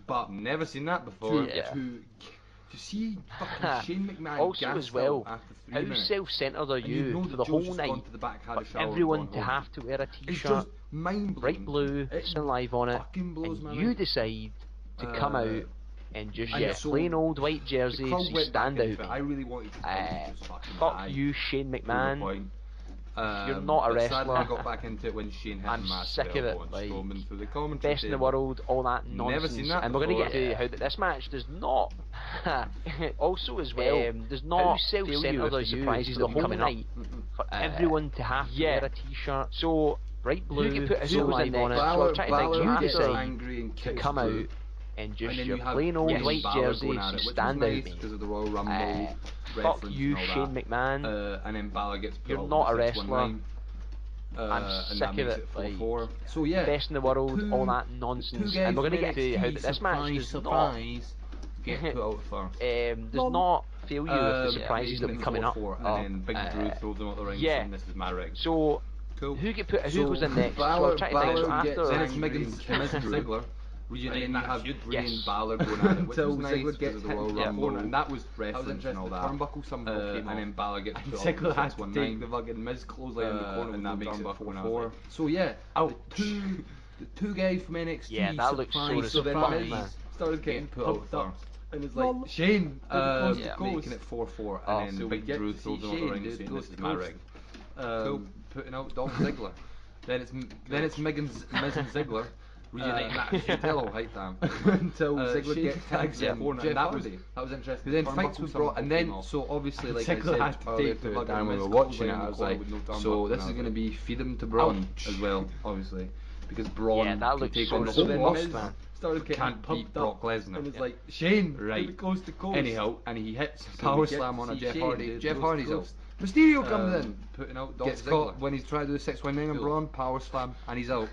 But never seen that before. To see fucking Shane McMahon also as well, after 3 how minutes, self-centered are you for the whole night? For everyone to have to wear a t-shirt, bright blue, and live on it, and you decide to come out and just plain old white jersey, so you stand out. I really wanted to fuck you, Shane McMahon. You're not a wrestler. Sadly, I got back into it when Shane hit I'm sick of it. Like, through the commentary best in the world, all that nonsense. Never seen that and we're going to get to how this match does not. Also, as well, does not self-centered the surprises that are coming up for everyone to have to wear a t-shirt. So bright blue, who goes in next? So I'm trying to think you decide to come out and just your plain old white jersey, stand out. Because of the Royal Rumble. Fuck you, Shane McMahon. And then Balor gets put You're not a wrestler. I'm sick of it. Like, so yeah, best in the world, all that nonsense. And we're going to get to how this match does not get put out first. Does not fail you with the surprises that will be coming up. And then Big Drew throws them out the ring. And this is my ring. So who goes in next? Balor then it's Miz and Ziggler. And you have Bray and Balor going at it, which was nice because of the Royal Rumble, and that was wrestling and all that. And then Balor gets put on Ziggler has to take the fucking Miz clothesline in the corner, and that makes it 4-4. So yeah, the two guys from NXT, that looks so surprise, started getting put out first. And it's like Shane making it 4-4, and then Big Drew throws him out the ring saying this is my ring. Putting out Dolph Ziggler. Then it's Miz and Ziggler. Until Ziggler gets tagged in, and that was interesting. Then fights were brought, and then so obviously, like I said earlier to the time we were watching it, I was like, so this is going to be feed him to Braun as well, obviously, because Braun can take on the whole roster. Can't beat Brock Lesnar. And it's like Shane, right? Coast to coast. Anyhow, and he hits power slam on a Jeff Hardy. Jeff Hardy's out. Mysterio comes in, putting out gets caught when he's trying to do the 619 on Braun, power slam, and he's out.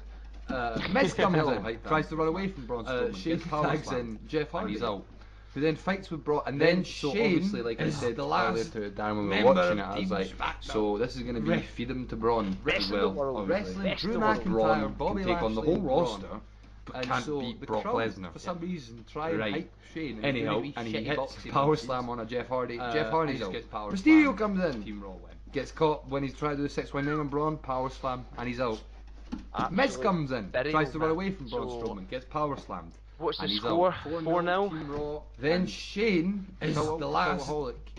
Miz comes in, tries to run away from Braun Strowman, Shane tags in Jeff Hardy, and he's out. Who then fights with Braun, and then so obviously, like I said earlier to Dan when we were watching it, I was like, so this is going to be feed him to Braun as well. Wrestling, Drew McIntyre, Bobby can take on the whole roster, but can't beat Brock Lesnar. For some reason, try and hype Shane. Anyhow, and he hits power slam on a Jeff Hardy. Jeff Hardy's out. Mysterio comes in, gets caught when he's trying to do the 619 on Braun, power slam, and he's out. Miz comes in, tries to run away from Braun Strowman, gets power slammed. What's the score? 4-0. Then Shane is the last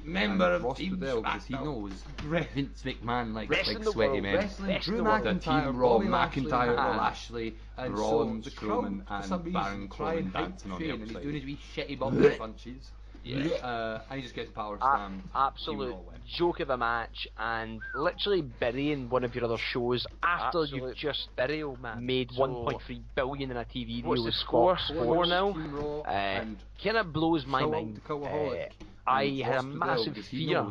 member of Team Raw because he knows Vince McMahon likes big sweaty men. Drew McIntyre, Raw, McIntyre, Lashley, Braun Strowman, and Baron Corbin dancing on the outside. And he's doing his wee shitty bumper punches. And he just gets power slammed. Absolute joke of a match, and literally burying one of your other shows after you've just made 1.3 billion in a TV deal. What's the score? 4-0. Kind of blows my mind. I had a massive fear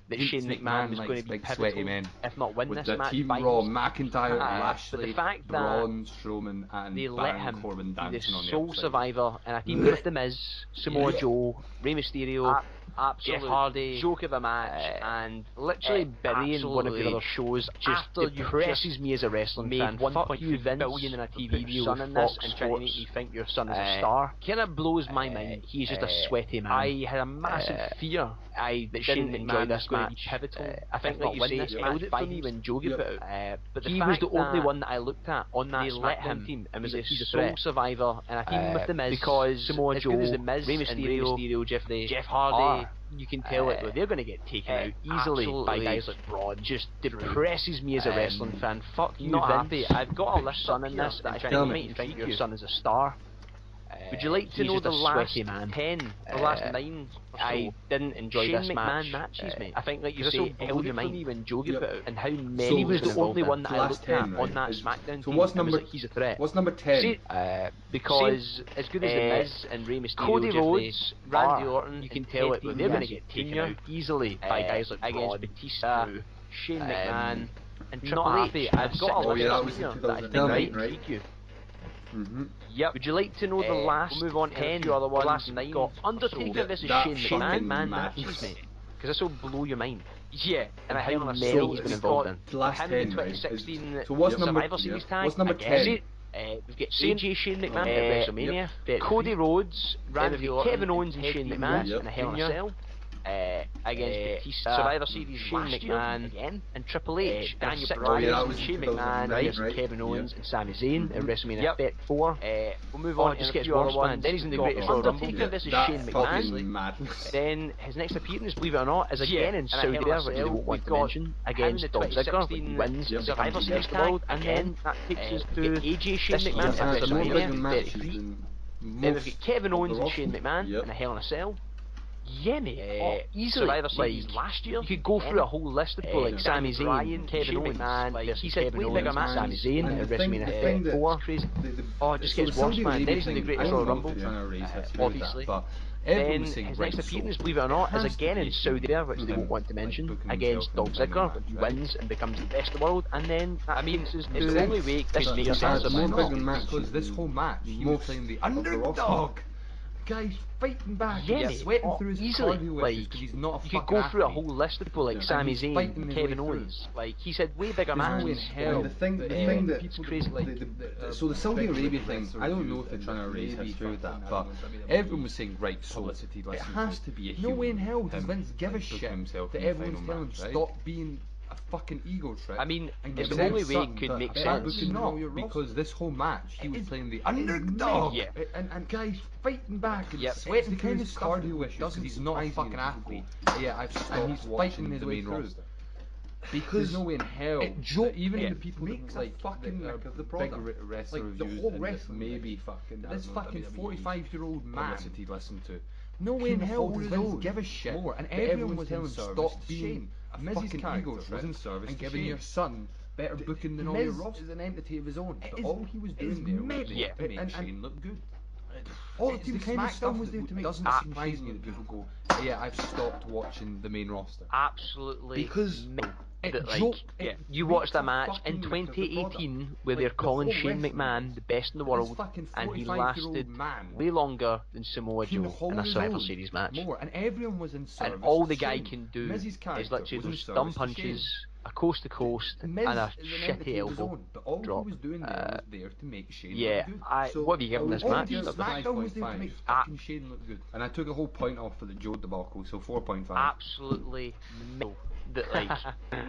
that Shane McMahon was going to be pivotal, if not win this match Team by Raw, McIntyre, Lashley, but the fact that Braun Strowman, and they let him Corbin be the dancing on the sole outside. survivor, and I teamed with The Miz, Samoa Joe, Rey Mysterio, Jeff Hardy, joke of a match, and literally burying one of your other shows just depresses me as a wrestling fan. 1.3 billion in a TV deal with Fox and trying to make me think your son is a star. Kind of blows my mind. He's just a sweaty man. I had a massive fear that Shane enjoy this match. Pivotal. I think, like you say, held it for me when Joe got put out. But he was the only one that I looked at on that SmackDown team, and was he's a sole survivor, and I teamed with The Miz because Samoa Joe, The Miz, Rey Mysterio, Jeff Hardy. You can tell it, they're going to get taken out easily by guys like Braun. Just depresses me as a wrestling fan. Fuck you, not happy. I've got a son in this that I think you think your son is a star. Would you like to know the last 10 or last 9 or so? I didn't enjoy this match. Matches, mate. I think, like you say, it held for me when Joe gave it out, and how many he was the only one that I looked at on that SmackDown. So what's number? He's a threat. What's number 10? Because as good as The Miz and Rey Mysterio, Cody Rhodes, Randy Orton, you can tell it they're going to get taken out easily by guys like Braun, Batista, Shane McMahon, and Triple H. I've got a list here that I think might intrigue you. Yep. Would you like to know the last 10 or the last 9? Got Undertaker versus Shane McMahon matches, mate. Because this will blow your mind. Yeah, and how many he's been involved in. The last 10, 2016 so what's Survivor Series tag. What's number 10? We've got AJ Shane McMahon at WrestleMania. Cody Rhodes, Randy Orton, Kevin Owens and Shane McMahon in a Hell in a Cell. Against Batista, Survivor Series, Shane McMahon again, and Triple H, Daniel Bryan, Shane McMahon, right. Kevin Owens and Sami Zayn at WrestleMania 34. We'll move on. Just get worse, man. Then he's in the Greatest Royal Rumble. This is Shane McMahon. Then his next appearance, believe it or not, is again in Saudi Arabia, which they won't want to mention, against Dolph Ziggler, wins Survivor Series tag, and then that takes us to AJ Shane McMahon at WrestleMania 33. Then we've got Kevin Owens and Shane McMahon in a Hell in a Cell. Yeah, mate. Easily. Survivor Series last year. You could go through a whole list of people like Sami Zayn, Kevin Owens, he said way bigger match. Sami Zayn at WrestleMania 34. Crazy. Oh, it just gets worse, man. Then he's in the Greatest Royal Rumble, obviously. Then his next appearance, believe it or not, is again in Saudi Arabia, which they won't want to mention, against Dolph Ziggler, which wins and becomes the best in the world. And then, it's the only way this makes sense. Because this whole match, he was playing the underdog. Guys fighting back, sweating through his cardio, like he's not a you could go through a whole list of people like Sami Zayn, Kevin Owens, like he said way bigger matches. The thing that it's crazy, so the Saudi Arabia thing, I don't know if they're trying to erase history with that, but everyone was saying, right, so it has to be a human. No way in hell does Vince give a shit that everyone's telling him stop being a fucking ego trip. I mean, it's the only way it could make sense. Because this whole match, he was playing the underdog, and guys fighting back and sweating through his cardio issues because he's not a fucking athlete. And he's fighting his way through. Because there's no way in hell, even the people that like fucking the big wrestler like the whole wrestling, maybe fucking this fucking 45-year-old man he listened to. No way in hell does Vince give a shit more, and everyone was telling him stop being a fucking ego trip and giving your son better booking than all your rosters. Is an entity of his own, but all he was doing there was to make Shane look good. All the kind of stuff was there to make. Doesn't surprise me that people go, yeah, I've stopped watching the main roster. Absolutely, because you watched that match in 2018 where they're calling Shane McMahon the best in the world, and he lasted way longer than Samoa Joe in a Survivor Series match. And everyone was in service. And all the guy can do is literally those dumb punches, a coast to coast, and a shitty elbow drop. He was doing there to make Shane look good. What have you given this match? SmackDown was there to make fucking Shane look good. And I took a whole point off for the Joe debacle, so 4.5. Absolutely no. That like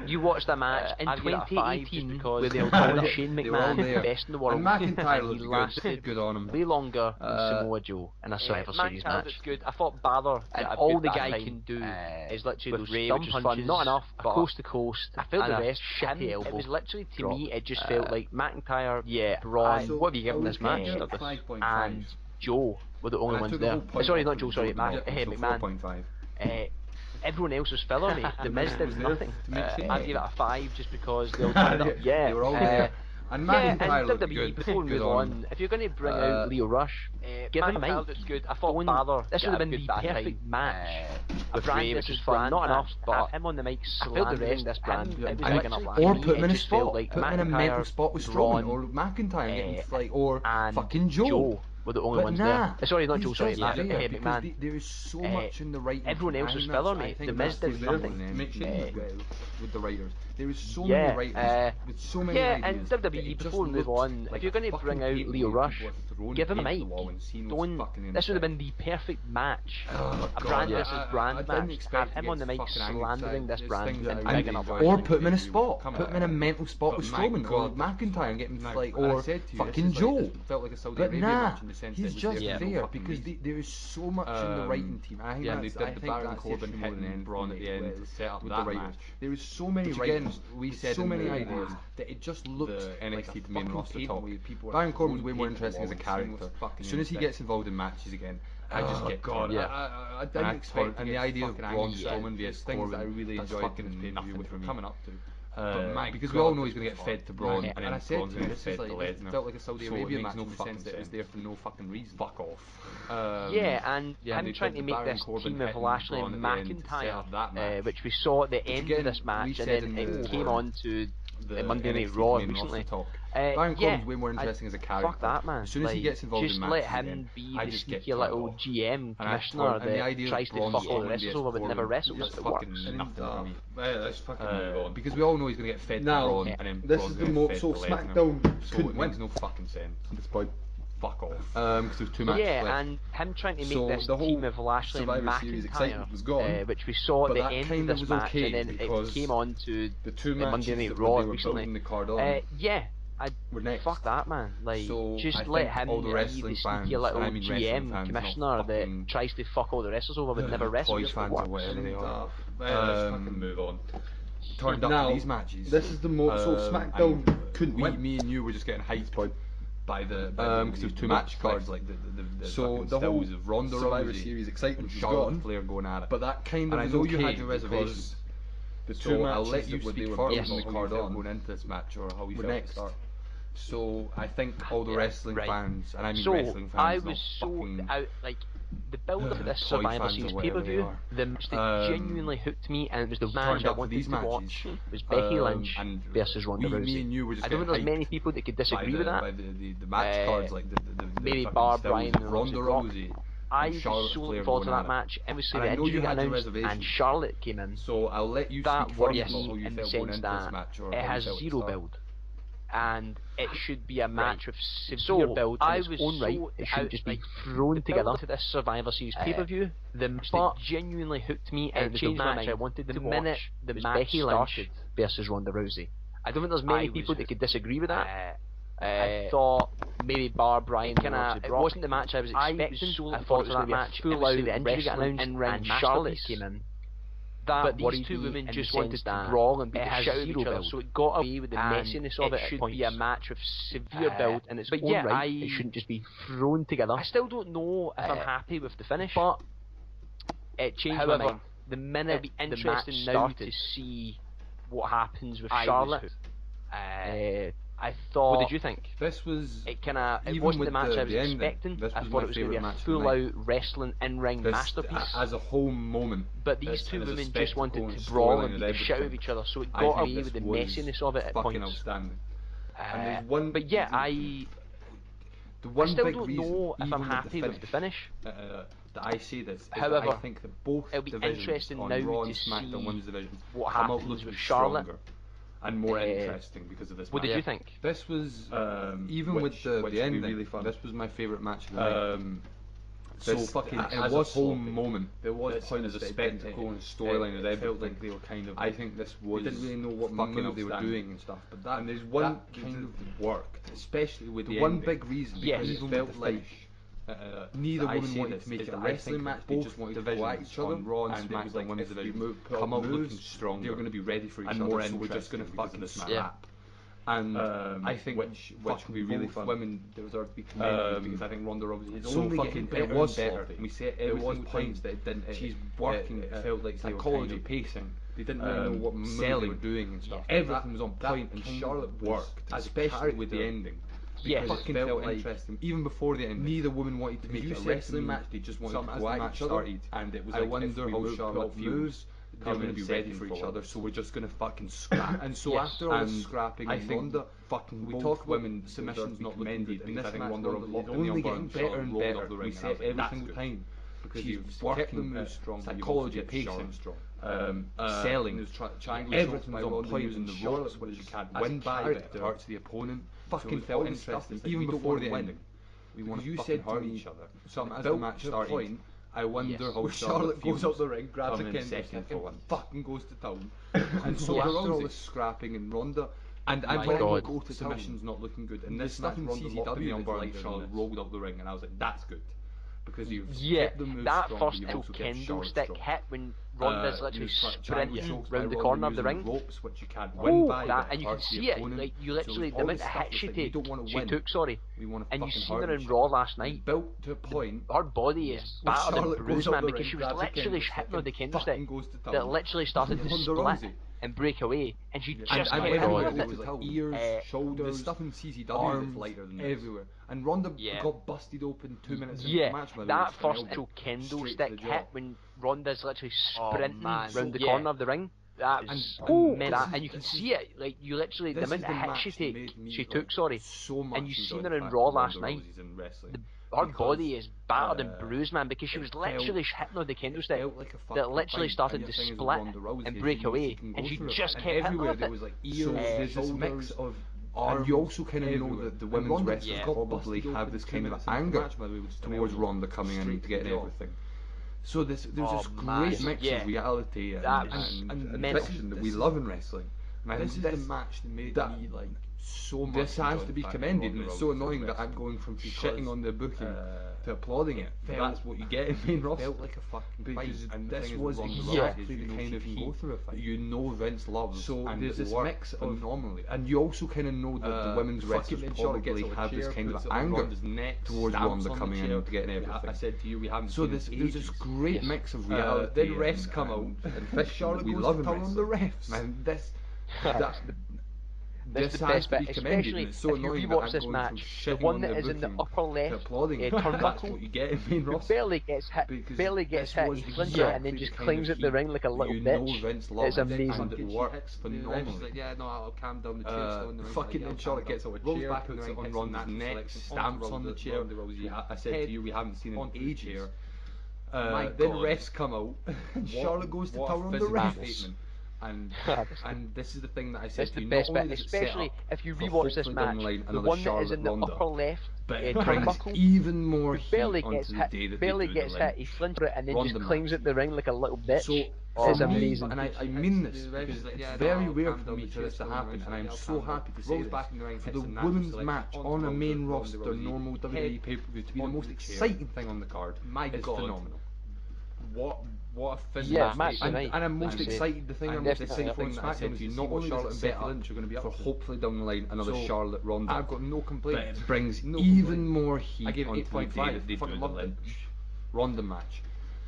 you watched that match in 2018 where they were calling Shane McMahon the best in the world, and McIntyre he lasted good on him. way longer than Samoa Joe in a Survivor Series match. Good. I thought Balor, and all the guy can do is literally those Ray, dumb punches, not enough, coast to coast. I felt the rest shitty elbow. It was literally to me, it just felt like McIntyre, Braun. What have you given this match? And Joe were the only ones there. Sorry, not Joe. Sorry, McMahon. Everyone else was filler, mate. The Miz did nothing. I give it a 5 just because they all turned up. They were all there. And McIntyre looked good. Before we move on, if you're going to bring out Leo Rush, give him a mic. Good. I thought Balor. This would have been the perfect match. With Bryan versus fun, not enough, but him on the mic slandering this brand. Or put him in a spot. Put him in a mental spot with Strowman or McIntyre, or fucking Joe. Were the only ones there. Sorry, not Joe, sorry, McMahon. There is so much in the writing. Everyone else was filler, mate. The Miz did nothing. With the writers. There is so many writers with so many ideas. And WWE, before we move on, if you're going to bring out Leo Rush, give him a mic. This would have been the perfect match. A brand versus brand match. Have him on the mic slandering this brand and bigging up. Or put him in a spot. Put him in a mental spot with Strowman or McIntyre and get him like, or fucking Joe. But nah. sense he's that just there because there is so much in the writing team. I think they did the Baron Corbin hitting Braun at the end to set up that match. There is so many writers, we said so many ideas that it just looked NXT like a main roster talk. Baron Corbin's way more interesting as a character. As soon as he gets involved in matches again, I just get God. I didn't expect, and the idea of Braun Strowman vs Corbin, I really enjoyed in this pay-per-view, which we're coming up to. Because we all know he's going to get fed to Braun, and I said to him, this is like, it felt like a Saudi Arabia match no in the sense that it was there for no fucking reason. Fuck off. And I'm trying to make this team of Lashley and McIntyre, which we saw at the end of this match, and then it came on to the Monday Night Raw recently. Baron Corbin's way more interesting as a character. Fuck that, man. As soon as he gets involved in matches, just let him be the sneaky little GM commissioner that tries to fuck all the wrestlers over but never wrestles. It works. Let's fucking move on. Because we all know he's going to get fed to Braun, and then this is the most so SmackDown couldn't win. Makes no fucking sense. This boy. Fuck off. Because there's 2 matches left. And him trying to make this team of Lashley and McIntyre, which we saw at the end of this match, and then it came on to the Monday Night Raw recently. Fuck that, man. Like, just let him be the sneaky little GM commissioner that tries to fuck all the wrestlers over but never wrestles. Let's fucking move on. Turned up to these matches. This is the most so SmackDown couldn't win. Me and you were just getting hyped by the because there's 2 match cards, like the whole of Ronda Survivor Series excitement and Charlotte Flair going at it. But that kind of, and I know you had your reservations. The 2 matches I'll let you speak first on the card on going into this match, or how we felt next. Start. So I think all the wrestling fans, and I mean wrestling fans, I was so out, like, the build up to this Survivor Series pay-per-view, the match that genuinely hooked me, and it was the match I wanted to watch, was Becky Lynch versus Ronda Rousey. I don't think there's many people that could disagree with that. The match cards, like maybe bar Bryan and Ronda Rousey. I was so looking forward to that match. Obviously, the injury got announced, and Charlotte came in. So I'll let you that speak worries first me about how you in the felt going sense into this that match, or it how has you felt zero at the start. build, and it should be a match with severe build in its own right. It shouldn't just be thrown together to this Survivor Series pay-per-view. The match that genuinely hooked me and changed my mind. I wanted to watch the match Becky Lynch versus Ronda Rousey. I don't think there's many people that could disagree with that. I thought maybe bar Bryan it wasn't the match I was expecting. I thought it was going to be a full out wrestling in-ring Charlotte came in. But these 2 women just wanted to brawl and beat the shit out of each other, so it got away with the messiness of it. It should be a match with severe build in its own right. It shouldn't just be thrown together. I still don't know if I'm happy with the finish, but it changed my mind. The minute the match started to see what happens with Charlotte. I thought. What did you think? This was. It wasn't the match I was expecting. I thought it was going to be a full-out wrestling in-ring masterpiece as a whole moment. But these 2 women just wanted to brawl and beat the shit out of each other, so it got away with the messiness of it at points. Outstanding. But yeah, I still don't know if I'm happy with the finish. That I say this. However, I think that both it'll be interesting now to see what happens with Charlotte. And more interesting because of this. What did you think? This was even with the ending. Really fun. This was my favourite match of the night. So fucking it was a whole moment. There was point as a spectacle and storyline and everything. Like they were kind of. I think this was. They didn't really know what move they were doing and stuff. But that and there's one kind of worked, especially with the one big reason. Because it felt like. Neither woman wanted to make it a wrestling match. They just wanted to go at each other. On Raw and SmackDown, one division come out looking strong. They were going to be ready for each other. More so we're just going to fucking slap. And I think which would be really fun. Women deserve to be commended because I think Ronda Rousey is only getting better. It was better. We said it was points that it didn't. She's working. It felt like psychology, pacing. They didn't really know what moves they were doing and stuff. Everything was on point, and Charlotte worked, especially with the ending. Yeah, fucking felt like interesting. Even before the end, neither woman wanted to make it a wrestling match. They just wanted to go at each other, and it was like, I wonder how Charlotte feels. They're going to be ready for each other, so we're just going to fucking scrap. And so after all the scrapping, I think Ronda, fucking we talk women submissions not commended because I think Ronda is only getting better and better. We say it every single time because she's working the strong, psychology, pacing, selling, everything was on point in the Charlotte, which she can't win by, it hurts the opponent. Fucking felt interesting, even before the ending. We want to fucking hurt each other. So as the match started, I wonder how Charlotte goes up the ring, grabs a kendo stick and fucking goes to town. And so after all this scrapping and Ronda And go to submission's not looking good. And this stuff in CZW, like Charlotte rolled up the ring, and I was like, that's good. Because you've kept the moves that strong, first but you've also kept kendo Charlotte stick strong. hit when Ronda's literally sprinting by round the corner of the ring. Ropes, which you can't win by, that, and you can see it, like you literally, the amount of hits she took, and you seen her in Raw last night. Built to a point. Her body is battered and bruised, man, because she was literally hitting her with the kendo stick that literally started to split and break away, and she just kept going. It was like ears, shoulders, the stuff in CZW arms, lighter than everywhere. And Ronda got busted open 2 minutes into the match. That first kendo stick hit when Ronda's literally sprinting round the corner of the ring. That was immense, and you can see it, like you literally, the amount of hits she took, and you seen her in Raw last night. Her body is battered and bruised, man, because she was literally hitting her with the kendo stick that literally started to split and break away, and she just kept hitting her with there was like ears, there's this mix of arms, and you also kind of know that the women's wrestlers probably have this kind of anger towards Ronda coming in and getting everything. So there's this great mix of reality and fiction that we love in wrestling. And this is the match that made me like so much. This has to be commended, and it's so annoying that I'm going from shitting on the booking to applauding it. That's what you get in main roster. Felt like a fucking fight, and this was exactly the kind of heat that you know Vince loves. So and there's this mix of phenomenally, and you also kind of know that the women's wrestlers probably have this kind of anger towards Ronda coming in and getting everything. I said to you, we haven't. So there's this great mix of reality. Then refs come out, and Charlotte we love on the refs. Man, this the best bit, especially if you rewatch this match, the one that is in the upper left turnbuckle, who barely gets hit, he flinches and then just climbs at the ring like a little bitch. It's amazing. It works phenomenally. Yeah, no, I'll calm down the chair. Fucking then Charlotte gets out, rolls back, puts it on Ronda's neck, stamps on the chair. I said to you, we haven't seen an ages. Then refs come out, and Charlotte goes to tower on the refs. And this is the thing that I said to you, not only does it especially if you rewatch this match, the one that is in the upper left turnbuckle, even more heat barely gets hit, he flinches it and then just climbs at the ring like a little bitch. It's amazing. And I mean this, because it's very rare for me for this to happen, and I'm so happy to say this, for the women's match on a main roster normal WWE pay-per-view to be the most exciting thing on the card. My God, phenomenal. What a fizz match tonight. And I'm most excited, the thing I'm most excited for in SmackDown is you not only Charlotte and Becky Lynch are going to be up for hopefully down the line another Charlotte Ronda. I've got no complaint. But it brings even more heat onto the day that they do the Lynch Ronda match.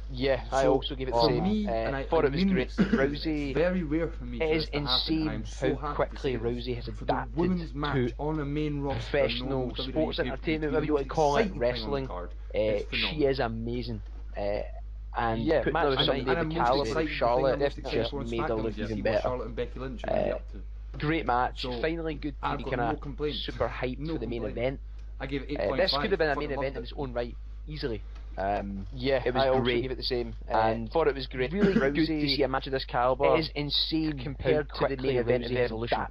Yeah, I also give it the same. I thought it was great. Rousey, very rare for me. It is insane how quickly Rousey has adapted women's match on a main roster, professional sports entertainment, whatever you want to call it, wrestling. She is amazing. And putting her with somebody of the calibre of Charlotte just made her look even better. Great match, finally good to be kind of super hyped for the main event. I gave it 8.5. This could have been a main event in its own right, easily. It was great. Give it the same, and thought it was great. Really good to see a match of this calibre. It is insane compared to the main event of Evolution.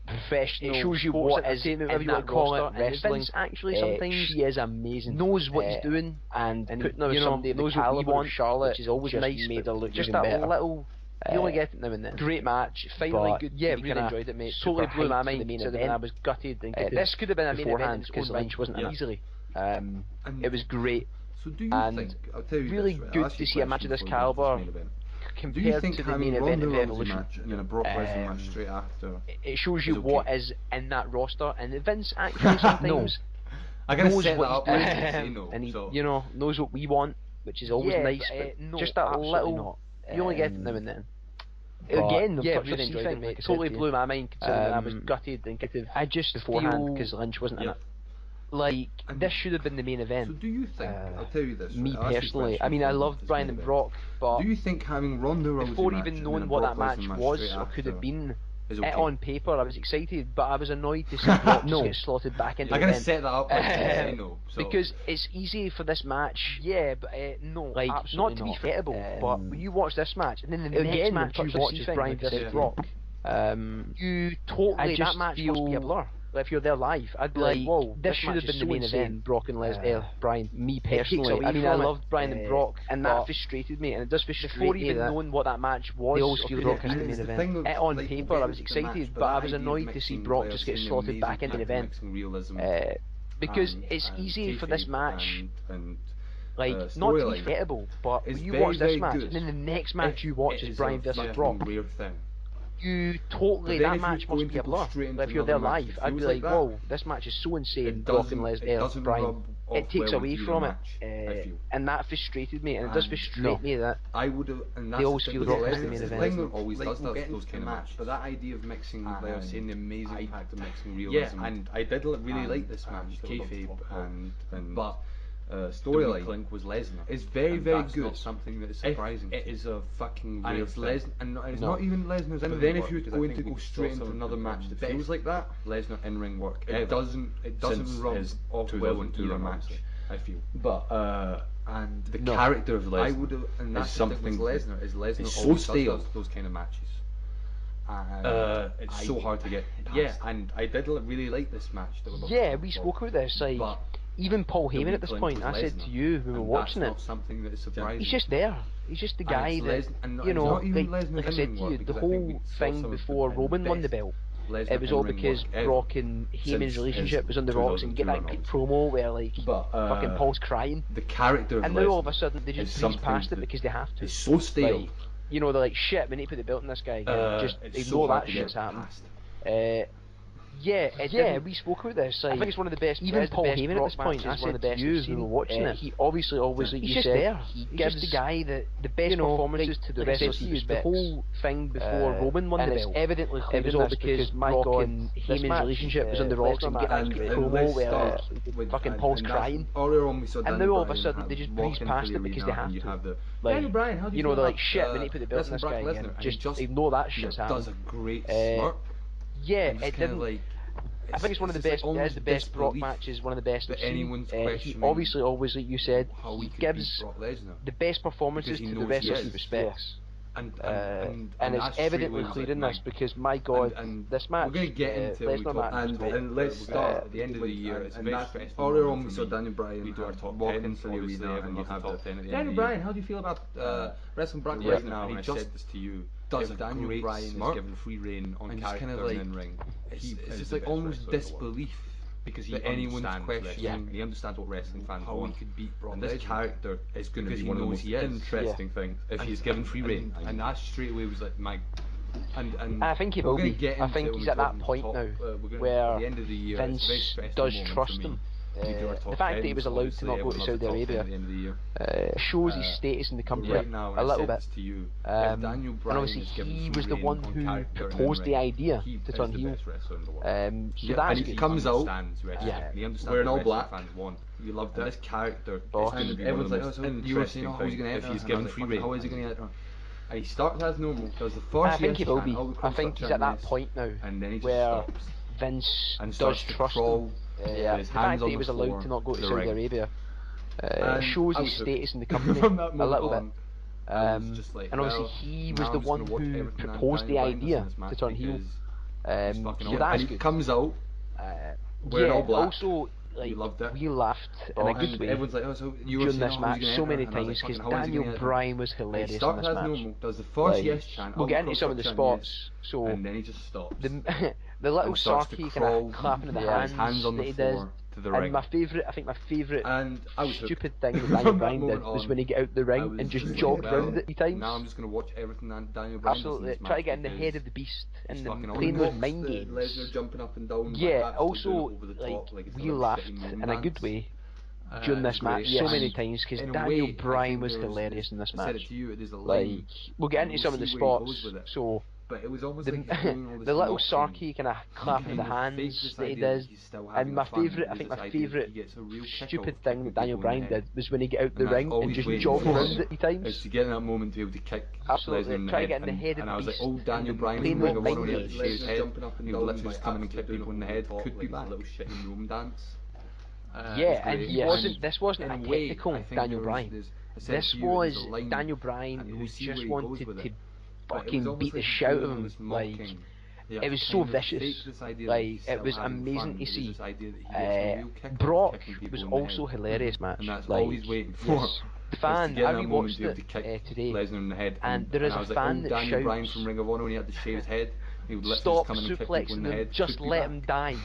Professional. It shows you what is in that roster. Wrestling actually sometimes she is amazing. Knows what he's doing, and putting her with somebody of the calibre of Charlotte, which is always nice. Made her look just that better. Little. You only get it now and then. Great match, finally good. Yeah, really enjoyed it, mate. Totally blew my mind. The main event. I was gutted. And this could have been a main event because Lynch wasn't easily. It was great. So do you think? I'll tell you really good to see a match of this calibre. Compared to the main event of Evolution, Brock Lesnar match straight after, it shows you what is in that roster, and Vince actually sometimes knows what he's doing, and he knows what we want, which is always nice. But just that little, you only get it now and then. Again, really enjoyed it, mate. Totally blew my mind considering I was gutted and I just beforehand because Lynch wasn't in it. Like, this should have been the main event. So do you think, I'll tell you this, me personally, I mean I loved Bryan and Brock, but do you think having Ronda Rousey before even knowing what that match was or could have been, on paper I was excited, but I was annoyed to see Brock just get slotted back into the event. I'm going to set that up because it's easy for this match, like, not to be forgettable, but when you watch this match, and then the next match you watch is Bryan vs Brock, you totally that match must be a blur. Like, if you're there live, I'd be like, whoa, this should have been the main event. Brock and Bryan. Me personally, I mean, I loved Bryan and Brock, and that frustrated me, and it does frustrate me. Before even knowing what that match was, they always feel Brock as the main event. On paper, I was excited, but I was annoyed to see Brock just get slotted back into the event. Because it's easy for this match, like, not to be forgettable, but when you watch this match, and then the next match you watch is Bryan versus Brock, you totally, that match must be a blur. Like, if you're there live, I'd be like, whoa, this match is so insane, Brock and Bryan. It takes away from it, and that frustrated me, and it does frustrate me that they always feel Brock as the main event. Always does those kind of matches. But that idea of mixing, like I was saying, the amazing impact of mixing realism. Yeah, and I did really like this match, kayfabe, but storyline link was Lesnar. It's very good. Not something that is surprising. It is a fucking real thing. And it's not even Lesnar's. But then if you're going to go straight into another match that feels like that, Lesnar in ring work. It doesn't rub off well into a match, I feel. But and the character of Lesnar is something. Lesnar is so stale. Those kind of matches. It's so hard to get past. Yeah, and I did really like this match. Yeah, we spoke about this. Like, even Paul Heyman at this point, I said to you when we were watching it, something that is surprising. He's just there. He's just the guy that, you know, like I said to you, the whole thing before Roman won the belt, it was all because Brock and Heyman's relationship was on the rocks, and get that great promo where, like, fucking Paul's crying. The character of and now all of a sudden they just breeze past it because they have to. It's so stale. Like, you know, they're like, shit, we need to put the belt on this guy. Just ignore that shit's happened. Yeah, we spoke about this. Like, I think it's one of the best. Even Paul Heyman at this point, I said to you when we were watching it, he obviously always, like you said, he gives the guy the best performances to the rest of the whole thing before Roman won the belt. Evidently, it was all because Brock and Heyman's relationship was on the rocks, and get that promo where fucking Paul's crying, and now all of a sudden they just breeze past it because they have to. Like, Bryan, you know, they're like, shit, we need to put the belt on this guy again. Just ignore that shit's happened. Does a great smirk. Yeah, it didn't. I think it's one of the best. It is the best Brock matches, one of the best. He obviously always, like you said, he gives the best performances to the rest he respects. And it's evidently clear in this because, my God, this match, we're going to get into Lesnar match, and let's start at the end of the year. It's very stressful. Earlier on we saw Daniel Bryan. We do our top 10 into the arena, and you have top 10 at the end of the year. Daniel Bryan, how do you feel about wrestling Brock Lesnar? And I said this to you. Does Daniel Bryan is given free reign on character and in ring? It's just like almost disbelief because he anyone's questioning. He understands what wrestling fans want. How he could beat Brock. And this character is going to be one of the most interesting things if he's given free reign. And that straight away was like my. And I think he will be. I think he's at that point now where Vince does trust him. The fact that he was allowed to not go to Saudi Arabia shows his status in the company a little bit. And obviously he was the one who proposed the idea to turn heel. So that's good. He comes out, wearing all black. You loved it. This character is going to be one of the most interesting things if he's given free reign. How is he going to enter? And he starts as normal, does the first. I think he will be. I think he's at that point now where Vince does trust him. The fact that he was allowed to not go to Saudi Arabia shows his status in the company a little bit. And obviously he was the one who proposed the idea to turn heel. So that's good. Comes out wearing all black. Also, like, we laughed in a good way during this match so many times because Daniel Bryan was hilarious in this match. Does the first yes chant. We'll get into some of the spots. So and then he just stops. The little sarky kind of clapping of the hands on the floor to the ring. And my favourite stupid thing that Daniel Bryan did was when he got out the ring and just jogged round it 3 times. Now I'm just going to watch everything Daniel Bryan absolutely try to get in the head of the beast and playing those mind games. Lesnar jumping up and down. Yeah, also like we laughed in a good way during this match so many times because Daniel Bryan was hilarious in this match. Like, we'll get into some of the spots. So. But it was almost the little sarky kind of clapping the hands that he does, and my favourite stupid thing that Daniel Bryan did was when he got out the ring and just jogged around it 3 times. It's to get in that moment to be able to kick. Absolutely, try to get in the head of the beast. And I was like, Daniel Bryan in Ring of Honor, he shave his head, he would literally just come in and kick people in the head. Could be that little shit in Roman dance. Yeah, and this wasn't a technical Daniel Bryan. This was Daniel Bryan who just wanted to fucking beat the shit out of him, like, it was so vicious. Like, it was amazing to see. Brock was also hilarious match. And that's like, all he's waiting for. Fan, I rewatched it today, Lesnar in the head, and there is a fan that Daniel shouts, Bryan from Ring of Honor when he had to shave his head, he would stop come in and kick people in the suplexing head, them, just let him die.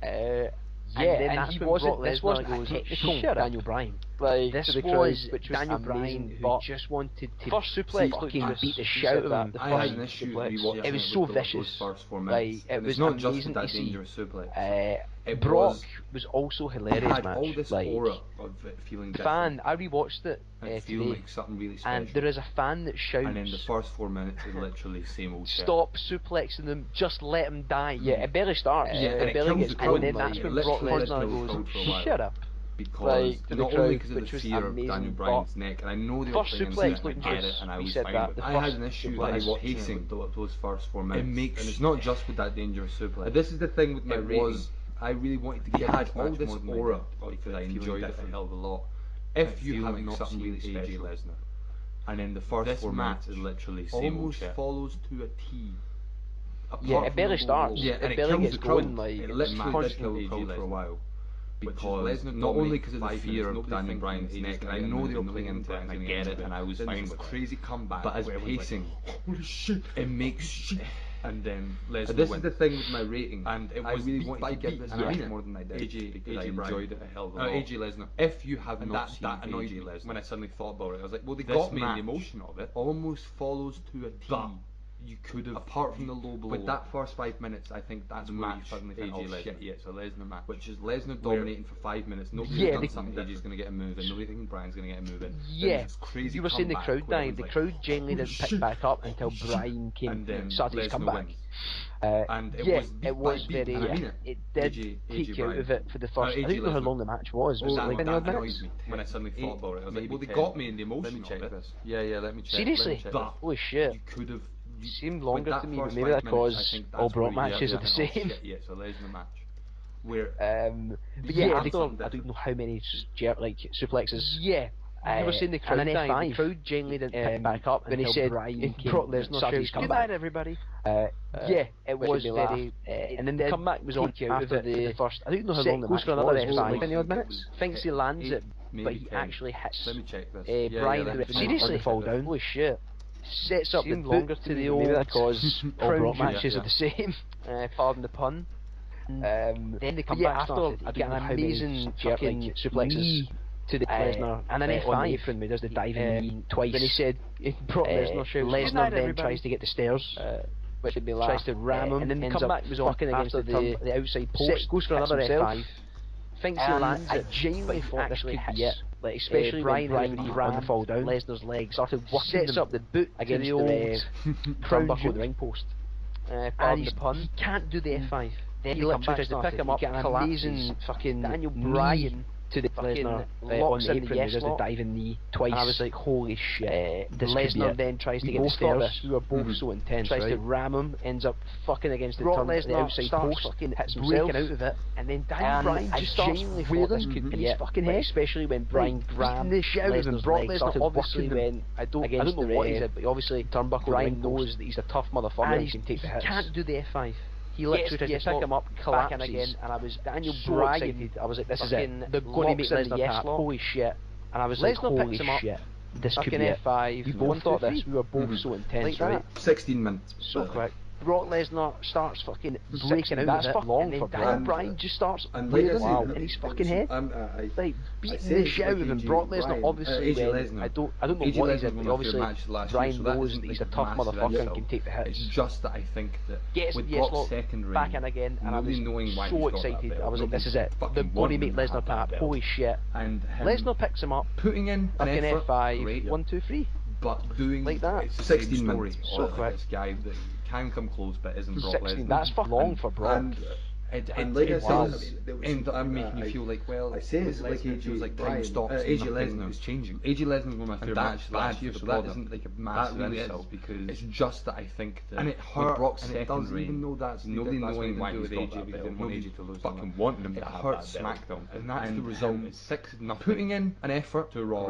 And he wasn't, this wasn't a technical Daniel Bryan. Like, this was Daniel Bryan, who just wanted to first suplex fucking beat the shit out of him. I had an issue rewatching it was so vicious. Like, it was not just amazing that to see. dangerous suplex. Brock was also hilarious had match. all this like, aura of it feeling fan, I rewatched it today, like something really special. And there is a fan that shouts, and in the first 4 minutes is literally same old shit. Stop suplexing them, just let him die. Yeah, it barely starts. It barely gets going, and then that's when Brock Lesnar goes, shut up. Because not only because of the fear of Daniel Bryan's neck, and I know the first suplex I get it, and I was fine with it. I had an issue that I was pacing those first 4 minutes. It makes, and it's not just with that dangerous suplex. This is the thing with my rating. I really wanted to get all this aura because I enjoyed it a hell of a lot. If you haven't not something really AJ Lesnar, and then the first 4 minutes is literally same old shit. Follows to a T. Yeah, it barely starts. Yeah, and it barely gets going. Like, it literally did kill AJ for a while. Because not only because of the fear of Daniel Bryan's neck, and I know they were playing into it, and I get it, and I was fine with crazy comeback, but as pacing, holy shit, it makes. And then Lesnar this wins. is the thing with my rating, and I really wanted to give this more than I did. AJ I enjoyed it a hell of a lot. AJ Lesnar. If you have not seen that annoyed AJ me Lesnar, when I suddenly thought about it, I was like, well, they this got me in match the emotion of it. Almost follows to a T. But you could have, apart from the low blow, with that first 5 minutes, I think that's the where match you suddenly think, oh shit, yeah, it's a Lesnar match, which is Lesnar dominating for 5 minutes. Nobody's done something. AJ's gonna get a move in. Nobody thinking Bryan's gonna get a move in. Yeah, crazy. you were saying the crowd died. The crowd generally didn't pick back up until Bryan came and started his comeback. And it was very. It did take you out of it for the first. I don't know how long the match was. Was it like 20 odd minutes? When I suddenly thought about it, I was like, well, they got me in the emotion of it. Yeah, let me check. Seriously? Holy shit. You could have. Seemed longer to me, but maybe that's because all Brock matches are the same. Yeah, it's a Lesnar match. Where, but yeah, I don't know how many suplexes. Yeah. I was saying the crowd died. The crowd generally didn't pick back up when he said Bryan Brock Lesnar started his comeback. Good night, everybody. Yeah, it was very. And then the comeback was on after the first. I don't know how long the match was. For another 5 minutes. Thinks he lands it, but he actually hits. Let me check this. Bryan seriously fall down. Holy shit. Sets up the longer to the old because all Brock matches are the same. Pardon the pun. Then they come back after I get an amazing fucking suplexes to the Lesnar and an F5 on the apron. He does the diving knee twice. When he said Brock Lesnar shouts, Lesnar then tries to get the stairs, which would be tries to ram him, and then the comeback was fucking against the outside post. Goes for another F5. Thinks he lands it. I genuinely thought this could be it. Like, especially Bryan ran the fall down. Lesnar's legs started sets up the boot against the old turnbuckle of the ring post. And the pun. He can't do the F5. Then he literally tries to pick him up. Get an amazing fucking Daniel Bryan to the Lesnar on the apron. He does the diving knee twice. And I was like, holy shit. Lesnar then tries to get the stairs. We were both so intense. Tries to ram him. Ends up fucking against the outside post. Fucking hits himself, breaking out of it. And then Daniel Bryan just starts where this could be his fucking head. Especially when Bryan grabbed the shit out of him. Brock Lesnar obviously went. I don't know what he said, but obviously turnbuckle. Bryan knows that he's a tough motherfucker and he can take the hits. Can't do the F5. He literally tried to pick him up, collapses, back in again, and I was Daniel Bryan. Excited. I was like, this is it. They're going to make Lesnar tap. Holy shit. And I was like, holy shit. This could be F5. We both thought this. We were both so intense, right? 16 minutes. So quick. Brock Lesnar starts fucking breaking out. That's long for Bryan. Bryan just starts bleeding in his fucking head, like beating the shit out of him. Brock Lesnar obviously I don't know what he did, but obviously Bryan knows that he's a tough motherfucker and can take the hits. It's just that I think that with Brock's second reign, back in again, and I was so excited. I was like, this is it. They're going to make Lesnar tap. Holy shit! And Lesnar picks him up, putting in an effort, F5, 1, 2, 3. But doing like that, it's 16 minutes. So quick. This guy that can come close, but isn't Brock Lesnar. That's long for Brock. And like I said, and I'm making you feel like, well, I say it's like AJ feels like time stops. AJ Lesnar is changing. AJ Lesnar was one of my favorite matches last year, so that isn't like a massive insult because it's just that I think that and it hurt Brock's and it second does reign, even though that's nobody knowing why he with AJ because they didn't want AJ to lose. Fucking wanting him to have that belt, and that's the result. It's 6-0. Putting in an effort to Raw.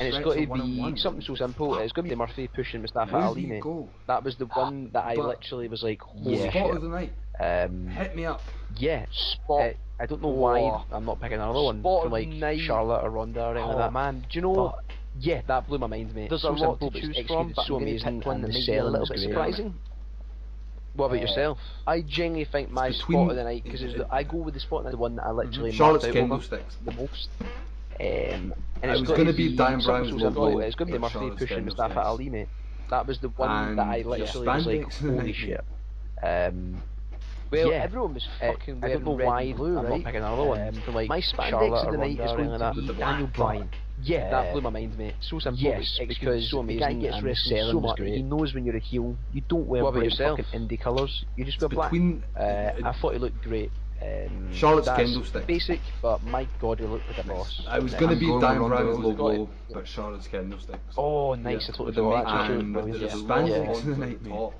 and it's got to be something so simple. It's got to be Murphy pushing Mustafa Ali, mate. That was the one that I literally was like, holy shit. Spot of the night. Hit me up. Yeah, spot. I don't know why I'm not picking another one from like Charlotte or Ronda or anything like that. Oh man, do you know? Yeah, that blew my mind, mate. There's so a lot simple, to choose but from, but so I'm going to amazing, pick one and that the may be a little selling bit was great. surprising. What about yourself? I genuinely think my spot of the night, because I go with the spot of the night, the one that I literally Charlotte's marked out candlesticks the most. And it was going to be Dan Bryan's logo. It's going to be Murphy pushing Mustafa Ali, mate. That was the one that I literally was like, holy shit. Well, everyone was fucking wearing red and blue, right? I'm not picking another one. Like my Spandex of the night is going to be Daniel Bryan. Yeah, that blew my mind, mate. So simple. Yes, because so the guy gets wrestled so much. He knows when you're a heel. You don't wear bright fucking indie colours. You just wear black. I thought he looked great. Charlotte's candlesticks. Basic, but my god, he looked like a boss. I was going to be Dan Bryan's logo, but Charlotte's candlesticks. Oh, nice. I totally forgot. And with the Spandex on the top.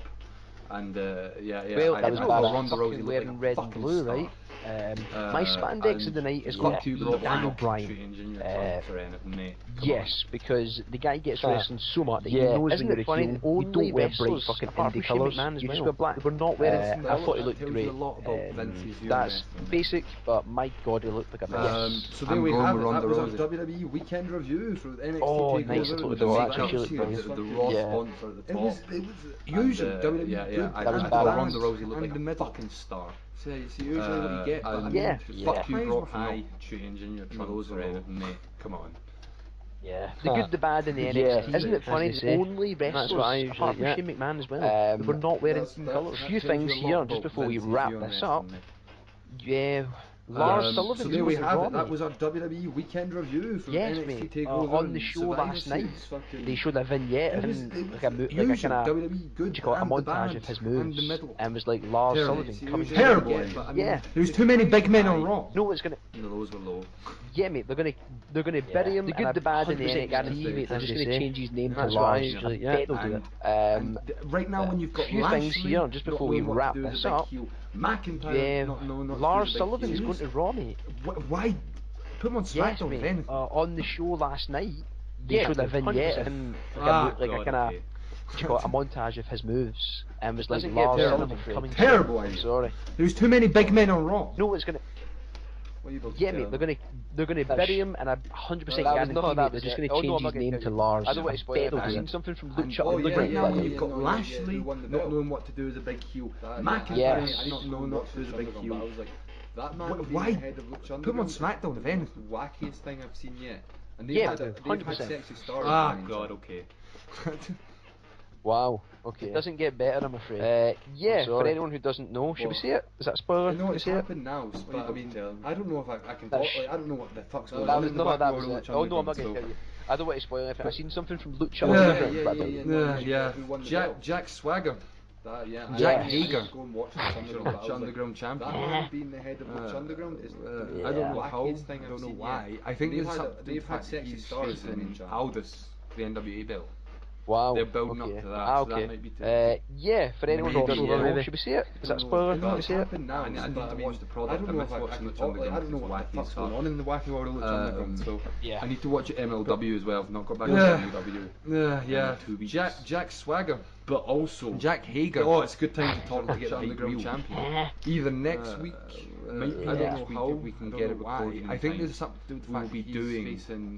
And well, that was Ronda Rousey wearing red and blue, right? My Spandex of the night is going to be Daniel Bryan. Yes, because the guy gets wrestling so much that he knows when you're a heel. You don't wear bright fucking indie colours. You just wear black. We're not wearing. I thought he looked great. That's basic, but my god, he looked like a mess. So there we have it. That was our WWE weekend review for the NXT Takeover. Nice. I totally forgot. The Raw sponsor at the top. It was usually WWE. I thought Ronda Rousey looked like a fucking star. So usually what you get. Fuck you, Brock, for not changing your trunks or anything, mate. Come on. Yeah. The good, the bad, and the NXT. Isn't it funny? The only wrestlers, apart from Shane McMahon as well, we're not wearing colours. A few things here, just before we wrap this up. Yeah. Lars Sullivan. So there we have it. That was our WWE weekend review for NXT Takeover. On the show last night, they showed a vignette of like a kind of a montage of his moves, and was like Lars Sullivan coming. Terrible. Yeah. There was too many big men on Raw. No, it's gonna. Those were low. Yeah, mate. They're gonna bury him. The good, the bad, and the NXT. Mate, they're just gonna change his name to Lars. Yeah, they'll do it. Right now, when you've got few things here, just before we wrap this up. McIntyre, Lars Sullivan is going to Raw, mate. Why? Put him on SmackDown then. On the show last night, they showed a vignette of him, like a kind of, a montage of his moves, and was like Lars Sullivan coming. Terrible idea. Sorry. There was too many big men on Raw. No, it's gonna. Yeah, mate, they're gonna bury him, and 100% guarantee they're just gonna change his name to Lars. I don't want to spoil it. I've seen something from Lucha. Right now, when you've got Lashley not knowing what to do as a big heel, McIntyre not knowing what to do as a big heel. That man why? Put him on SmackDown if anything. Wackiest thing I've seen yet. And they've had 100%. Sexy stars. Ah, God, okay. Wow. Okay. It doesn't get better, I'm afraid. Yeah. For anyone who doesn't know, should we see it? Is that a spoiler? I know it's happened now, but I mean, I don't know if I can talk. Like, I don't know what the fuck's going on. Oh no, I'm not going to tell you. I don't want to spoil anything. I've seen something from Lucha. Jack Swagger. Jack Hager. Go and watch Lucha Underground champion. That man being the head of Lucha Underground is I don't know how. I don't know why. I think they've had sexy stars in Aldous, the NWA belt. Wow. They're building up to that. So that might be yeah, for anyone who doesn't know, should we see it? Is that a spoiler? No, it's happened now. I need to watch the product. I don't know if I don't know what the fuck's going on in the wacky world of Lucha Underground. So I need to watch MLW as well. I've not got back to MLW. Jack Swagger. But also Jack Hager. Oh, it's a good time to talk to get the Underground champion. Either next week, might be next week if we can get it recorded. I think there's something to do with the fact we'll be doing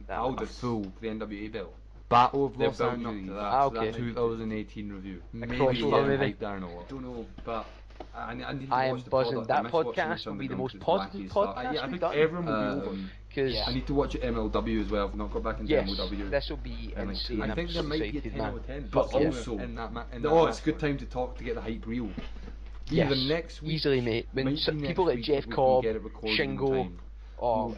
a full the NWA belt. Battle of Los Angeles. Okay. 2018 review. Maybe maybe. I don't know, but I need to I am watch the buzzing. product. That podcast will be the most positive podcast I we've think done. everyone will be over. Because I need to watch MLW as well. I've not got back into MLW. This will be insane. I think there might be a 10 out of 10, but also it's a good time to talk to get the hype real. Either next week, easily, mate. When people like Jeff Cobb, Shingo, or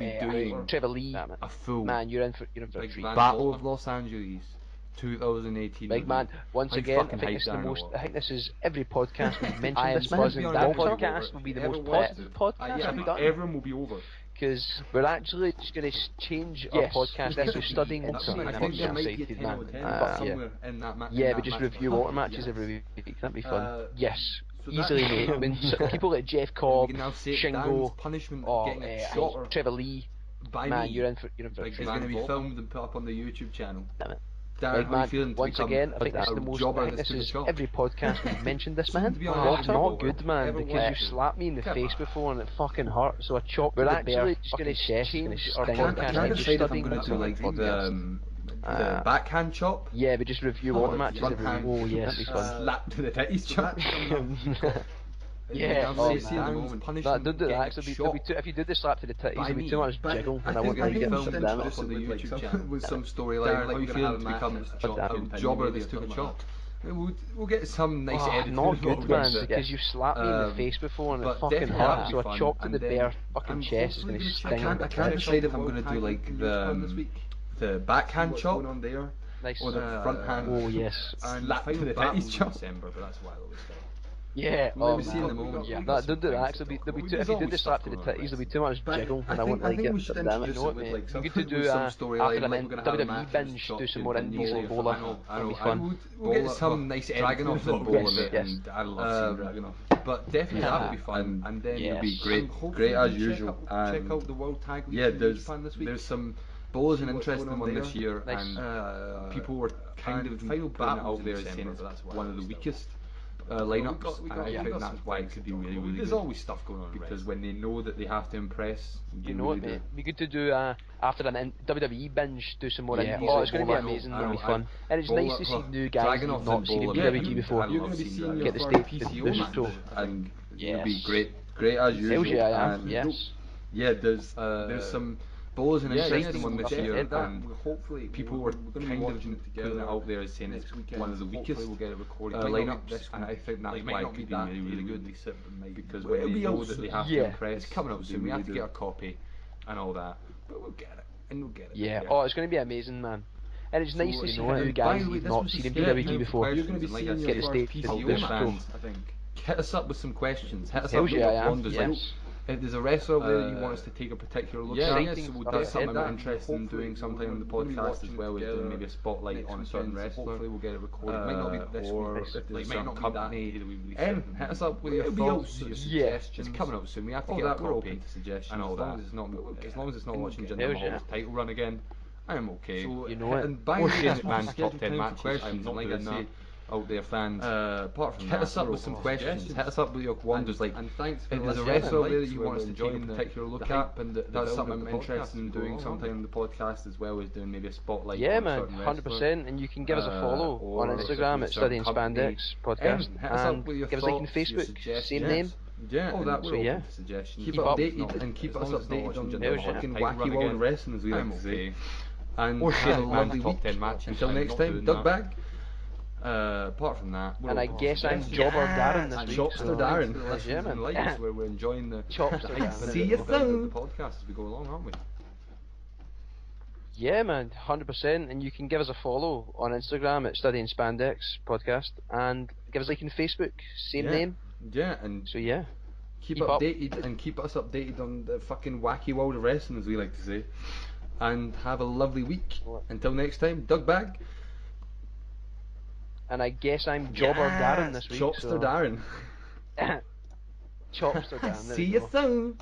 Trevor Lee, a full man, you're in for a treat. Battle of Los Angeles, 2018. Big man, once again, I think this is every podcast we've mentioned this man. That podcast will be the most positive podcast we've done. Everyone will be over. Because we're actually just going to change our podcast. This is studying into I think there might be a 10 out of 10, but somewhere in that match. Yeah, we just review water matches every week. That'd be fun. Yes. Easily, mate. When people like Jeff Cobb, Shingo, or Trevor Lee, man, you're in for a treat. It's going to be filmed and put up on the YouTube channel. Damn it. Darren, how you feeling? Once again, I think this is the most. I think this is every podcast we've mentioned this man. Walter, not good, man, because you slapped me in the face before and it fucking hurt. So I chopped. We're actually just going to change our podcast. I'm going to do like The backhand chop. Yeah, but just review all the matches. Oh yes, that'd be fun. Slap to the titties chop. Yeah, punishment. Don't do that. Actually, if you did the slap to the titties, it'd be too much jiggle, and I wouldn't like it. Some damage on the YouTube channel with some storyline. How you feel to become a jobber that's took a chop? We'll get some nice editing. Not good, man, because you slapped me in the face before and it fucking hurt. So a chop to the bare fucking chest is going to sting. I can't decide if I'm going to do like the backhand chop or the front hand. Oh yes. Slap to the titties chop. December, but that's why I always say. Yeah, don't do that. Actually, if you did the slap to the titties, there'll be too much jiggle, and I wouldn't like it. You know what, mate? You could do after an WWE binge, do some more indies like Bola. That'd be fun. We'll get some nice Dragon off and Bola, mate, and I love seeing Dragon off. But definitely that would be fun, and then it'll be great as usual. Check out the World Tag League in Japan this week. There's some Bola's an interesting one this year, and people were kind of putting it out there as saying it's one of the weakest lineups, and I think that's why it could be really, really good. There's always stuff going on because when they know that they have to impress, you know what, mate? It'd be good to do after an WWE binge, do some more indies. Oh, it's going to be amazing. It'll be fun, and it's nice to see new guys who've not seen WWE before. You're going to be seeing get the state, and it'll be great as usual. Yes. Yeah, there's some. Bola's an interesting one this year, and hopefully people were kind of putting it out there as saying it's one of the weakest lineups, and I think that's why it could be really, really good. Because when they know that they have to impress, it's coming out soon. We have to get a copy and all that, but we'll get it, and we'll get it. Yeah. Oh, it's going to be amazing, man. And it's nice to see new guys who've not seen WWE before. You're going to be seeing get the state fans, I think. Hit us up with some questions. Hit us up with your wonders. If there's a wrestler there that you want us to take a particular look at, so that's something I'm interested in doing sometime on the podcast, as well as doing maybe a spotlight on a certain wrestler. Hopefully we'll get it recorded. Might not be this or if there's some company. Hit us up with your thoughts, your suggestions. It's coming out soon. We have to get a copy and all that. As long as it's not watching Jinder Mahal's title run again, I am okay. So you know it. And by Shane McMahon's top 10 matches, I'm not like I say. Out there, fans. Apart from hit us up with some questions. Hit us up with your wonders. Like, and thanks for if there's a wrestler there that you want us to take a particular look at, and that's something I'm interested in doing sometime in the podcast, as well as doing maybe a spotlight. Yeah, man, 100%. And you can give us a follow on Instagram at Studying Spandex Podcast, and give us a like on Facebook, same name. Yeah, so yeah. Keep updated and keep us updated on the fucking wacky world of wrestling, as we like to say. And have a lovely week. Until next time, Doug Bag. Apart from that, and I guess I'm Jobber Darren this week. Chopster Darren. Yeah, man. Where we're enjoying the Chopster Darren. See you soon. The podcast as we go along, aren't we? Yeah, man, 100%. And you can give us a follow on Instagram at Studying Spandex Podcast, and give us a like on Facebook, same name. Yeah, and so yeah. Keep updated and keep us updated on the fucking wacky world of wrestling, as we like to say. And have a lovely week. Until next time, Doug Bag. And I guess I'm Jobber Darren this week. Chopster Darren. Chopster Darren. See you soon.